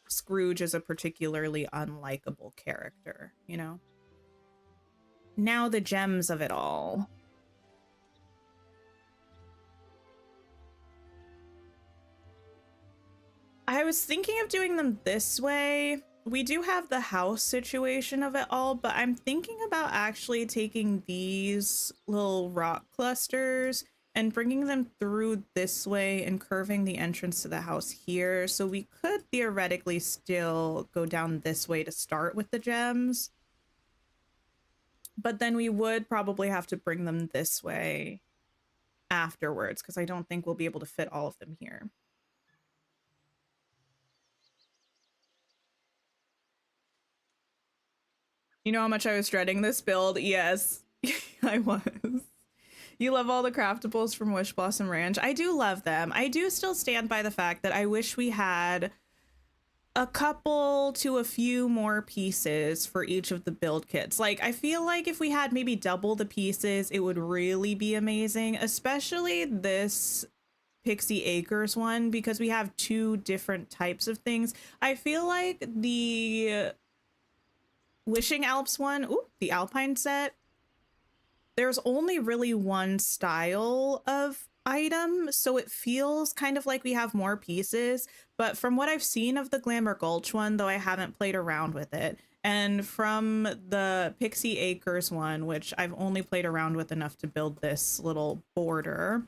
Scrooge is a particularly unlikable character, you know? Now the gems of it all. I was thinking of doing them this way. We do have the house situation of it all, but I'm thinking about actually taking these little rock clusters and bringing them through this way and curving the entrance to the house here. So we could theoretically still go down this way to start with the gems. But then we would probably have to bring them this way afterwards, because I don't think we'll be able to fit all of them here. You know how much I was dreading this build? Yes, I was. You love all the craftables from Wish Blossom Ranch. I do love them. I do still stand by the fact that I wish we had a couple to a few more pieces for each of the build kits. Like, I feel like if we had maybe double the pieces, it would really be amazing, especially this Pixie Acres one, because we have two different types of things. I feel like the Wishing Alps one, ooh, the Alpine set, there's only really one style of item, so it feels kind of like we have more pieces. But from what I've seen of the Glamour Gulch one, though I haven't played around with it, and from the Pixie Acres one, which I've only played around with enough to build this little border,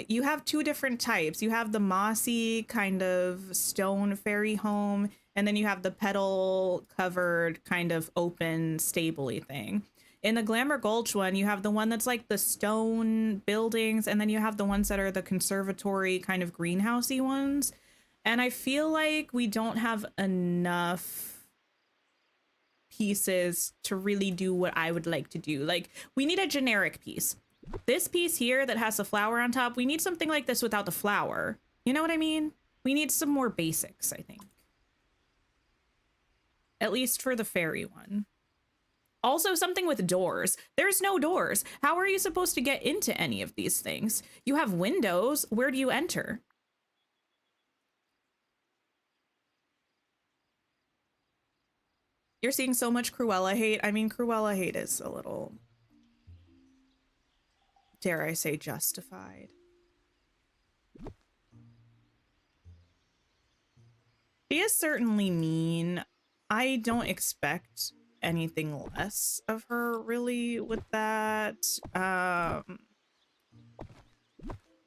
you have two different types. You have the mossy kind of stone fairy home, and then you have the petal covered kind of open stable-y thing. In the Glamour Gulch one, you have the one that's like the stone buildings, and then you have the ones that are the conservatory kind of greenhousey ones. And I feel like we don't have enough pieces to really do what I would like to do. Like, we need a generic piece. This piece here that has the flower on top, we need something like this without the flower. You know what I mean? We need some more basics, I think. At least for the fairy one. Also, something with doors. There's no doors. How are you supposed to get into any of these things? You have windows. Where do you enter? You're seeing so much Cruella hate. I mean, Cruella hate is a little, dare I say, justified. She is certainly mean. I don't expect anything less of her, really, with that.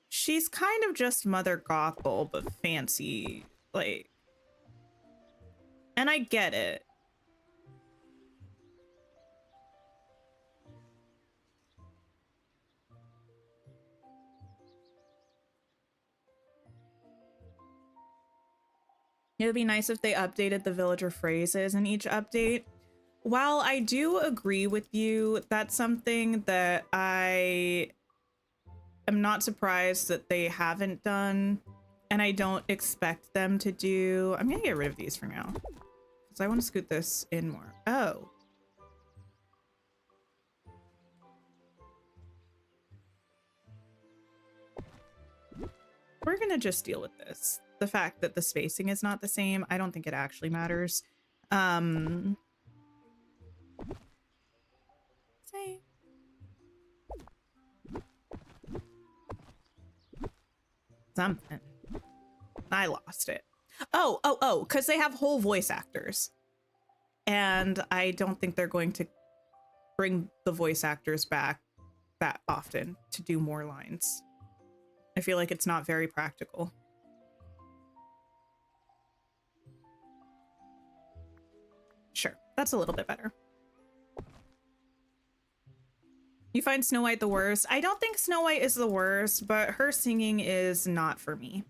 She's kind of just Mother Gothel, but fancy, like, and I get it. It would be nice if they updated the villager phrases in each update. While I do agree with you, that's something that I am not surprised that they haven't done, and I don't expect them to do. I'm gonna get rid of these for now, because I want to scoot this in more. Oh. We're gonna just deal with this. The fact that the spacing is not the same, I don't think it actually matters. Say. Something. I lost it. Oh, because they have whole voice actors. And I don't think they're going to bring the voice actors back that often to do more lines. I feel like it's not very practical. Sure, that's a little bit better. You find Snow White the worst? I don't think Snow White is the worst, but her singing is not for me.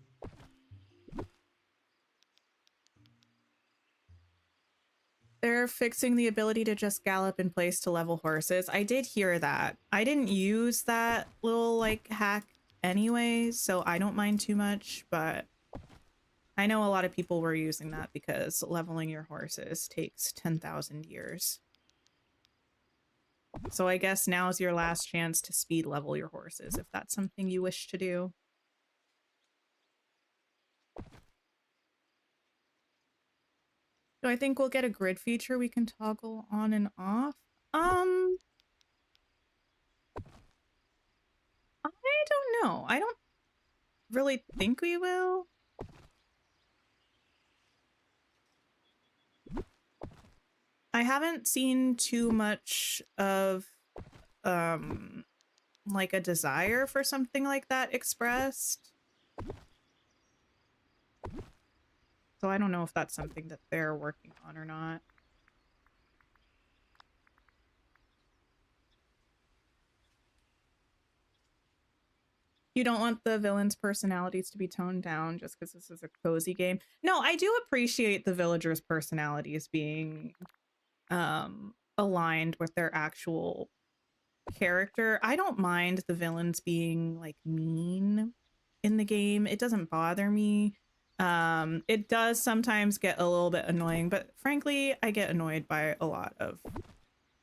They're fixing the ability to just gallop in place to level horses. I did hear that. I didn't use that little, like, hack anyway, so I don't mind too much, but I know a lot of people were using that because leveling your horses takes 10,000 years. So I guess now's your last chance to speed level your horses, if that's something you wish to do. So I think we'll get a grid feature we can toggle on and off. I don't know. I don't really think we will. I haven't seen too much of like a desire for something like that expressed. So I don't know if that's something that they're working on or not. You don't want the villains' personalities to be toned down just because this is a cozy game. No, I do appreciate the villagers' personalities being aligned with their actual character. I don't mind the villains being like mean in the game. It doesn't bother me. It does sometimes get a little bit annoying, but frankly, I get annoyed by a lot of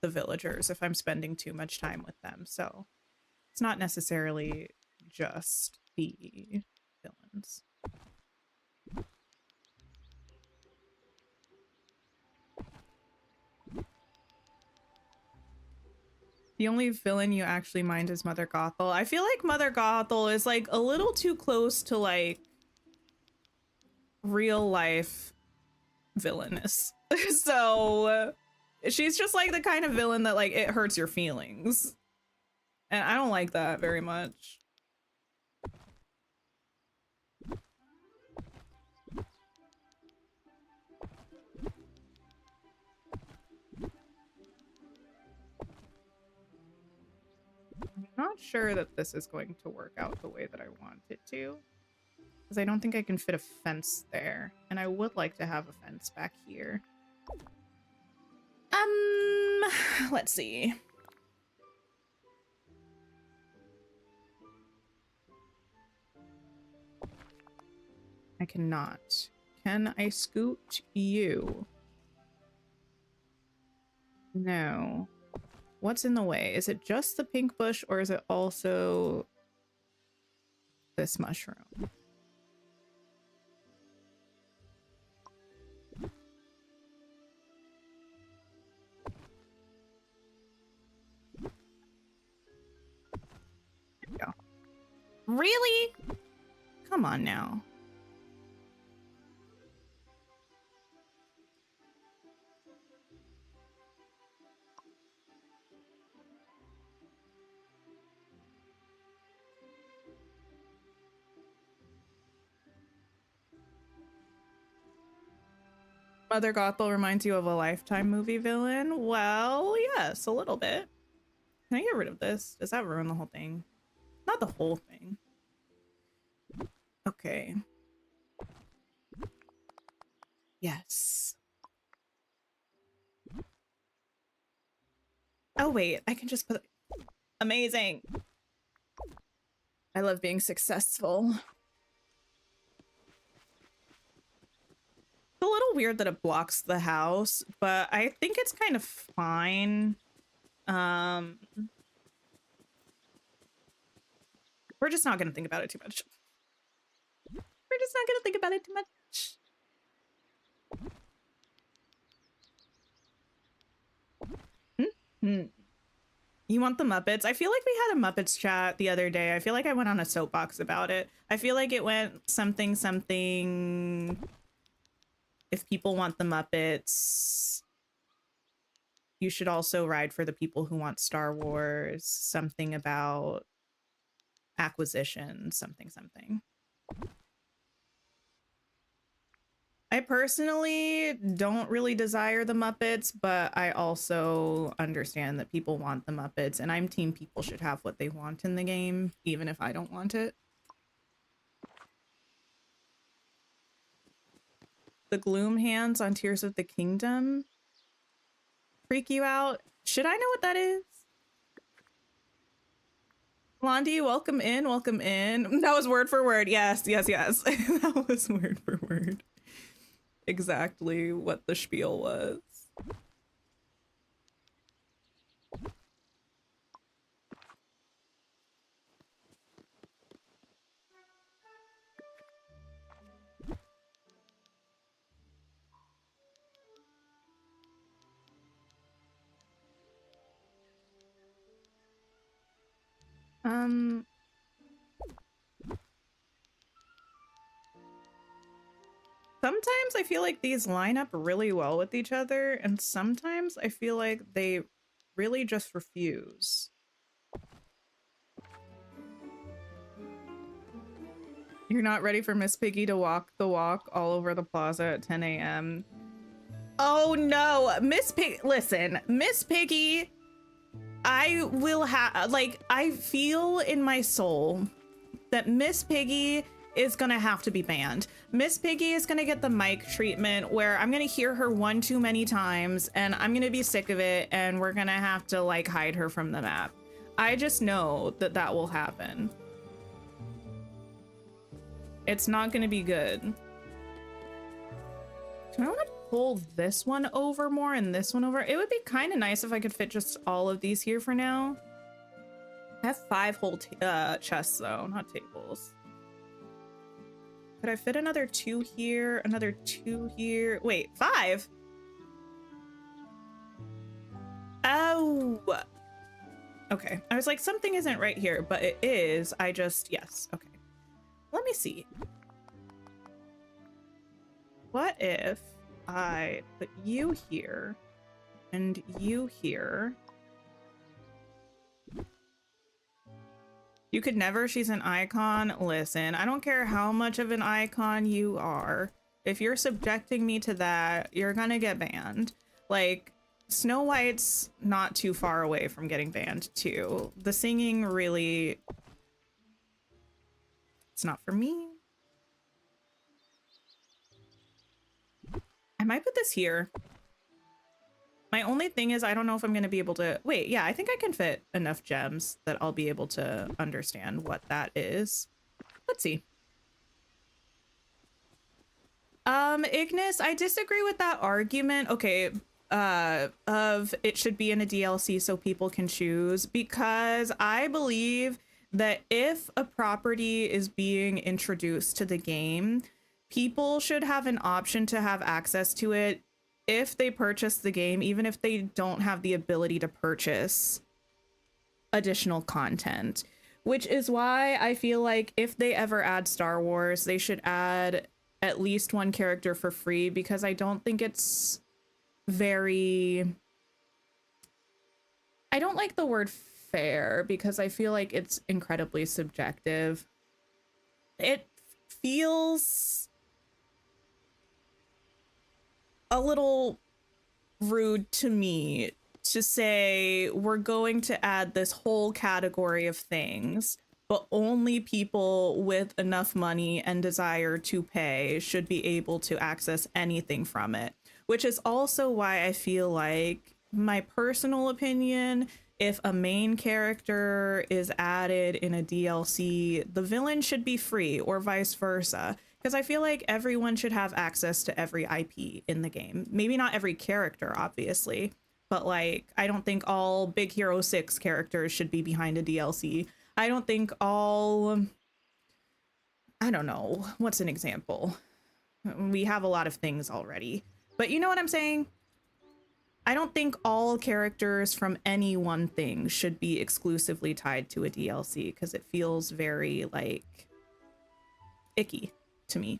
the villagers if I'm spending too much time with them. So it's not necessarily just the villains. The only villain you actually mind is Mother Gothel. I feel like Mother Gothel is like a little too close to like real life villainous. So she's just like the kind of villain that like it hurts your feelings. And I don't like that very much. I'm not sure that this is going to work out the way that I want it to. Because I don't think I can fit a fence there. And I would like to have a fence back here. Let's see. I cannot. Can I scoot you? No. What's in the way? Is it just the pink bush or is it also this mushroom? There we go. Really? Come on now. Mother Gothel reminds you of a Lifetime movie villain? Well, yes, a little bit. Can I get rid of this? Does that ruin the whole thing? Not the whole thing. Okay. Yes. Oh, wait. I can just put... Amazing. I love being successful. It's a little weird that it blocks the house, but I think it's kind of fine. We're just not going to think about it too much. We're just not going to think about it too much. You want the Muppets? I feel like we had a Muppets chat the other day. I feel like I went on a soapbox about it. I feel like it went something, something. If people want the Muppets, you should also ride for the people who want Star Wars. Something about acquisition, something, something. I personally don't really desire the Muppets, but I also understand that people want the Muppets, and I'm team people should have what they want in the game, even if I don't want it. The Gloom hands on Tears of the Kingdom freak you out? Should I know what that is? Blondie, welcome in, welcome in. That was word for word. Yes, yes, yes. That was word for word. Exactly what the spiel was. sometimes I feel like these line up really well with each other, and sometimes I feel like they really just refuse. You're not ready for Miss Piggy to walk the walk all over the plaza at 10 a.m. Oh no, Miss Piggy, listen, Miss Piggy, I will have, like, I feel in my soul that Miss Piggy is gonna have to be banned. Miss Piggy is gonna get the mic treatment where I'm gonna hear her one too many times and I'm gonna be sick of it and we're gonna have to like hide her from the map. I just know that that will happen. It's not gonna be good. Do I want to pull this one over more and this one over? It would be kind of nice if I could fit just all of these here for now. I have 5 whole chests though, not tables. Could I fit another 2 here, another 2 here? Wait, 5? Oh. Okay, I was like, something isn't right here, but it is. I just, yes, okay. Let me see. What if I put you here and you here? You could never, she's an icon. Listen, I don't care how much of an icon you are. If you're subjecting me to that, you're gonna get banned. Like, Snow White's not too far away from getting banned too. The singing really, it's not for me. I might put this here. My only thing is I don't know if I'm going to be able to... Wait, yeah, I think I can fit enough gems that I'll be able to understand what that is. Let's see. Ignis, I disagree with that argument. Okay, of it should be in a DLC so people can choose, because I believe that if a property is being introduced to the game, people should have an option to have access to it if they purchase the game, even if they don't have the ability to purchase additional content. Which is why I feel like if they ever add Star Wars, they should add at least one character for free, because I don't think it's very... I don't like the word fair, because I feel like it's incredibly subjective. It feels a little rude to me to say we're going to add this whole category of things, but only people with enough money and desire to pay should be able to access anything from it. Which is also why I feel like, my personal opinion, if a main character is added in a DLC, the villain should be free, or vice versa. Because I feel like everyone should have access to every IP in the game. Maybe not every character, obviously, but like, I don't think all Big Hero 6 characters should be behind a DLC. I don't think all... I don't know. What's an example? We have a lot of things already. But you know what I'm saying? I don't think all characters from any one thing should be exclusively tied to a DLC, because it feels very, like, icky to me.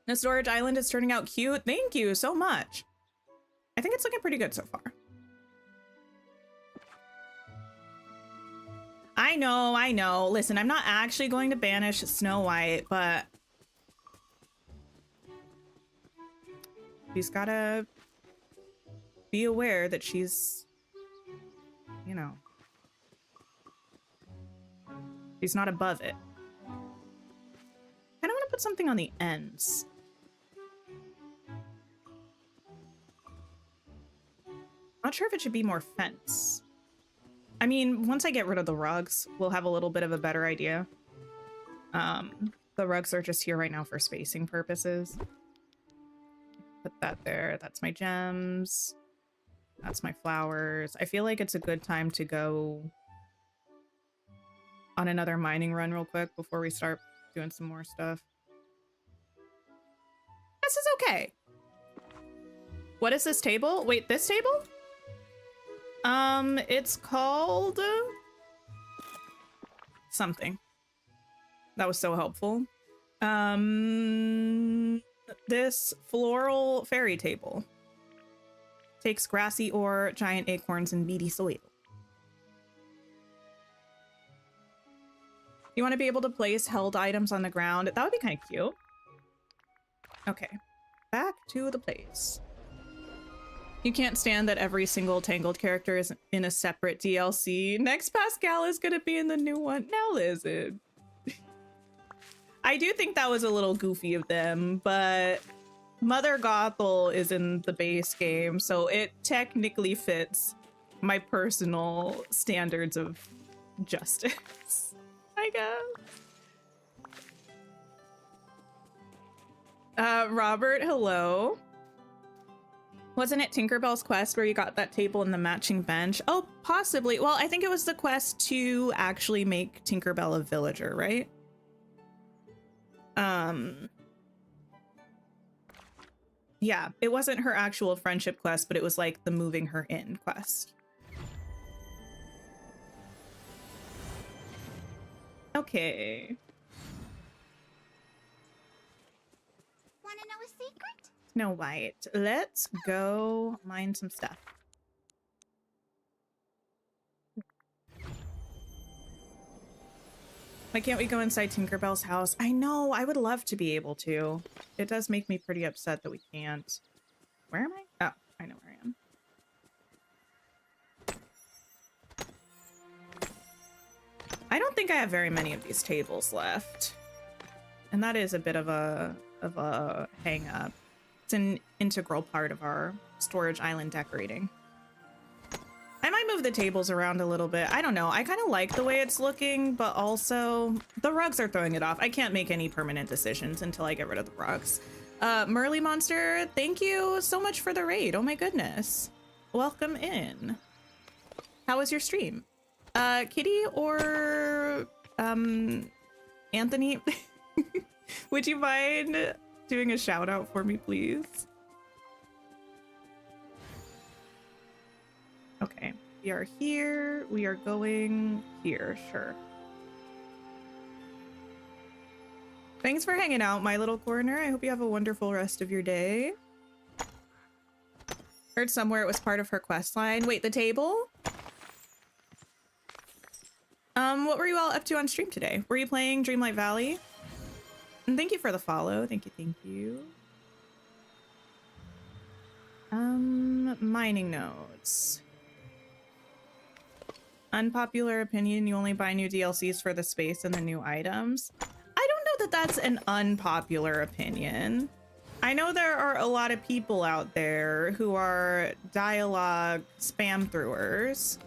The storage island is turning out cute. Thank you so much. I think it's looking pretty good so far. I know, I know. Listen, I'm not actually going to banish Snow White, but she's gotta be aware that she's, you know, she's not above it. I kind of want to put something on the ends. Not sure if it should be more fence. I mean, once I get rid of the rugs, we'll have a little bit of a better idea. The rugs are just here right now for spacing purposes. Put that there. That's my gems. That's my flowers. I feel like it's a good time to go on another mining run real quick before we start doing some more stuff. This is okay. What is this table? Wait, this table? It's called something. That was so helpful. This floral fairy table takes grassy ore, giant acorns, and meaty soil. You want to be able to place held items on the ground? That would be kind of cute. Okay, back to the place. You can't stand that every single Tangled character is in a separate DLC. Next Pascal is gonna be in the new one. Now Lizard. I do think that was a little goofy of them, but Mother Gothel is in the base game, so it technically fits my personal standards of justice, I guess. Robert, hello. Wasn't it Tinkerbell's quest where you got that table and the matching bench? Oh, possibly. Well, I think it was the quest to actually make Tinkerbell a villager, right? Yeah, it wasn't her actual friendship quest, but it was like the moving her in quest. Okay. Wanna know a secret? Snow White. Let's go mine some stuff. Why can't we go inside Tinkerbell's house? I know, I would love to be able to. It does make me pretty upset that we can't. Where am I? Oh, I know where I am. I don't think I have very many of these tables left. And that is a bit of a hang up. It's an integral part of our storage island decorating. I might move the tables around a little bit. I don't know. I kind of like the way it's looking, but also the rugs are throwing it off. I can't make any permanent decisions until I get rid of the rugs. Merly Monster, thank you so much for the raid. Oh my goodness. Welcome in. How was your stream? Kitty or Anthony? Would you mind doing a shout out for me, please? Okay, we are here. We are going here, sure. Thanks for hanging out, my little corner. I hope you have a wonderful rest of your day. Heard somewhere it was part of her quest line. Wait, the table? What were you all up to on stream today? Were you playing Dreamlight Valley? And thank you for the follow. Thank you, thank you. Mining nodes. Unpopular opinion, you only buy new DLCs for the space and the new items. I don't know that that's an unpopular opinion. I know there are a lot of people out there who are dialogue spam throwers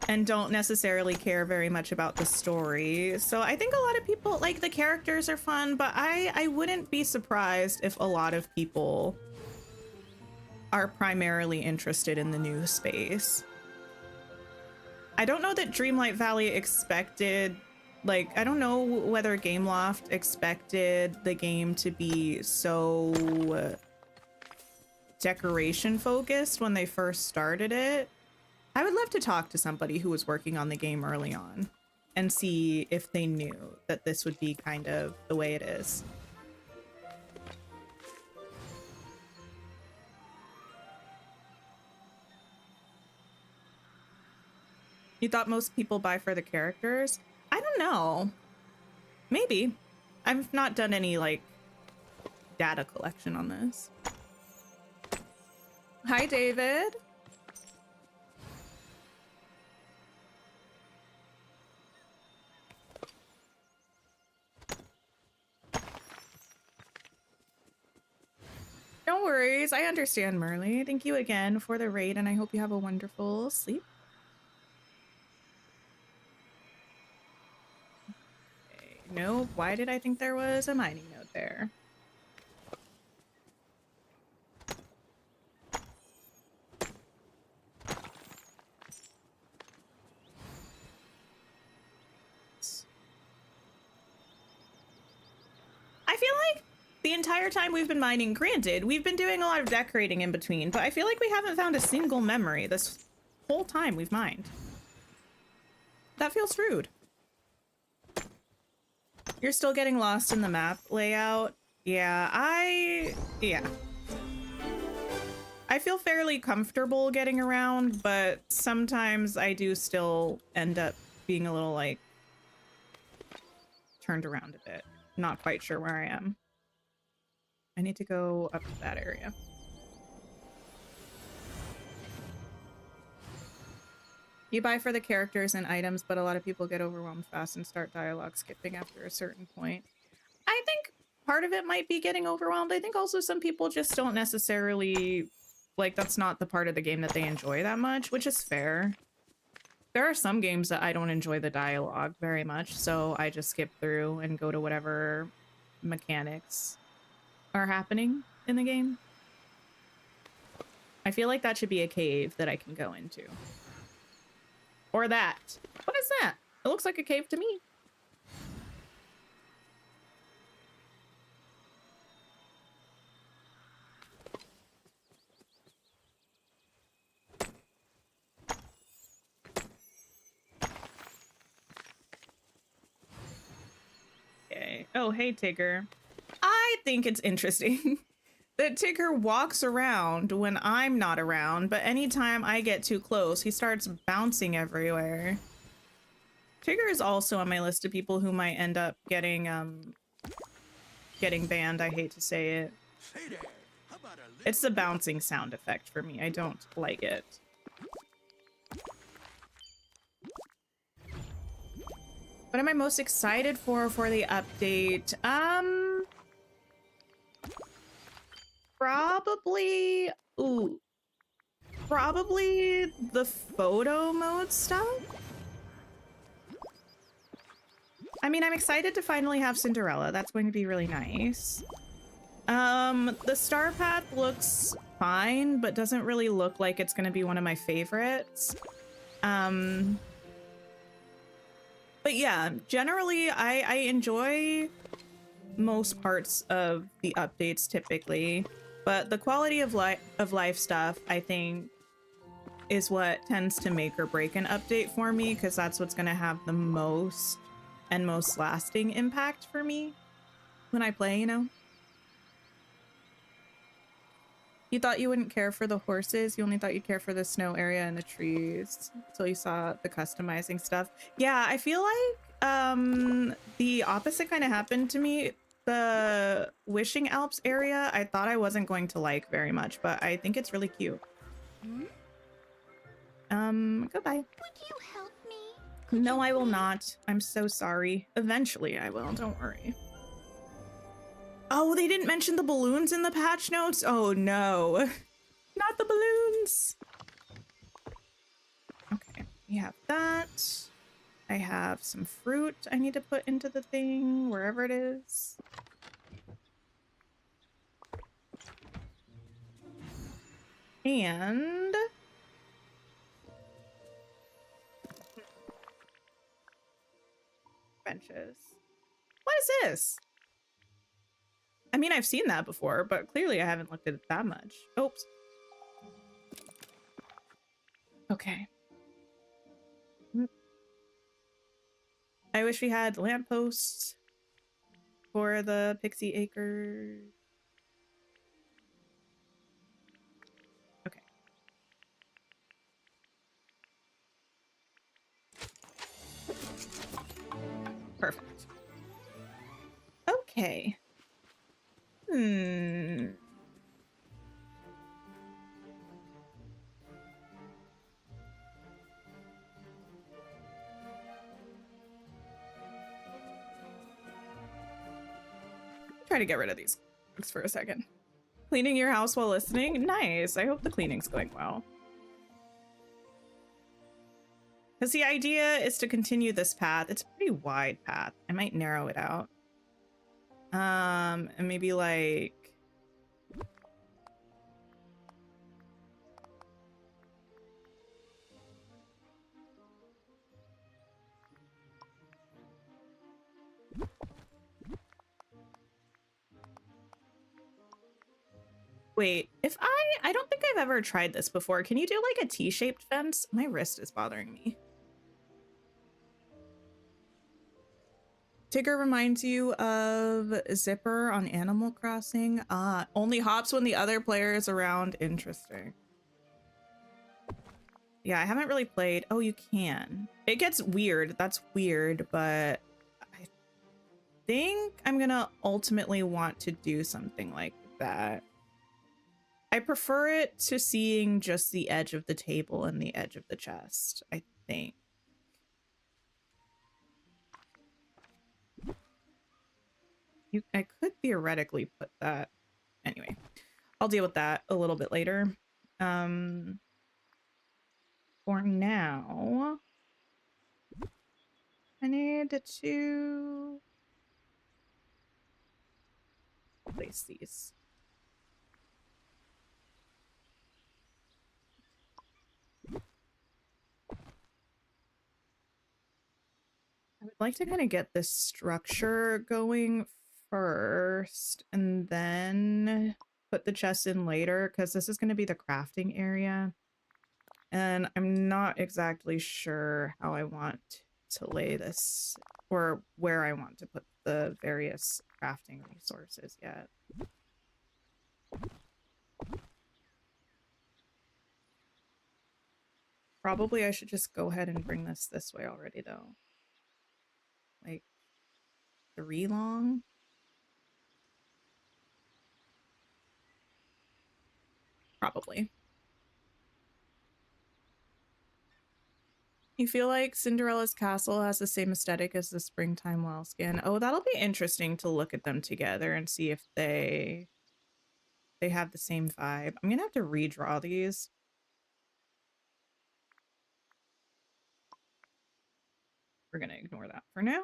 and don't necessarily care very much about the story. So I think a lot of people, like, the characters are fun, but I wouldn't be surprised if a lot of people are primarily interested in the new space. I don't know that Dreamlight Valley expected, like, I don't know whether Gameloft expected the game to be so decoration focused when they first started it. I would love to talk to somebody who was working on the game early on and see if they knew that this would be kind of the way it is. You thought most people buy for the characters? I don't know. Maybe. I've not done any, like, data collection on this. Hi, David. No worries. I understand, Merly. Thank you again for the raid, and I hope you have a wonderful sleep. Okay. Nope. Why did I think there was a mining node there? I feel like the entire time we've been mining, granted, we've been doing a lot of decorating in between, but I feel like we haven't found a single memory this whole time we've mined. That feels rude. You're still getting lost in the map layout. Yeah, I feel fairly comfortable getting around, but sometimes I do still end up being a little like turned around a bit. Not quite sure where I am. I need to go up to that area. You buy for the characters and items, but a lot of people get overwhelmed fast and start dialogue skipping after a certain point. I think part of it might be getting overwhelmed. I think also some people just don't necessarily, like, that's not the part of the game that they enjoy that much, which is fair. There are some games that I don't enjoy the dialogue very much, so I just skip through and go to whatever mechanics are happening in the game. I feel like that should be a cave that I can go into. Or that. What is that? It looks like a cave to me. Okay. Oh, hey, Tigger. I think it's interesting that Tigger walks around when I'm not around, but anytime I get too close, he starts bouncing everywhere. Tigger is also on my list of people who might end up getting banned. I hate to say it. It's the bouncing sound effect for me. I don't like it. What am I most excited for the update? Probably the photo mode stuff. I mean, I'm excited to finally have Cinderella. That's going to be really nice. The star path looks fine, but doesn't really look like it's going to be one of my favorites. But yeah, generally I enjoy most parts of the updates typically, but the quality of life stuff, I think, is what tends to make or break an update for me, because that's what's going to have the most and most lasting impact for me when I play, you know? You thought you wouldn't care for the horses. You only thought you'd care for the snow area and the trees until you saw the customizing stuff. Yeah, I feel like the opposite kind of happened to me. The Wishing Alps area, I thought I wasn't going to like very much, but I think it's really cute. Goodbye. Would you help me? No, I will not. I'm so sorry. Eventually I will, don't worry. Oh, they didn't mention the balloons in the patch notes? Oh no. Not the balloons. Okay, we have that. I have some fruit I need to put into the thing, wherever it is. And benches. What is this? I mean, I've seen that before, but clearly I haven't looked at it that much. Oops. Okay. I wish we had lampposts for the Pixie Acres. Okay. Perfect. Okay. Try to get rid of these clicks for a second. Cleaning your house while listening? Nice. I hope the cleaning's going well. Because the idea is to continue this path. It's a pretty wide path. I might narrow it out. And maybe like... Wait, if I don't think I've ever tried this before. Can you do like a T-shaped fence? My wrist is bothering me. Tigger reminds you of Zipper on Animal Crossing. Only hops when the other player is around. Interesting. Yeah, I haven't really played. Oh, you can. It gets weird. That's weird, but I think I'm gonna ultimately want to do something like that. I prefer it to seeing just the edge of the table and the edge of the chest, I think. I could theoretically put that. Anyway, I'll deal with that a little bit later. For now, I need to place these. I would like to kind of get this structure going first and then put the chest in later, because this is going to be the crafting area. And I'm not exactly sure how I want to lay this or where I want to put the various crafting resources yet. Probably I should just go ahead and bring this way already, though. Like 3 long? Probably. You feel like Cinderella's castle has the same aesthetic as the Springtime Wellskin? Oh, that'll be interesting to look at them together and see if they have the same vibe. I'm gonna have to redraw these. We're gonna ignore that for now.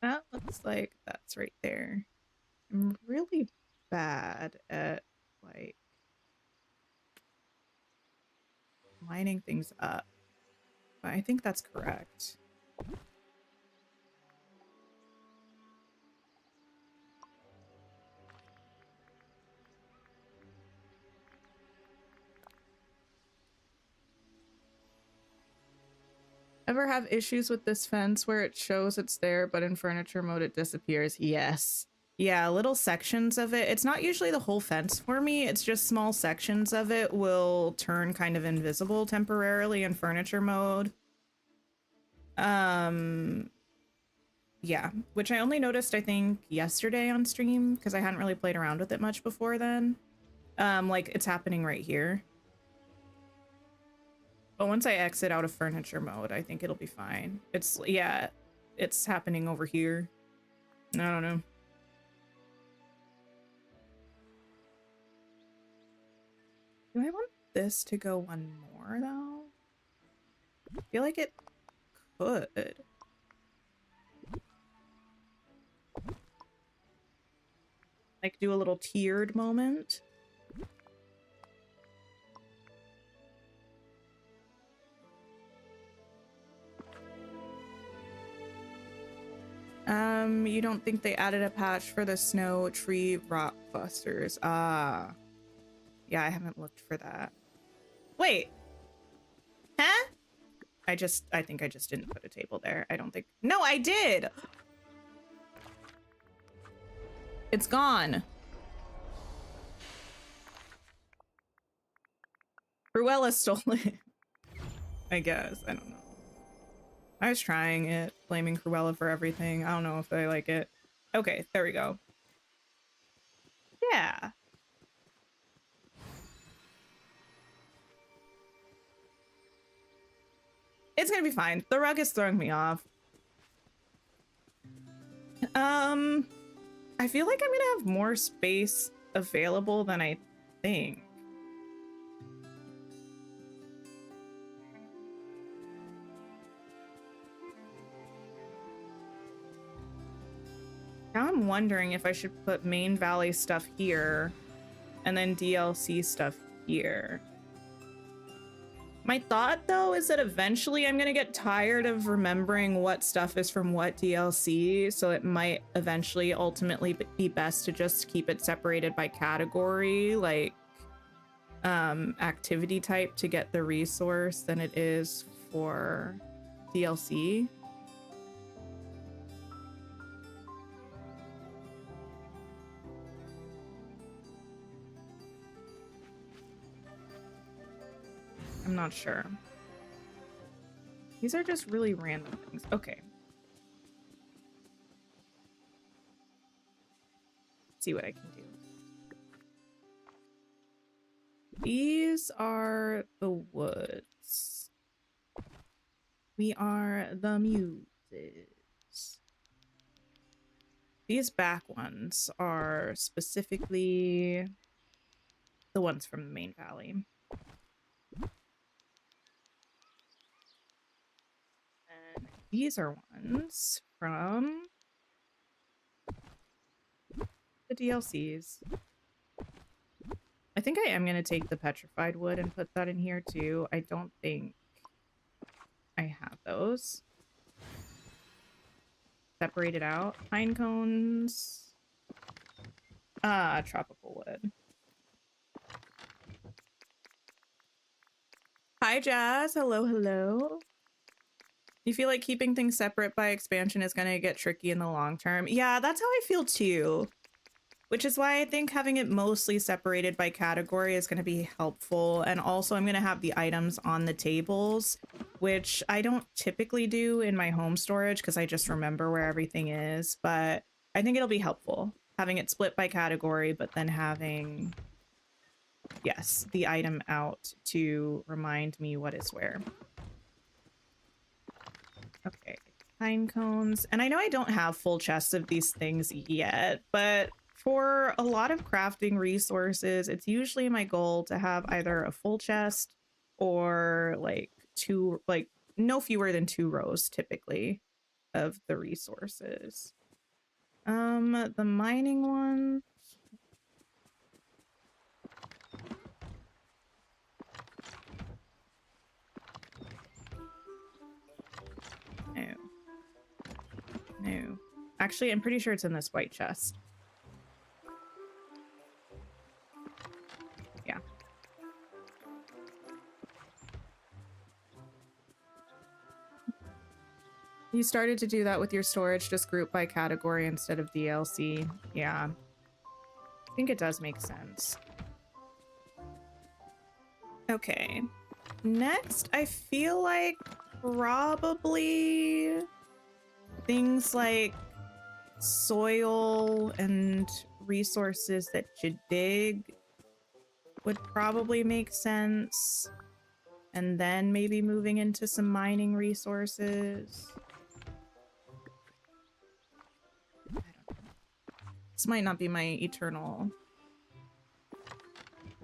That looks like that's right there. I'm really bad at like lining things up, but I think that's correct. Ever have issues with this fence where it shows it's there, but in furniture mode it disappears? Yes. Yeah, little sections of it. It's not usually the whole fence for me. It's just small sections of it will turn kind of invisible temporarily in furniture mode. Yeah, which I only noticed, I think, yesterday on stream because I hadn't really played around with it much before then. Like it's happening right here. But once I exit out of furniture mode, I think it'll be fine. It's, yeah, it's happening over here. I don't know. Do I want this to go one more, though? I feel like it could. Like, do a little tiered moment. You don't think they added a patch for the snow tree rock clusters? Ah. Yeah, I haven't looked for that. Wait. Huh? I think I just didn't put a table there. I don't think. No, I did. It's gone. Cruella stole it. I guess. I don't know. I was trying it, blaming Cruella for everything. I don't know if I like it. Okay, there we go. Yeah. It's gonna be fine. The rug is throwing me off. I feel like I'm gonna have more space available than I think. Now I'm wondering if I should put main valley stuff here and then DLC stuff here. My thought, though, is that eventually I'm going to get tired of remembering what stuff is from what DLC, so it might eventually ultimately be best to just keep it separated by category. Like, activity type to get the resource than it is for DLC. I'm not sure. These are just really random things. Okay. Let's see what I can do. These are the woods. We are the muses. These back ones are specifically the ones from the main valley. And these are ones from the DLCs. I think I am going to take the petrified wood and put that in here too. I don't think I have those. Separated out. Pine cones. Tropical wood. Hi, Jazz. Hello, hello. You feel like keeping things separate by expansion is going to get tricky in the long term? Yeah, that's how I feel too. Which is why I think having it mostly separated by category is going to be helpful. And also I'm going to have the items on the tables, which I don't typically do in my home storage because I just remember where everything is. But I think it'll be helpful having it split by category, but then having, yes, the item out to remind me what is where. Okay, pine cones. And I know I don't have full chests of these things yet, but for a lot of crafting resources, it's usually my goal to have either a full chest or like no fewer than 2 rows typically of the resources. The mining ones. No. No. Actually, I'm pretty sure it's in this white chest. Yeah. You started to do that with your storage, just group by category instead of DLC. Yeah. I think it does make sense. Okay. Next, I feel like probably things like soil and resources that you dig would probably make sense. And then maybe moving into some mining resources. I don't know. This might not be my eternal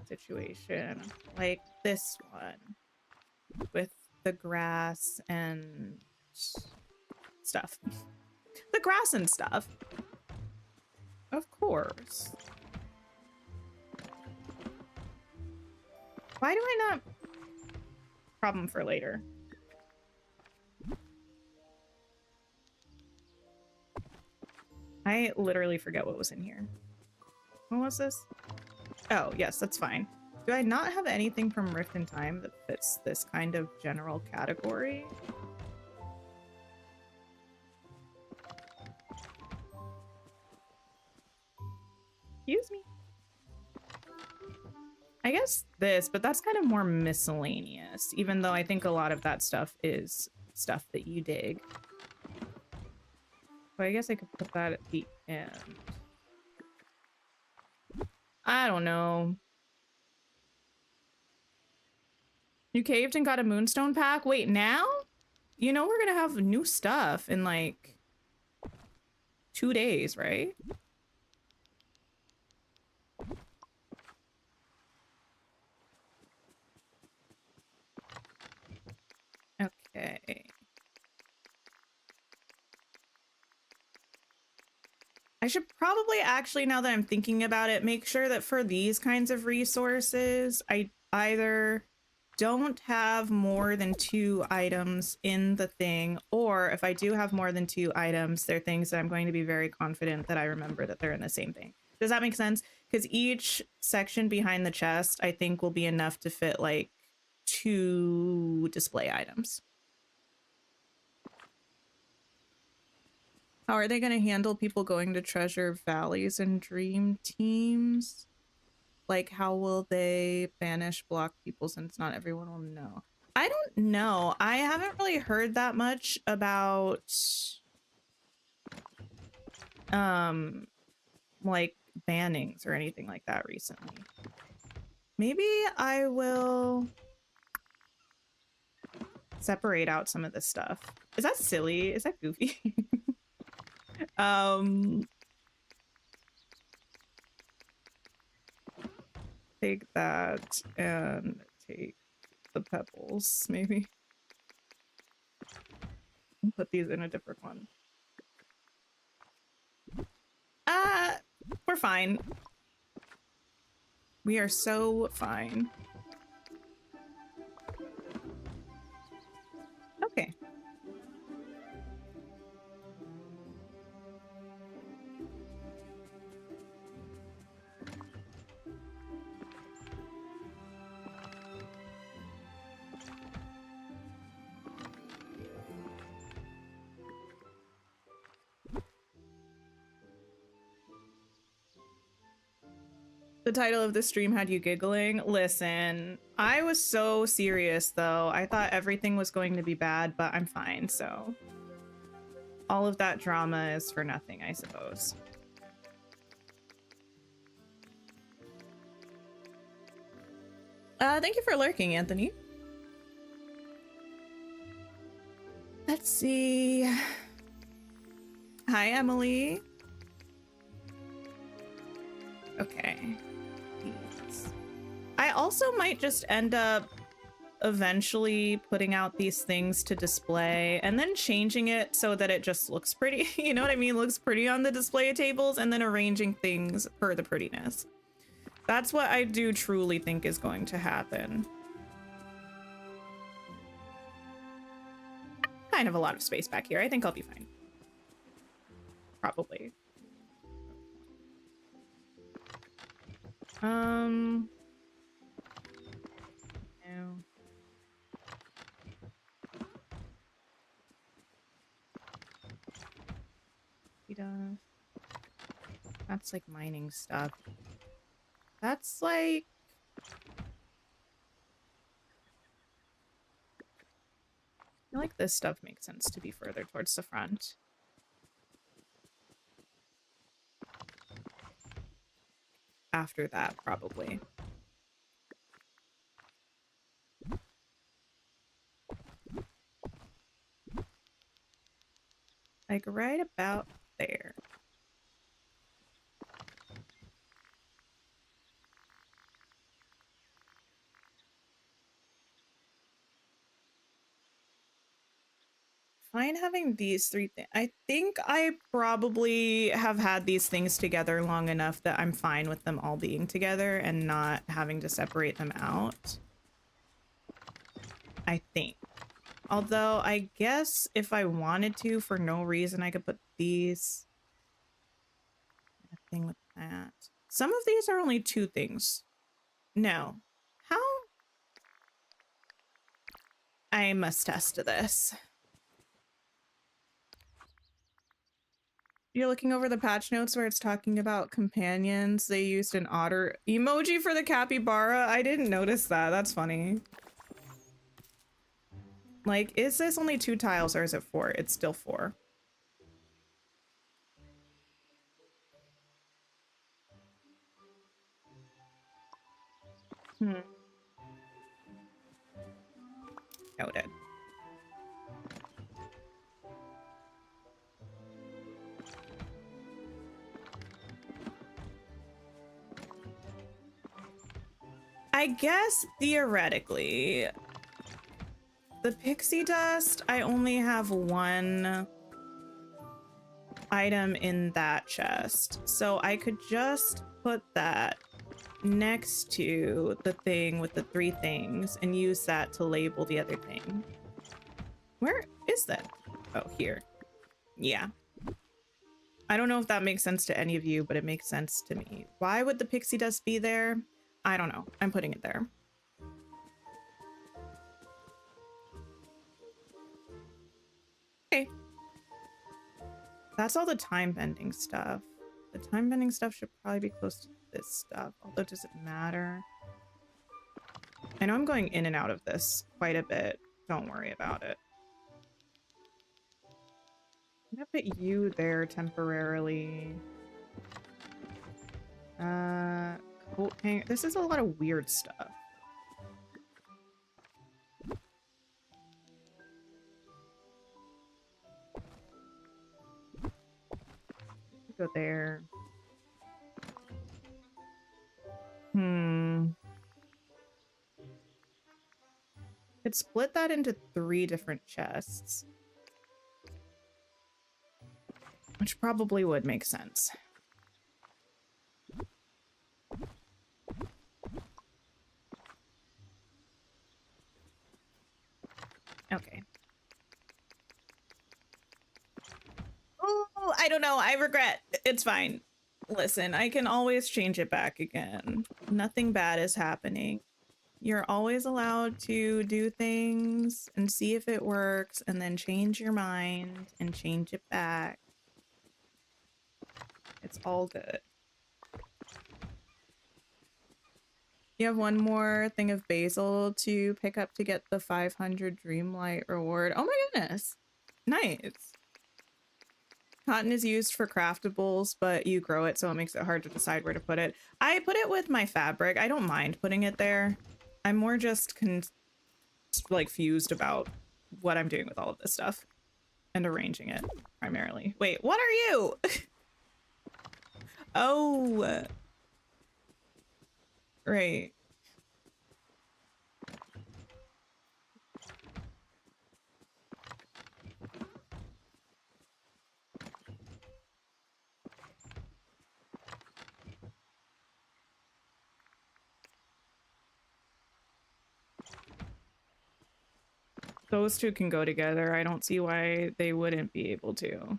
situation. Like this one with the grass and stuff. The grass and stuff. Of course. Why do I not? Problem for later. I literally forget what was in here. What was this? Oh, yes, that's fine. Do I not have anything from Rift in Time that fits this kind of general category? Excuse me. I guess this, but that's kind of more miscellaneous, even though I think a lot of that stuff is stuff that you dig. So I guess I could put that at the end. I don't know. You caved and got a moonstone pack? Wait, now? You know we're gonna have new stuff in like 2 days, right? Okay. I should probably actually, now that I'm thinking about it, make sure that for these kinds of resources, I either don't have more than 2 items in the thing, or if I do have more than 2 items, they're things that I'm going to be very confident that I remember that they're in the same thing. Does that make sense? because each section behind the chest, I think, will be enough to fit like 2 display items. How are they going to handle people going to treasure valleys and dream teams? Like, how will they banish block people since not everyone will know? I don't know. I haven't really heard that much about like bannings or anything like that recently. Maybe I will separate out some of this stuff. Is that silly? Is that goofy? Take that and take the pebbles, maybe. Put these in a different one. We're fine. We are so fine. Okay. The title of the stream had you giggling. Listen, I was so serious though. I thought everything was going to be bad, but I'm fine, so all of that drama is for nothing, I suppose. Thank you for lurking, Anthony. Let's see. Hi, Emily. Okay. I also might just end up eventually putting out these things to display and then changing it so that it just looks pretty. You know what I mean? Looks pretty on the display tables, and then arranging things per the prettiness. That's what I do truly think is going to happen. Kind of a lot of space back here. I think I'll be fine. Probably. No. He does. That's like mining stuff. That's like... I feel like this stuff makes sense to be further towards the front. After that, probably. Like right about there. Fine having these 3 things. I think I probably have had these things together long enough that I'm fine with them all being together and not having to separate them out. I think. Although I guess if I wanted to, for no reason, I could put these. A thing with that. Some of these are only 2 things. No. How? I must test this. You're looking over the patch notes where it's talking about companions. They used an otter emoji for the capybara. I didn't notice that. That's funny. Like, is this only 2 tiles or is it 4? It's still 4. Noted. I guess theoretically, the pixie dust, I only have 1 item in that chest. So I could just put that next to the thing with the 3 things and use that to label the other thing. Where is that? Oh, here. Yeah. I don't know if that makes sense to any of you, but it makes sense to me. Why would the pixie dust be there? I don't know. I'm putting it there. Okay. That's all the time bending stuff. The time bending stuff should probably be close to this stuff, although does it matter? I know I'm going in and out of this quite a bit. Don't worry about it. I'm gonna put you there temporarily. Coat hanger. This is a lot of weird stuff. Go there. Could split that into 3 different chests. Which probably would make sense. Okay. Oh, I don't know. I regret. It's fine. Listen, I can always change it back again. Nothing bad is happening. You're always allowed to do things and see if it works and then change your mind and change it back. It's all good. You have one more thing of basil to pick up to get the 500 Dreamlight reward. Oh my goodness. Nice. Cotton is used for craftables, but you grow it, so it makes it hard to decide where to put it. I put it with my fabric. I don't mind putting it there. I'm more just like fused about what I'm doing with all of this stuff and arranging it primarily. Wait, what are you? Oh, right. Those two can go together. I don't see why they wouldn't be able to.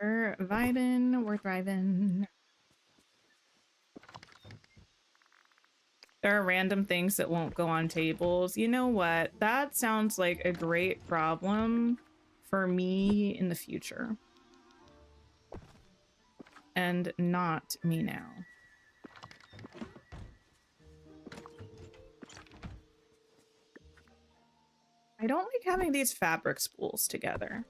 We're vibing. We're thriving. There are random things that won't go on tables. You know what? That sounds like a great problem for me in the future. And not me now. I don't like having these fabric spools together.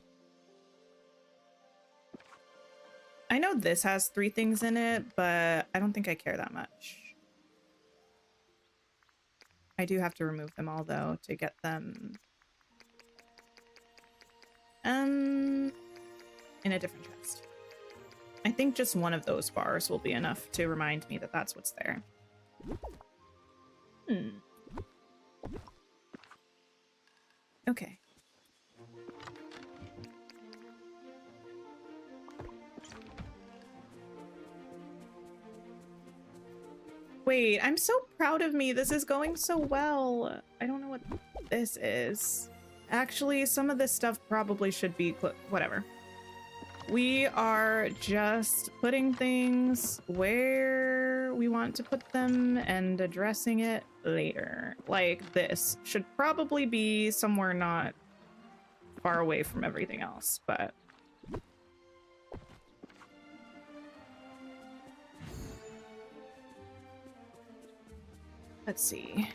I know this has 3 things in it, but I don't think I care that much. I do have to remove them all, though, to get them in a different chest. I think just one of those bars will be enough to remind me that that's what's there. Okay. Wait, I'm so proud of me. This is going so well. I don't know what this is. Actually, some of this stuff probably should be whatever. We are just putting things where we want to put them and addressing it later. Like this should probably be somewhere not far away from everything else, but let's see.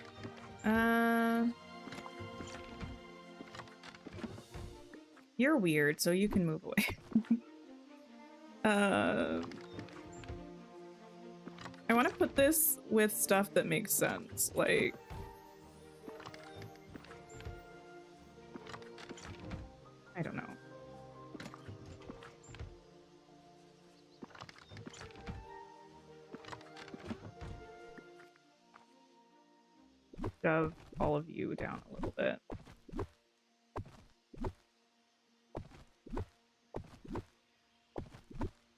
You're weird, so you can move away. I want to put this with stuff that makes sense, like I don't know. Shove all of you down a little bit.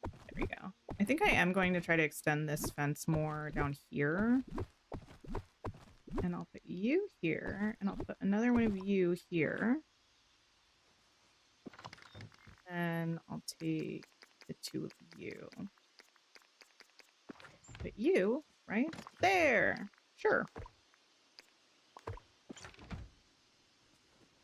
There we go. I think I am going to try to extend this fence more down here. And I'll put you here, and I'll put another one of you here. then I'll take the 2 of you. Put you right there. Sure.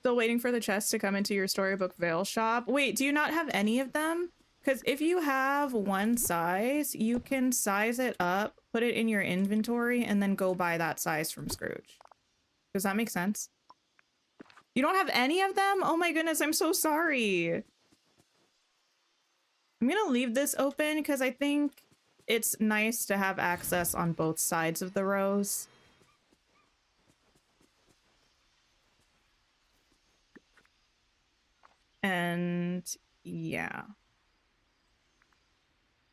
Still waiting for the chest to come into your Storybook Vale shop. Wait, do you not have any of them? Because if you have one size, you can size it up, put it in your inventory, and then go buy that size from Scrooge. Does that make sense? You don't have any of them? Oh my goodness, I'm so sorry. I'm gonna leave this open because I think it's nice to have access on both sides of the rows. And yeah.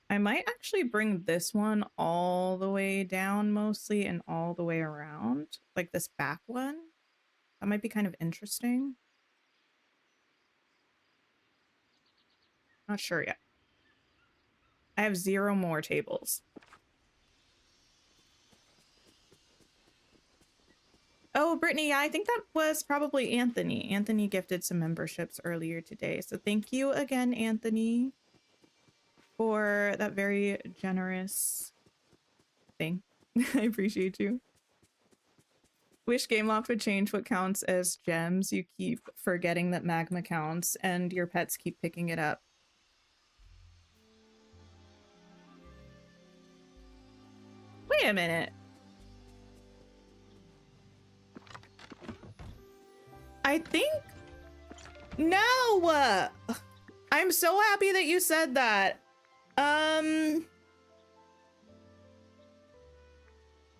I might actually bring this one all the way down mostly and all the way around. Like this back one. That might be kind of interesting. Not sure yet. I have 0 more tables. Oh, Brittany, yeah, I think that was probably Anthony. Anthony gifted some memberships earlier today. So thank you again, Anthony, for that very generous thing. I appreciate you. Wish Gameloft would change what counts as gems. You keep forgetting that magma counts and your pets keep picking it up. Wait a minute. I think... No! I'm so happy that you said that.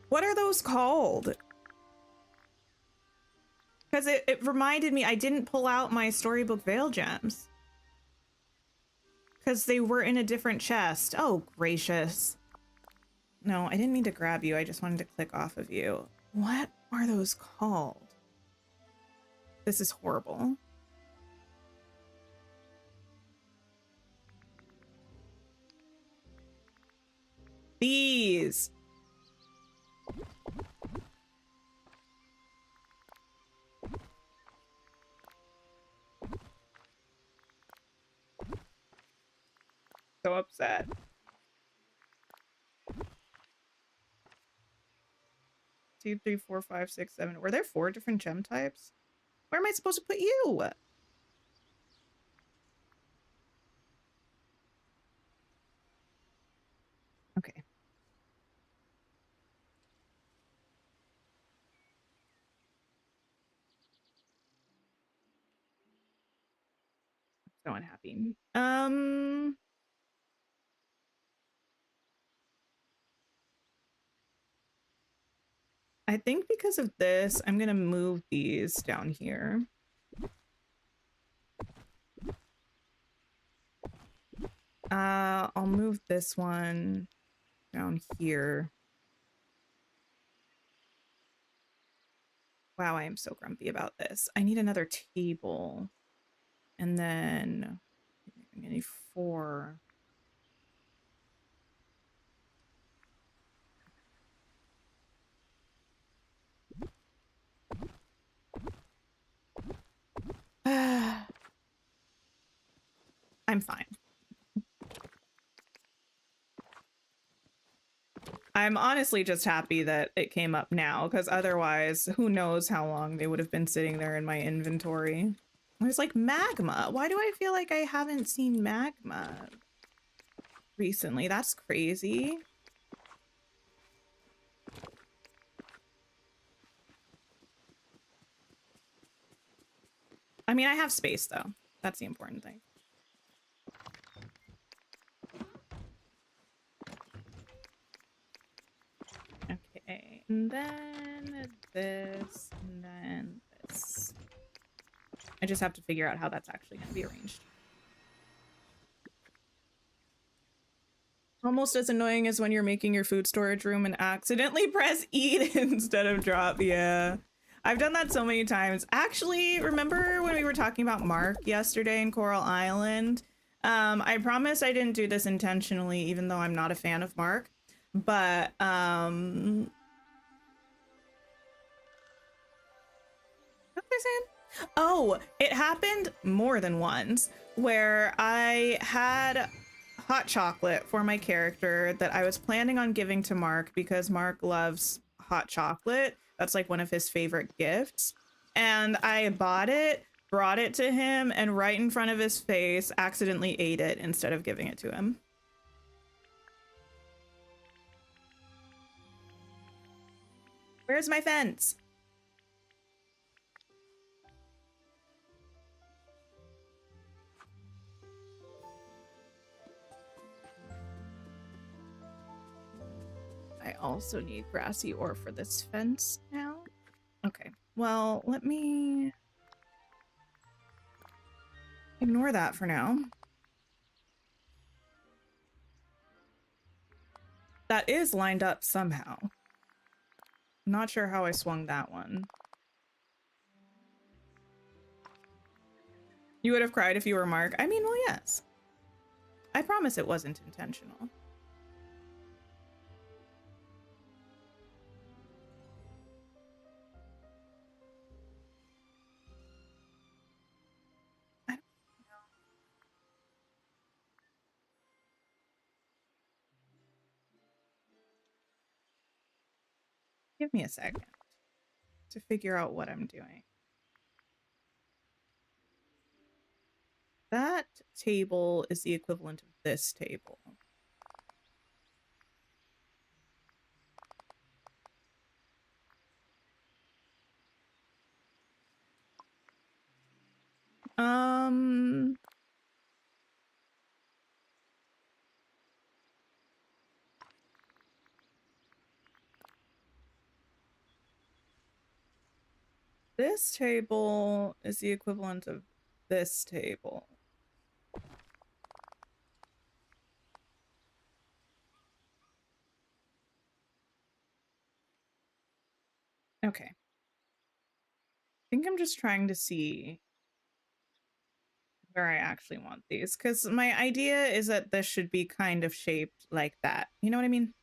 What are those called? Because it reminded me I didn't pull out my Storybook Vale gems. Because they were in a different chest. Oh, gracious. No, I didn't mean to grab you. I just wanted to click off of you. What are those called? This is horrible. These. So upset. Two, three, four, five, six, seven. Were there 4 different gem types? Where am I supposed to put you? Okay. So unhappy. I think because of this, I'm gonna move these down here. I'll move this one down here. Wow, I am so grumpy about this. I need another table. And then I'm gonna need 4. I'm fine. I'm honestly just happy that it came up now, because otherwise, who knows how long they would have been sitting there in my inventory. There's like magma. Why do I feel like I haven't seen magma recently? That's crazy. I mean, I have space though. That's the important thing. Okay, and then this, and then this. I just have to figure out how that's actually going to be arranged. Almost as annoying as when you're making your food storage room and accidentally press eat instead of drop. Yeah, I've done that so many times. Actually, remember when we were talking about Mark yesterday in Coral Island? I promise I didn't do this intentionally, even though I'm not a fan of Mark. But, what was I saying? Oh, it happened more than once where I had hot chocolate for my character that I was planning on giving to Mark because Mark loves hot chocolate. That's like one of his favorite gifts. And I bought it, brought it to him, and right in front of his face, accidentally ate it instead of giving it to him. Where's my fence? I also need grassy ore for this fence now. Okay, well, let me ignore that for now. That is lined up somehow. Not sure how I swung that one. You would have cried if you were Mark. I mean, well, yes. I promise it wasn't intentional. Give me a second to figure out what I'm doing. That table is the equivalent of this table. This table is the equivalent of this table. Okay. I think I'm just trying to see where I actually want these, because my idea is that this should be kind of shaped like that. You know what I mean?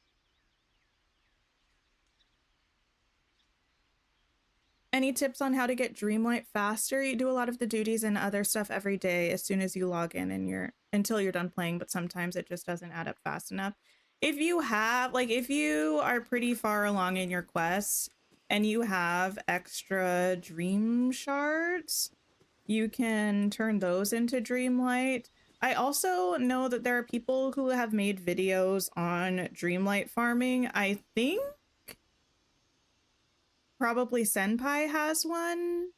Any tips on how to get Dreamlight faster? You do a lot of the duties and other stuff every day as soon as you log in and until you're done playing, but sometimes it just doesn't add up fast enough. If you have, like, if you are pretty far along in your quests and you have extra dream shards, you can turn those into Dreamlight. I also know that there are people who have made videos on Dreamlight farming. I think probably Senpai has one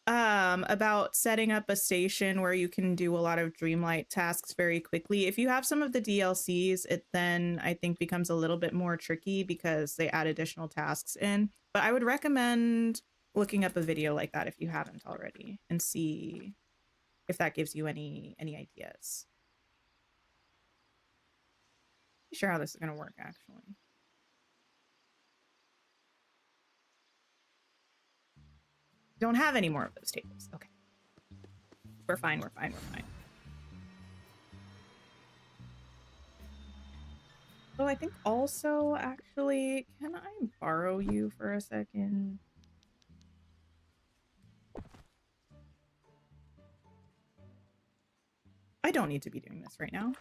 about setting up a station where you can do a lot of Dreamlight tasks very quickly. If you have some of the DLCs, it then I think becomes a little bit more tricky because they add additional tasks in. But I would recommend looking up a video like that if you haven't already and see if that gives you any ideas. Not sure how this is going to work actually. Don't have any more of those tables. Okay. We're fine, we're fine, we're fine. Oh, I think also, actually, can I borrow you for a second? I don't need to be doing this right now.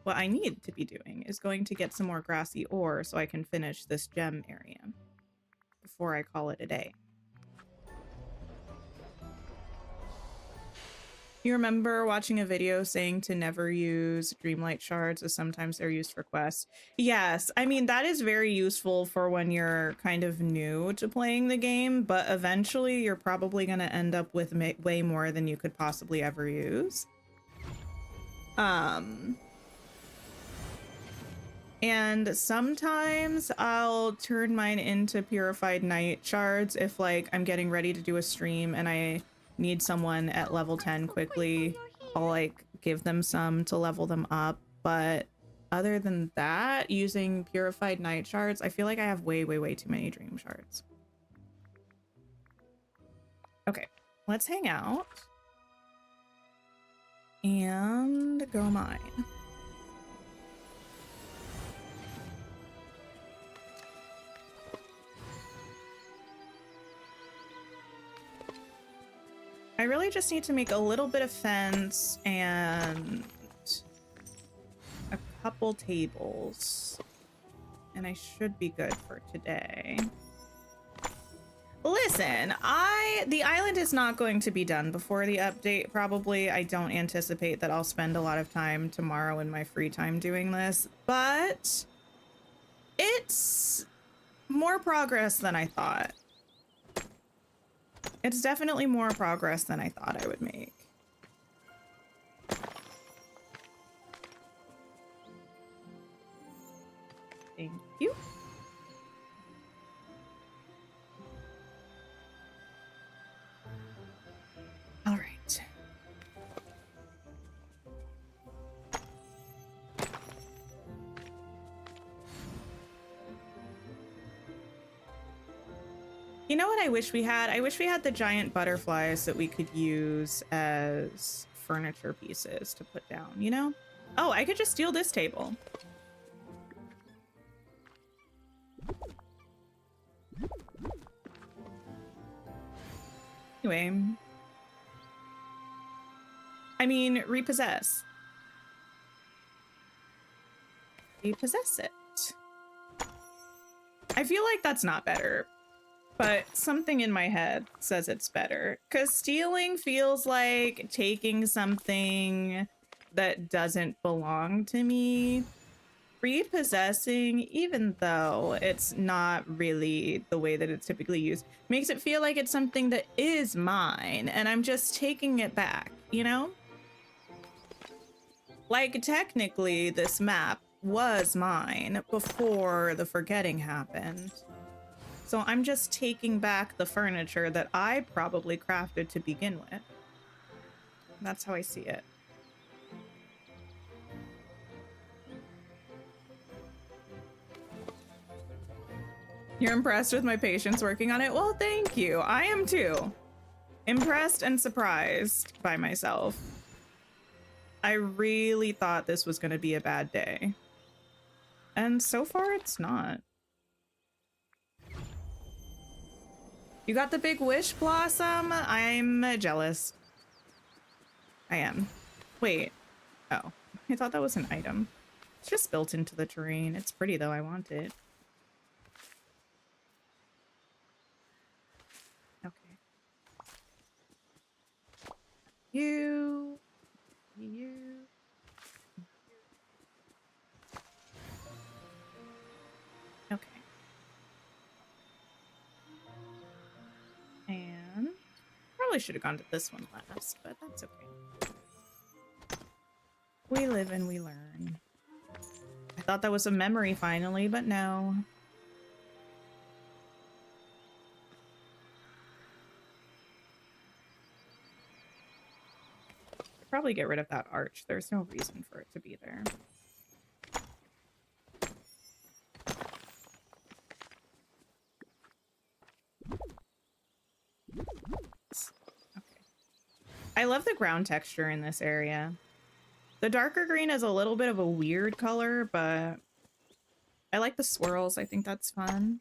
What I need to be doing is going to get some more grassy ore so I can finish this gem area before I call it a day. You remember watching a video saying to never use Dreamlight shards as sometimes they're used for quests? Yes, I mean, that is very useful for when you're kind of new to playing the game, but eventually you're probably going to end up with way more than you could possibly ever use. And sometimes I'll turn mine into purified night shards if, like, I'm getting ready to do a stream and I need someone at level 10 quickly. I'll, like, give them some to level them up. But other than that, using purified night shards, I feel like I have way too many dream shards. Okay, let's hang out and go mine. really just need to make a little bit of fence and a couple tables. And I should be good for today. Listen, the island is not going to be done before the update, probably. I don't anticipate that I'll spend a lot of time tomorrow in my free time doing this, but it's more progress than I thought. It's definitely more progress than I thought I would make. Thank you. All right. You know what I wish we had? I wish we had the giant butterflies that we could use as furniture pieces to put down, you know? Oh, I could just steal this table. Anyway. I mean, repossess. Repossess it. I feel like that's not better, but something in my head says it's better. Because stealing feels like taking something that doesn't belong to me. Repossessing, even though it's not really the way that it's typically used, makes it feel like it's something that is mine and I'm just taking it back, you know? Like, technically, this map was mine before the forgetting happened. So I'm just taking back the furniture that I probably crafted to begin with. That's how I see it. You're impressed with my patience working on it? Well, thank you. I am too. Impressed and surprised by myself. I really thought this was going to be a bad day. And so far, it's not. You got the big wish, Blossom? I'm jealous. I am. Wait. Oh, I thought that was an item. It's just built into the terrain. It's pretty though. I want it. Okay. You. Okay. And probably should have gone to this one last, but that's okay. We live and we learn. I thought that was a memory finally, but no. Probably get rid of that arch. There's no reason for it to be there. Okay. I love the ground texture in this area. The darker green is a little bit of a weird color, but I like the swirls. I think that's fun.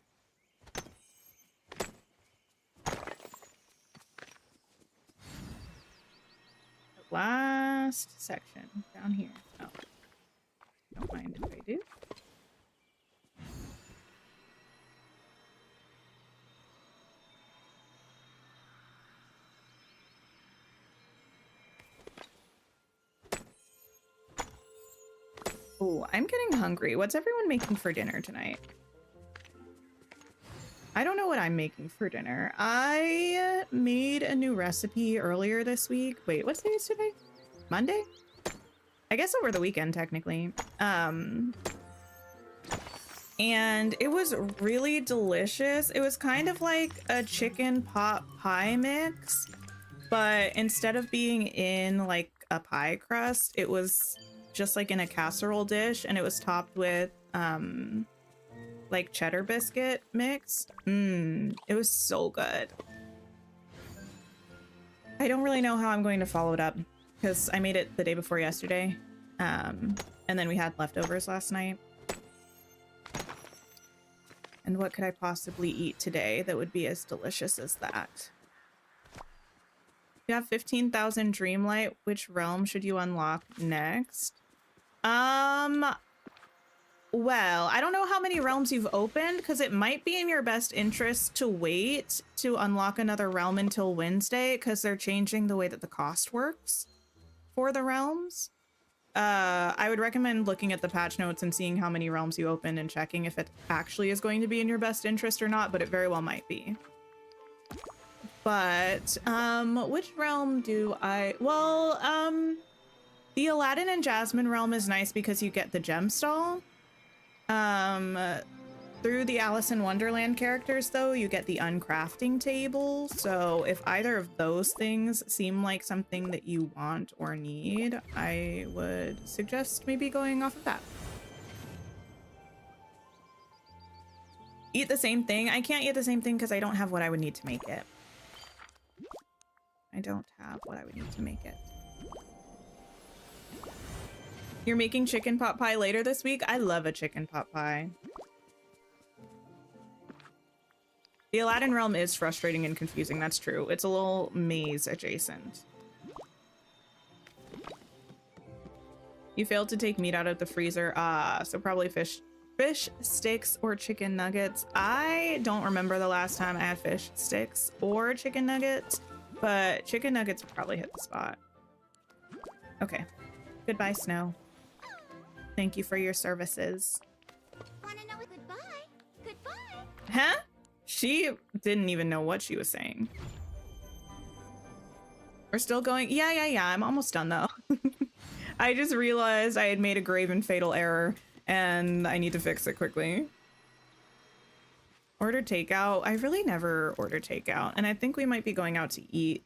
Last section down here. Oh, don't mind if I do. Oh, I'm getting hungry. What's everyone making for dinner tonight? I don't know what I'm making for dinner. I made a new recipe earlier this week. Wait, what day is today? Monday? I guess over the weekend, technically. And it was really delicious. It was kind of like a chicken pot pie mix, but instead of being in like a pie crust, it was just like in a casserole dish, and it was topped with like cheddar biscuit mix. It was so good. I don't really know how I'm going to follow it up because I made it the day before yesterday, and then we had leftovers last night. And what could I possibly eat today that would be as delicious as that? You have 15,000 Dreamlight. Which realm should you unlock next? Well, I don't know how many realms you've opened, because it might be in your best interest to wait to unlock another realm until Wednesday, because they're changing the way that the cost works for the realms. I would recommend looking at the patch notes and seeing how many realms you open and checking if it actually is going to be in your best interest or not, but it very well might be. But, which realm do I... Well, the Aladdin and Jasmine realm is nice because you get the gem stall. Through the Alice in Wonderland characters, though, you get the uncrafting table. So if either of those things seem like something that you want or need, I would suggest maybe going off of that. Eat the same thing? I can't eat the same thing because I don't have what I would need to make it. I don't have what I would need to make it. You're making chicken pot pie later this week? I love a chicken pot pie. The Aladdin realm is frustrating and confusing, that's true. It's a little maze adjacent. You failed to take meat out of the freezer. So probably fish sticks or chicken nuggets. I don't remember the last time I had fish sticks or chicken nuggets, but chicken nuggets probably hit the spot. Okay. Goodbye, Snow. Thank you for your services. Wanna know what goodbye? Goodbye. Huh? She didn't even know what she was saying. We're still going? Yeah. I'm almost done, though. I just realized I had made a grave and fatal error, and I need to fix it quickly. Order takeout. I really never order takeout, and I think we might be going out to eat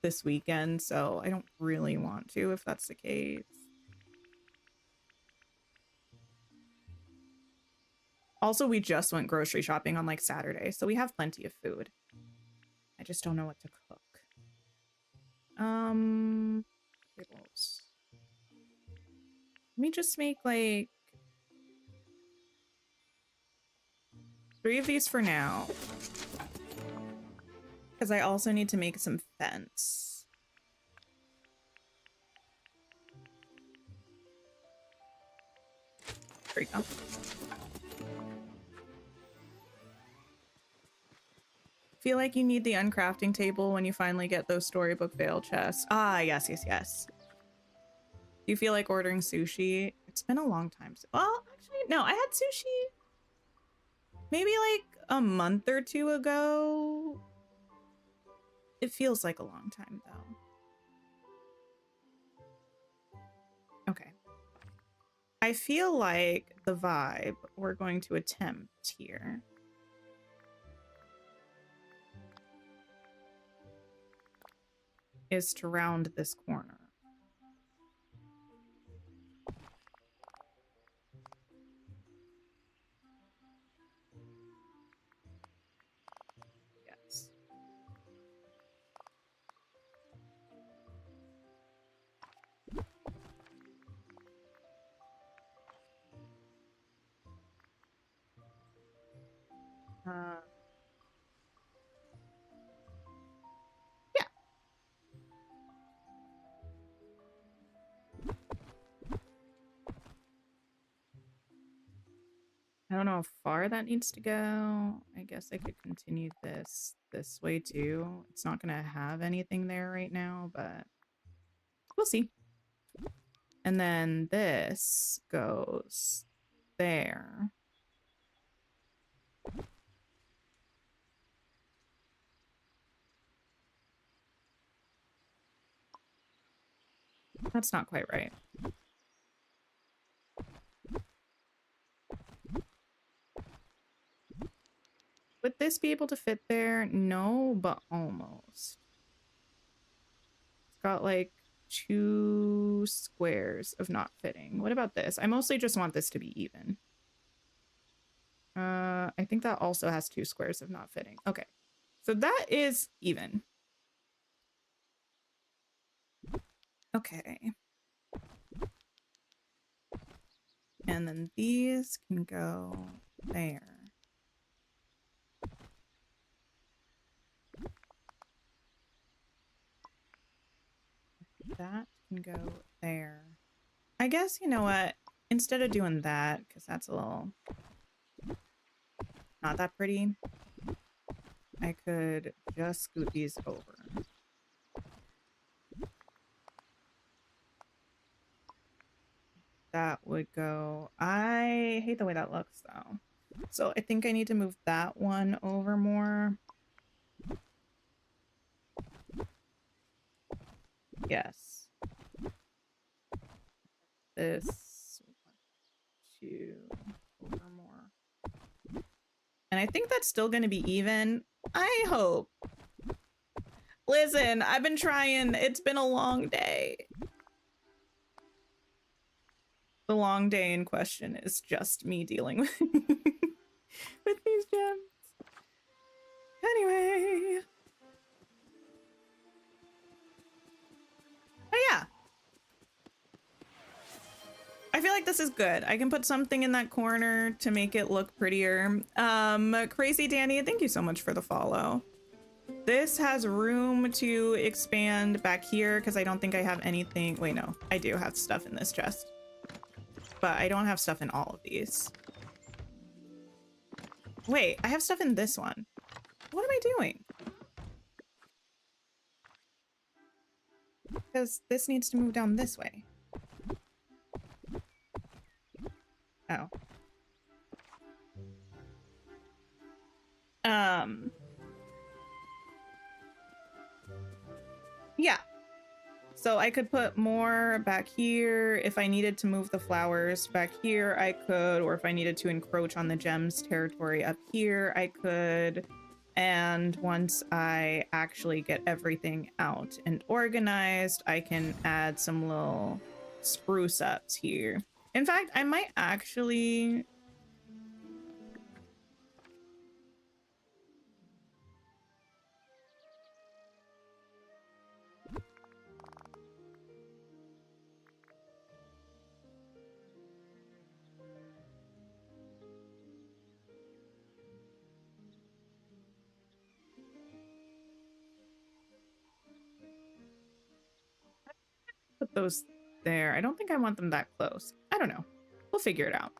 this weekend, so I don't really want to if that's the case. Also, we just went grocery shopping on like Saturday, so we have plenty of food. I just don't know what to cook. Tables. Let me just make like 3 of these for now. Because I also need to make some fence. There you go. Feel like you need the uncrafting table when you finally get those storybook veil chests. Ah, yes. Do you feel like ordering sushi? It's been a long time. Well, actually, no, I had sushi maybe like a month or 2 ago. It feels like a long time, though. Okay. I feel like the vibe we're going to attempt here is to round this corner. Yes. Yeah. I don't know how far that needs to go. I guess I could continue this way too. It's not gonna have anything there right now, but we'll see. And then this goes there. That's not quite right. Would this be able to fit there? No, but almost. It's got like 2 squares of not fitting. What about this? I mostly just want this to be even. I think that also has 2 squares of not fitting. Okay, so that is even. Okay. And then these can go there. that can go there. I guess, you know what? Instead of doing that, because that's a little not that pretty, I could just scoot these over. That would go. I hate the way that looks though. So I think I need to move that one over more. Yes. This two over more. And I think that's still going to be even. I hope. Listen, I've been trying. It's been a long day. The long day in question is just me dealing with, with these gems. Anyway. Oh yeah. I feel like this is good. I can put something in that corner to make it look prettier. Crazy Danny, thank you so much for the follow. This has room to expand back here because I don't think I have anything. Wait, no, I do have stuff in this chest, but I don't have stuff in all of these. Wait, I have stuff in this one. What am I doing? Because this needs to move down this way. Oh. Yeah. So I could put more back here. If I needed to move the flowers back here, I could. Or if I needed to encroach on the gems territory up here, I could. And once I actually get everything out and organized, I can add some little spruce ups here. In fact, I might actually... put those there. I don't think I want them that close. I don't know. We'll figure it out.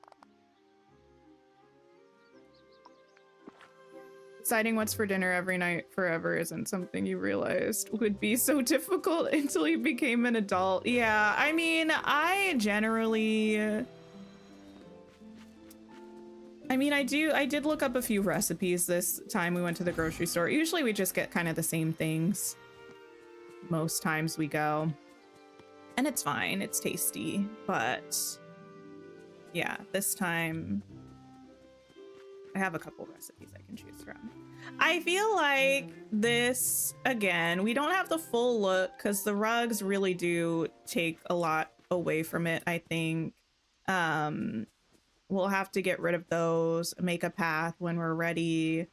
Deciding what's for dinner every night forever isn't something you realized would be so difficult until you became an adult. Yeah, I mean, I did look up a few recipes this time we went to the grocery store. Usually we just get kind of the same things most times we go. And it's fine, it's tasty, but yeah, this time I have a couple recipes I can choose from. I feel like this, again, we don't have the full look because the rugs really do take a lot away from it, I think. We'll have to get rid of those, make a path when we're ready.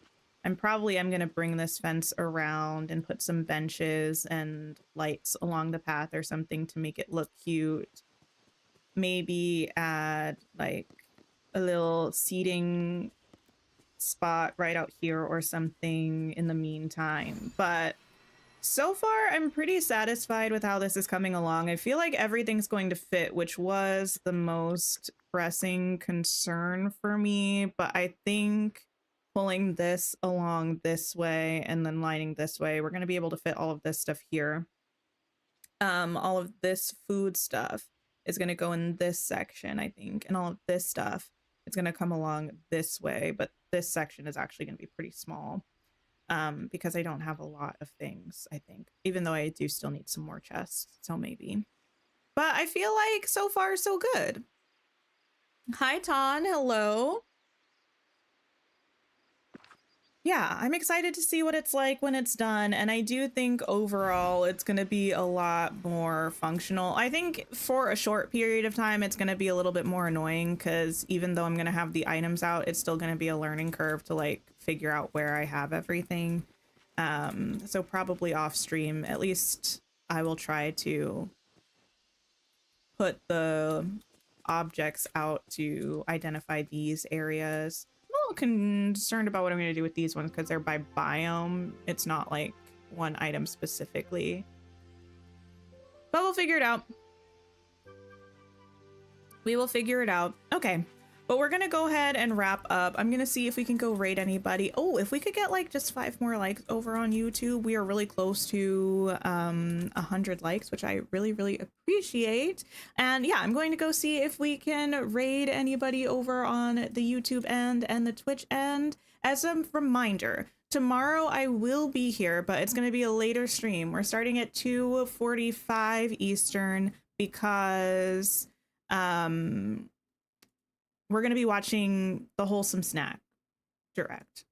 And probably I'm going to bring this fence around and put some benches and lights along the path or something to make it look cute. Maybe add like a little seating spot right out here or something in the meantime. But so far, I'm pretty satisfied with how this is coming along. I feel like everything's going to fit, which was the most pressing concern for me. But I think pulling this along this way and then lining this way, we're going to be able to fit all of this stuff here. All of this food stuff is going to go in this section, I think, and all of this stuff is going to come along this way, but this section is actually going to be pretty small because I don't have a lot of things, I think, even though I do still need some more chests, so maybe. But I feel like so far so good. Hi, Ton. Hello. Yeah, I'm excited to see what it's like when it's done. And I do think overall it's going to be a lot more functional. I think for a short period of time, it's going to be a little bit more annoying because even though I'm going to have the items out, it's still going to be a learning curve to like figure out where I have everything. So probably off stream, at least I will try to put the objects out to identify these areas. Concerned about what I'm going to do with these ones because they're by biome. It's not like one item specifically. But we'll figure it out. We will figure it out. Okay. But we're going to go ahead and wrap up. I'm going to see if we can go raid anybody. Oh, if we could get like just 5 more likes over on YouTube. We are really close to 100 likes, which I really, really appreciate. And yeah, I'm going to go see if we can raid anybody over on the YouTube end and the Twitch end. As a reminder, tomorrow I will be here, but it's going to be a later stream. We're starting at 2:45 Eastern because we're going to be watching the Wholesome Snack Direct.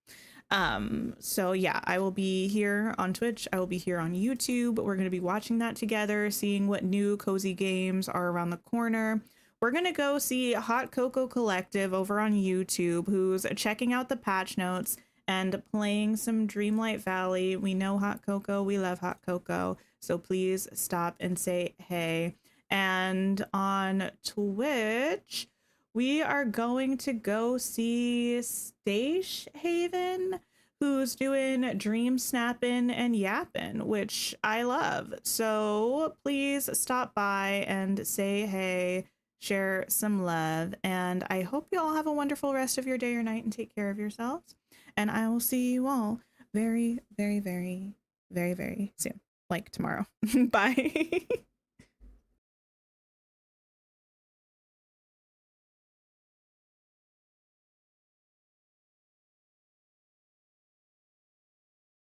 So yeah, I will be here on Twitch. I will be here on YouTube. We're going to be watching that together, seeing what new cozy games are around the corner. We're going to go see Hot Cocoa Collective over on YouTube, who's checking out the patch notes and playing some Dreamlight Valley. We know Hot Cocoa. We love Hot Cocoa. So please stop and say hey. And on Twitch, we are going to go see Stash Haven, who's doing Dream Snappin' and Yappin', which I love. So please stop by and say hey, share some love, and I hope you all have a wonderful rest of your day or night and take care of yourselves. And I will see you all very, very, very, very, very soon, like tomorrow. Bye.